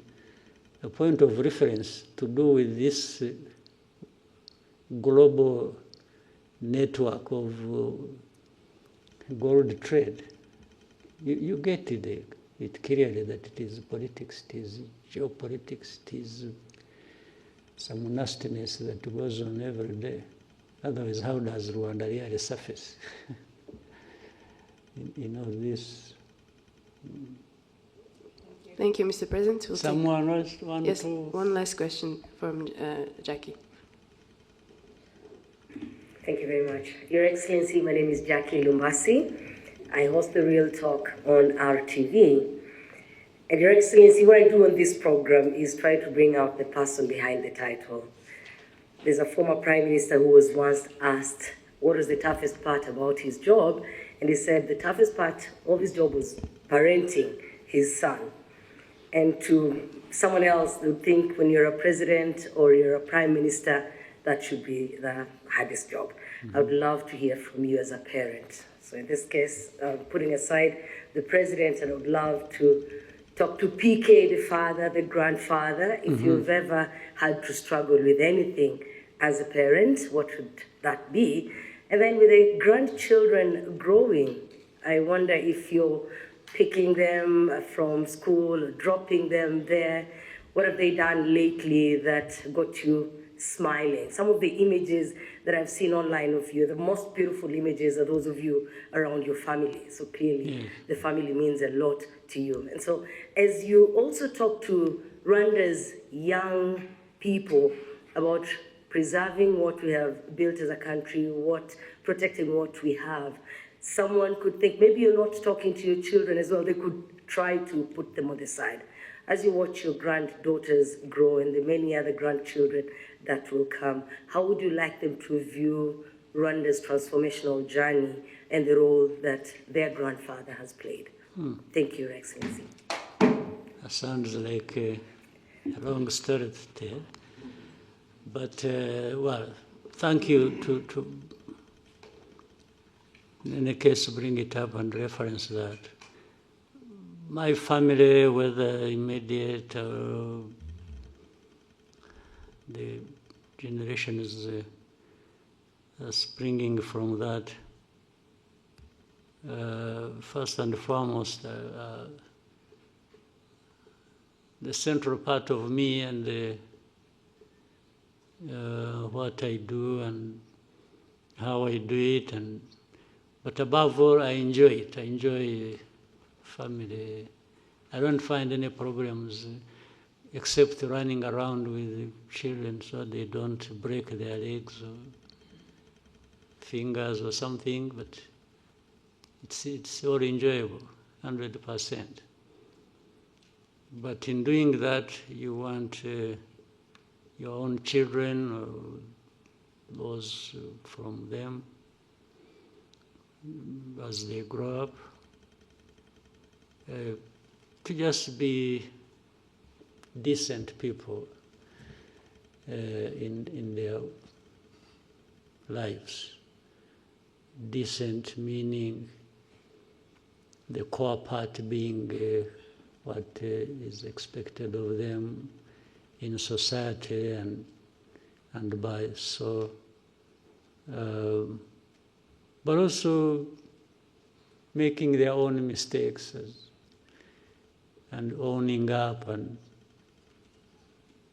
a point of reference to do with this global network of gold trade? You get it clearly that it is politics, it is geopolitics, it is some nastiness that goes on every day. Otherwise, how does Rwanda really surface in all this? Thank you, Mr. President. We'll Someone else want yes, to? one last question from Jackie. Thank you very much. Your Excellency, my name is Jackie Lumbasi. I host the Real Talk on RTV. And Your Excellency, what I do on this program is try to bring out the person behind the title. There's a former Prime Minister who was once asked what was the toughest part about his job, and he said the toughest part of his job was parenting his son. And to someone else who would think when you're a president or you're a prime minister, that should be the hardest job. I would love to hear from you as a parent. So in this case, putting aside the president, and I would love to talk to PK, the father, the grandfather. If you've ever had to struggle with anything as a parent, what would that be? And then with the grandchildren growing, I wonder if you're picking them from school, or dropping them there. What have they done lately that got you smiling? Some of the images that I've seen online of you, the most beautiful images are those of you around your family. So clearly, the family means a lot to you. And so as you also talk to Rwanda's young people about preserving what we have built as a country, protecting what we have, someone could think maybe you're not talking to your children as well. They could try to put them on the side. As you watch your granddaughters grow and the many other grandchildren that will come, how would you like them to view Rwanda's transformational journey and the role that their grandfather has played? Thank you, Your Excellency. That sounds like a long story to tell. But, well, thank you to in any case, bring it up and reference that. My family, whether immediate or the generations springing from that. First and foremost, the central part of me and what I do and how I do it, but above all, I enjoy it. I enjoy family. I don't find any problems except running around with children so they don't break their legs or fingers or something, but it's all enjoyable, 100%. But in doing that, you want your own children or those from them, as they grow up, to just be decent people in their lives. Decent meaning the core part being what is expected of them in society and by so, but also making their own mistakes and owning up and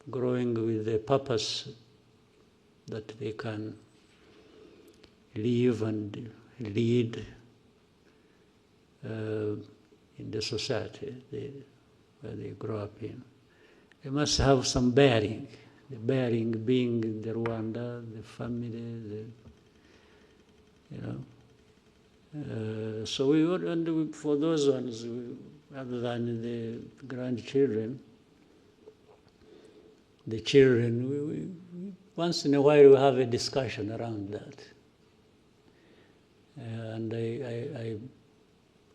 growing with the purpose that they can live and lead in the society where they grow up in. They must have some bearing, the bearing being the Rwanda, the family, so we would, and for those ones, other than the grandchildren, the children, we once in a while we have a discussion around that. And I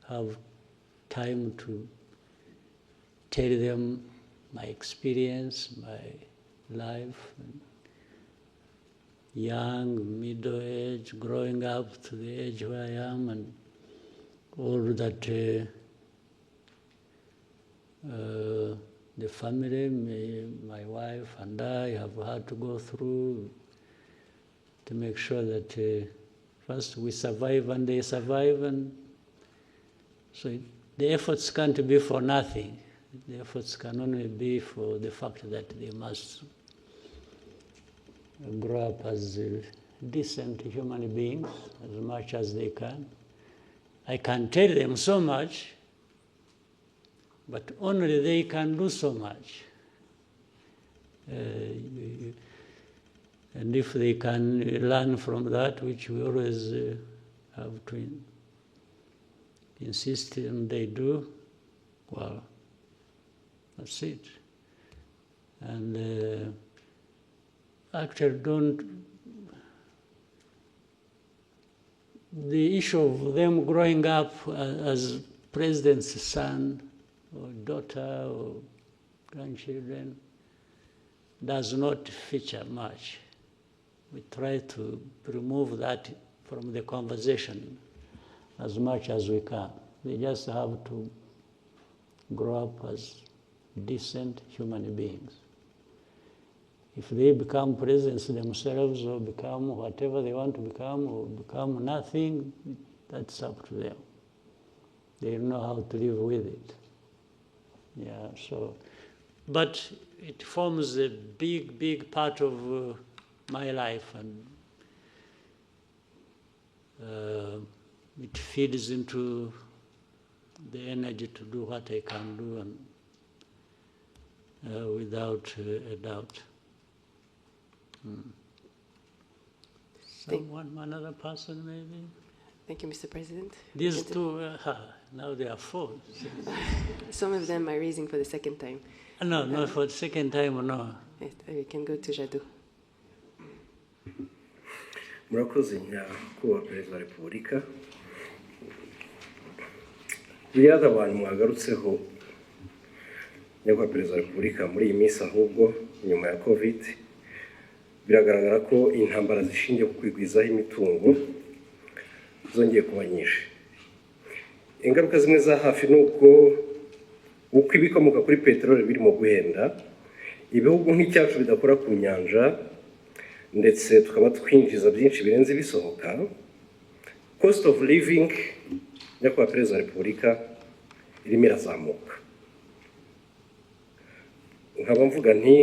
have time to tell them my experience, my life, young, middle age, growing up to the age where I am, and all that the family, my wife and I have had to go through to make sure that first we survive and they survive, and so the efforts can't be for nothing. The efforts can only be for the fact that they must grow up as decent human beings as much as they can. I can tell them so much, but only they can do so much. And if they can learn from that, which we always have to insist on they do, well, that's it. And actually the issue of them growing up as president's son or daughter or grandchildren does not feature much. We try to remove that from the conversation as much as we can. They just have to grow up as decent human beings. If they become presidents themselves or become whatever they want to become or become nothing, that's up to them. They know how to live with it. Yeah, so, but it forms a big, big part of my life, and it feeds into the energy to do what I can do, and without a doubt. Someone, another person maybe? Thank you, Mr. President. These two, now there are four. Some of them are raising for the second time. No, not for the second time, no. Yes, we can go to Jadot. Murakoze nyakubahwa Perezida wa Repubulika. Biriya abantu mwagarutseho nyakubahwa Perezida wa Repubulika muri iyi minsi, ahubwo nyuma ya COVID biragaragara ko intambara zishingiye ku kwigwizaho imitungo zongeye kuba nyinshi. Ingaruka zimwe za hafi ni uko ibikomoka kuri peteroli birimo guhenda, ibihugu nk'icyacu bidakora ku nyanja ndetse tukaba twinjiza byinshi birenze bisohoka. Cost of living nyakubahwa perezida wa repubulika irimo irazamuka. Nkaba mvuga nti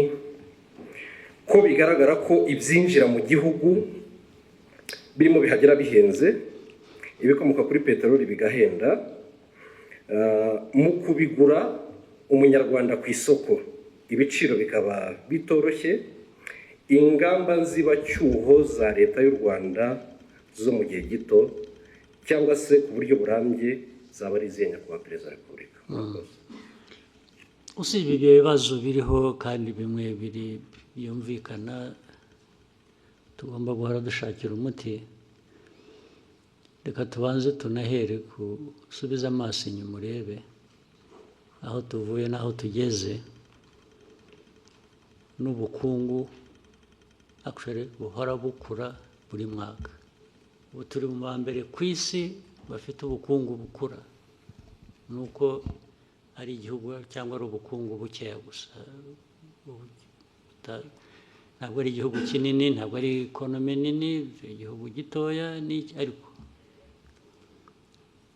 ko bigaragara ko ibyinjira mu gihugu birimo bihagera bihenze, ibikomoka kuri peteroli bigahenda, mu kubigura umunyarwanda ku isoko ibiciro bikaba bitoroshye, ingamba nzibacyuho za leta y'u Rwanda zo mu gihe gito cyangwa se ku buryo burambye zaba ari izihe nyakubahwa perezida wa repubulika? usibye ibyo bibazo biriho kandi bimwe byumvikana tugomba guhora dushakira umuti, reka tubanze tunahere gusubiza amaso inyuma urebe aho tuvuye n'aho tugeze, n'ubukungu actually buhora bukura buri mwaka. Ubu turi mu ba mbere ku isi bafite ubukungu bukura, nuko ari igihugu cyangwa ari ubukungu bukeya gusa, ntabwo ari igihugu kinini, ntabwo ari ekonomi nini, igihugu gitoya ariko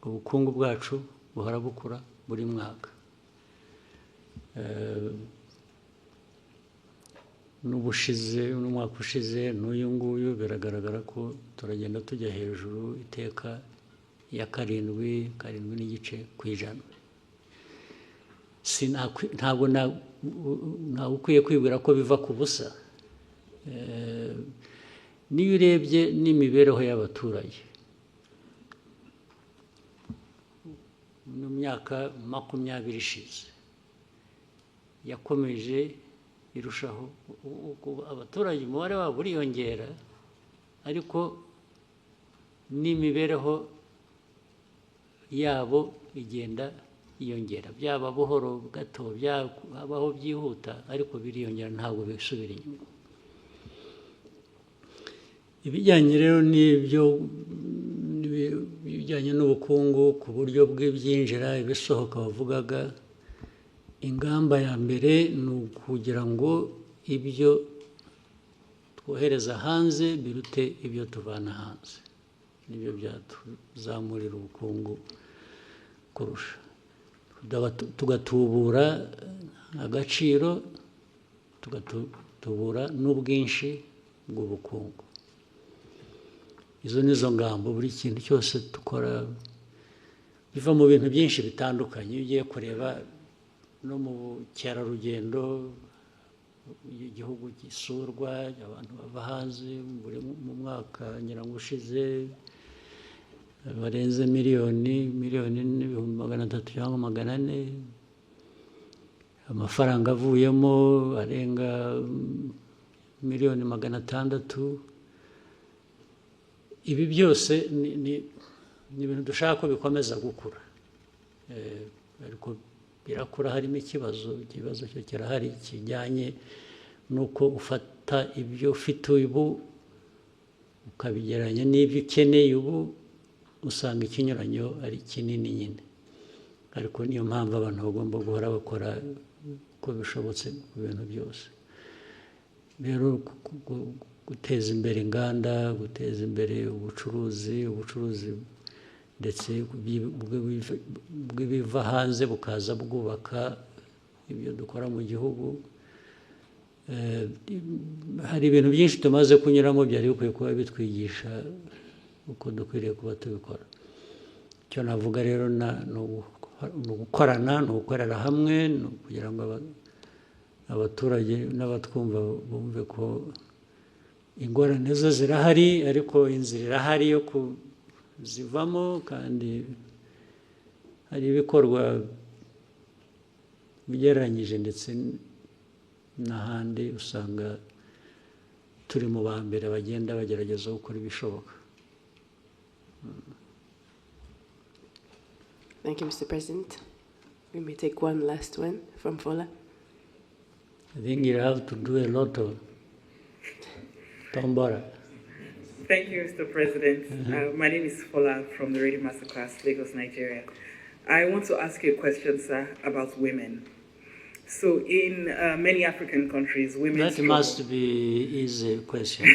ubukungu bwacu buhora bukura buri mwaka. N'umwaka ushize n'uyu nguyu biragaragara ko turagenda tujya hejuru iteka ya karindwi n'igice ku ijana. Ntabwo ukwiye kwibwira ko biva ku busa. Niyo urebye n'imibereho y'abaturage mu myaka 20 ishize yakomeje irushaho, abaturage umubare wabo uriyongera, ariko n'imibereho yabo igenda yiyongera, byaba buhoro gato, byabaho byihuta, ariko biriyongera, ntabwo bisubira inyuma. Ibijyanye rero n'ibyo bijyanye n'ubukungu ku buryo bw'ibyinjira ibisohoka bavugaga, ingamba ya mbere ni ukugira ngo ibyo twohereza hanze birute ibyo tuvana hanze, nibyo byatuzamurira ubukungu kurusha, tugatubura agaciro, tugatubura n'ubwinshi bw'ubukungu. Izo nizo ngamba. Buri kintu cyose dukora biva mu bintu byinshi bitandukanye. Iyo ugiye kureba no mu bukerarugendo, igihugu gisurwa, abantu bava hanze mu mwaka nyirango ushize barenze miliyoni n'ibihumbi 300 cyangwa 400, amafaranga avuyemo arenga miliyoni 600. Ibi byose ni ibintu dushaka ko bikomeza gukura, ariko birakura harimo ikibazo cyo kirahari kijyanye nuko ufata ibyo ufite ubu ukabigeranya n'ibyo ukeneye ubu, usanga ikinyuranyo ari kinini nyine. Ariko niyo mpamvu abantu bagomba guhora bakora uko bishobotse ku bintu byose. Rero guteza imbere inganda, guteza imbere ubucuruzi ndetse bw'ibiva hanze bukaza bwubaka ibyo dukora mu gihugu. Hari ibintu byinshi tumaze kunyuramo byari bikwiye kuba bitwigisha uko dukwiriye kuba tubikora. Icyo navuga rero ni ugukorana, ni ugukorera hamwe, kugira ngo abaturage n'abatwumva bumve ko ingorane zo zirahari, ariko inzira irahari yo kuzivamo, kandi hari ibikorwa bigereranyije ndetse n'ahandi usanga turi mu ba mbere bagenda bagerageza gukora ibishoboka. Thank you, Mr. President. We may take one last one from Fola. I think you have to do a lot of Tombora. Thank you, Mr. President. My name is Fola from the Radio Masterclass, Lagos, Nigeria. I want to ask you a question, sir, about women. So in many African countries, women That struggle. must be easy question.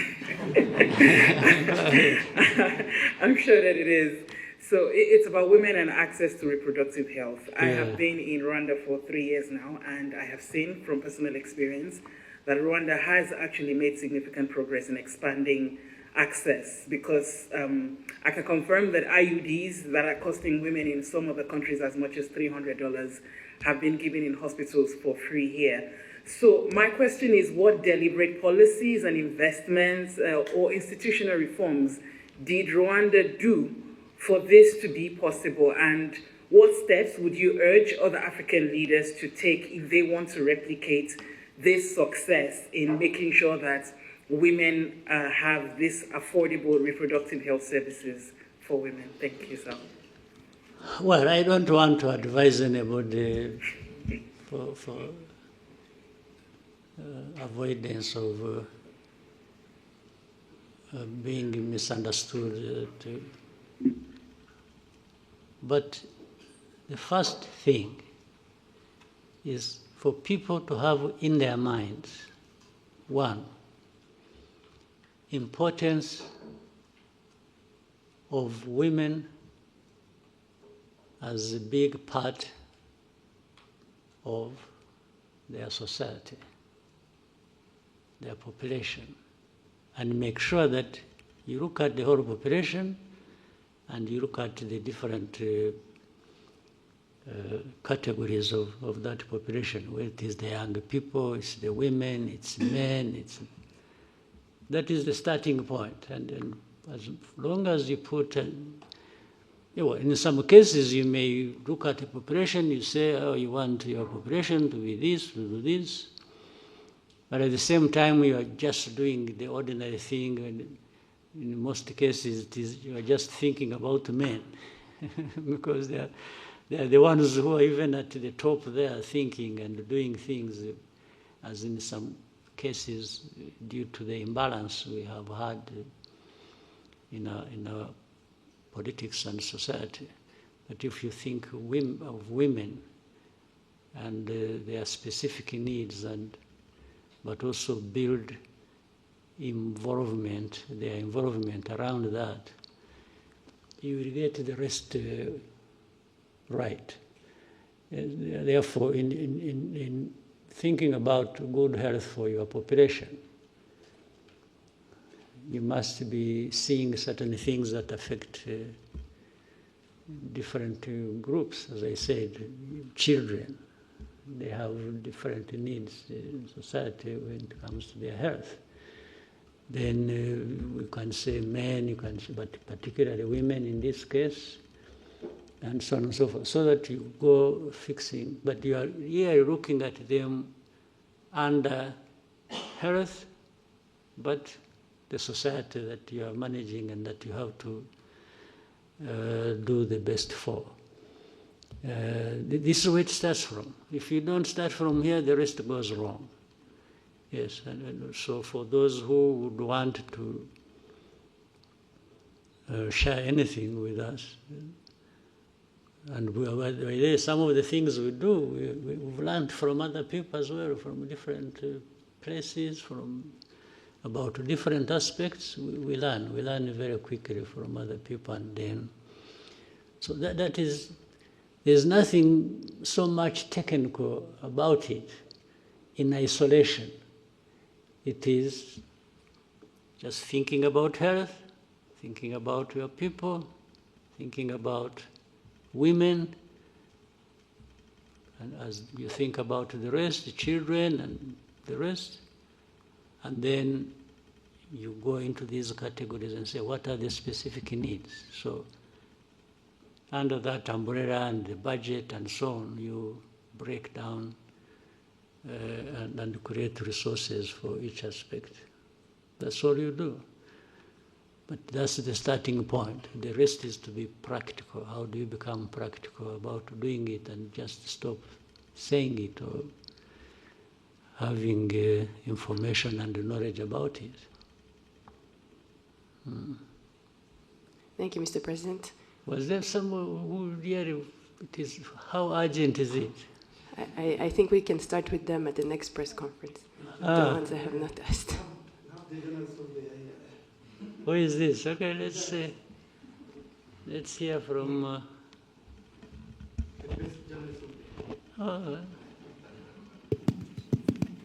I'm sure that it is. So it's about women and access to reproductive health. I Yeah. have been in Rwanda for 3 years now, and I have seen from personal experience that Rwanda has actually made significant progress in expanding access, because I can confirm that IUDs that are costing women in some of the countries as much as $300 have been given in hospitals for free here. So my question is, what deliberate policies and investments or institutional reforms did Rwanda do for this to be possible? And what steps would you urge other African leaders to take if they want to replicate this success in making sure that women have this affordable reproductive health services for women? Thank you, sir. Well, I don't want to advise anybody for avoidance of being misunderstood. But the first thing is for people to have in their minds, one, importance of women as a big part of their society, their population, and make sure that you look at the whole population and you look at the different categories of that population, where it is the young people, it's the women, it's men, that is the starting point. And as long as you put, in some cases you may look at the population, you say, oh, you want your population to be this, to do this, but at the same time you are just doing the ordinary thing, and in most cases you are just thinking about men, because they are the ones who are even at the top there thinking and doing things, as in some cases, due to the imbalance we have had in our politics and society. But if you think of women and their specific needs, but also build their involvement around that, you will get the rest right. And therefore, in thinking about good health for your population, you must be seeing certain things that affect different groups. As I said, children, they have different needs in society when it comes to their health. Then we can say men, but particularly women in this case, and so on and so forth, so that you go fixing. But you are here looking at them under health, but the society that you are managing and that you have to do the best for. This is where it starts from. If you don't start from here, the rest goes wrong. Yes, and so for those who would want to share anything with us, and some of the things we do, we've learned from other people as well, from different places, about different aspects. We learn very quickly from other people, and then, so that is, there's nothing so much technical about it in isolation. It is just thinking about health, thinking about your people, thinking about women, and as you think about the rest, the children and the rest, and then you go into these categories and say, what are the specific needs? So under that umbrella and the budget and so on, you break down and create resources for each aspect. That's all you do. But that's the starting point. The rest is to be practical. How do you become practical about doing it and just stop saying it or having information and knowledge about it? Thank you, Mr. President. Was there someone who really, how urgent is it? I think we can start with them at the next press conference, the ones I have not asked. Who is this? Okay, let's hear from...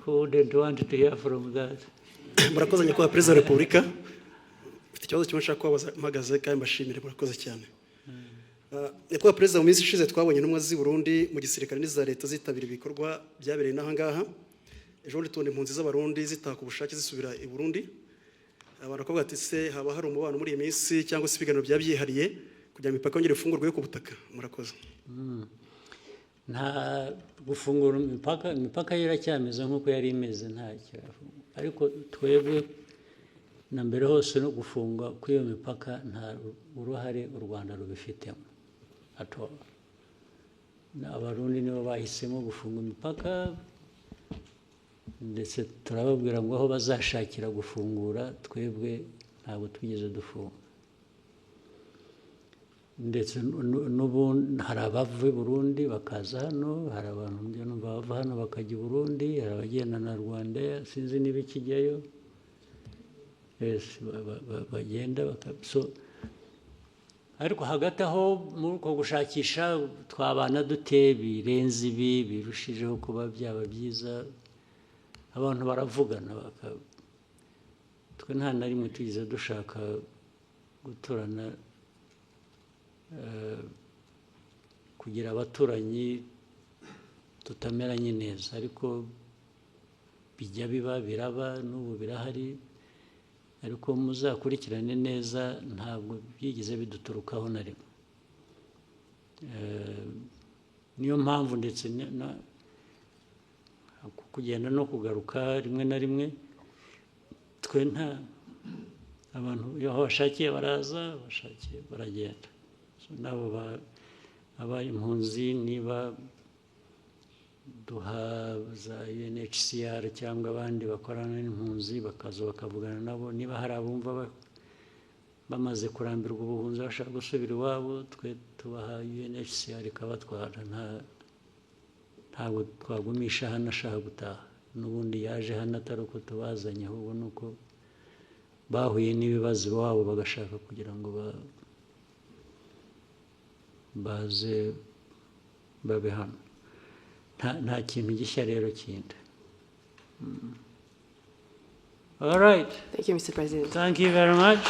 who did want to hear from that? Murakoze nyakubahwa Perezida wa Repubulika. Mfite ikibazo kimwe nshaka kubabaza mpagaze kandi mbashimire murakoze cyane. Nyakubahwa Perezida, mu minsi ishize twabonye intumwa z'i Burundi mu gisirikare n'iza leta zitabira ibikorwa byabereye n'aha ngaha. Ejo bundi tubona impunzi z'abarundi zitaha ku bushake zisubira i Burundi. Abantu bakavuga ati se haba hari umubano muri iyi minsi cyangwa se ibiganiro byihariye kugira ngo imipaka yongere ifungurwe yo ku butaka. Murakoze. Nta gufungura imipaka iracyameze nk'uko yari imeze ntacyo, ariko twebwe na mbere hose no gufunga kw'iyo mipaka nta uruhare u Rwanda rubifitemo ato. Abarundi nibo bahisemo gufunga imipaka, ndetse turababwira ngo aho bazashakira gufungura, twebwe ntabwo twigeze dufunga. Ndetse n'ubundi hari abava i Burundi bakaza hano, hari abantu bava hano bakajya i Burundi, hari abagenda na Rwanda sinzi niba ikijyayo, bagenda ariko hagati aho muri uko gushakisha twabana dute birenze ibi birushijeho kuba byaba byiza, abantu baravugana twe nta na rimwe tugize dushaka guturana kugira abaturanyi tutameranye neza, ariko bijya biba biraba n'ubu birahari, ariko muzakurikirane neza ntabwo byigeze biduturukaho na rimwe. Niyo mpamvu ndetse kugenda no kugaruka rimwe na rimwe twe nta abantu aho bashakiye baraza, bashakiye baragenda. Nabo abaye impunzi niba duha za UNHCR cyangwa abandi bakorana n'impunzi bakaza bakavugana nabo, niba hari abumva bamaze kurambirwa ubuhunzi bashaka gusubira iwabo, twe tubaha UNHCR ikabatwara. Ntabwo twagumisha hano ashaka gutaha, n'ubundi yaje hano atari uko tubazanye, ahubwo ni uko bahuye n'ibibazo iwabo bagashaka kugira ngo baze babe hano. Nta kintu gishya rero kindi. All right. Thank you, Mr. President. Thank you very much.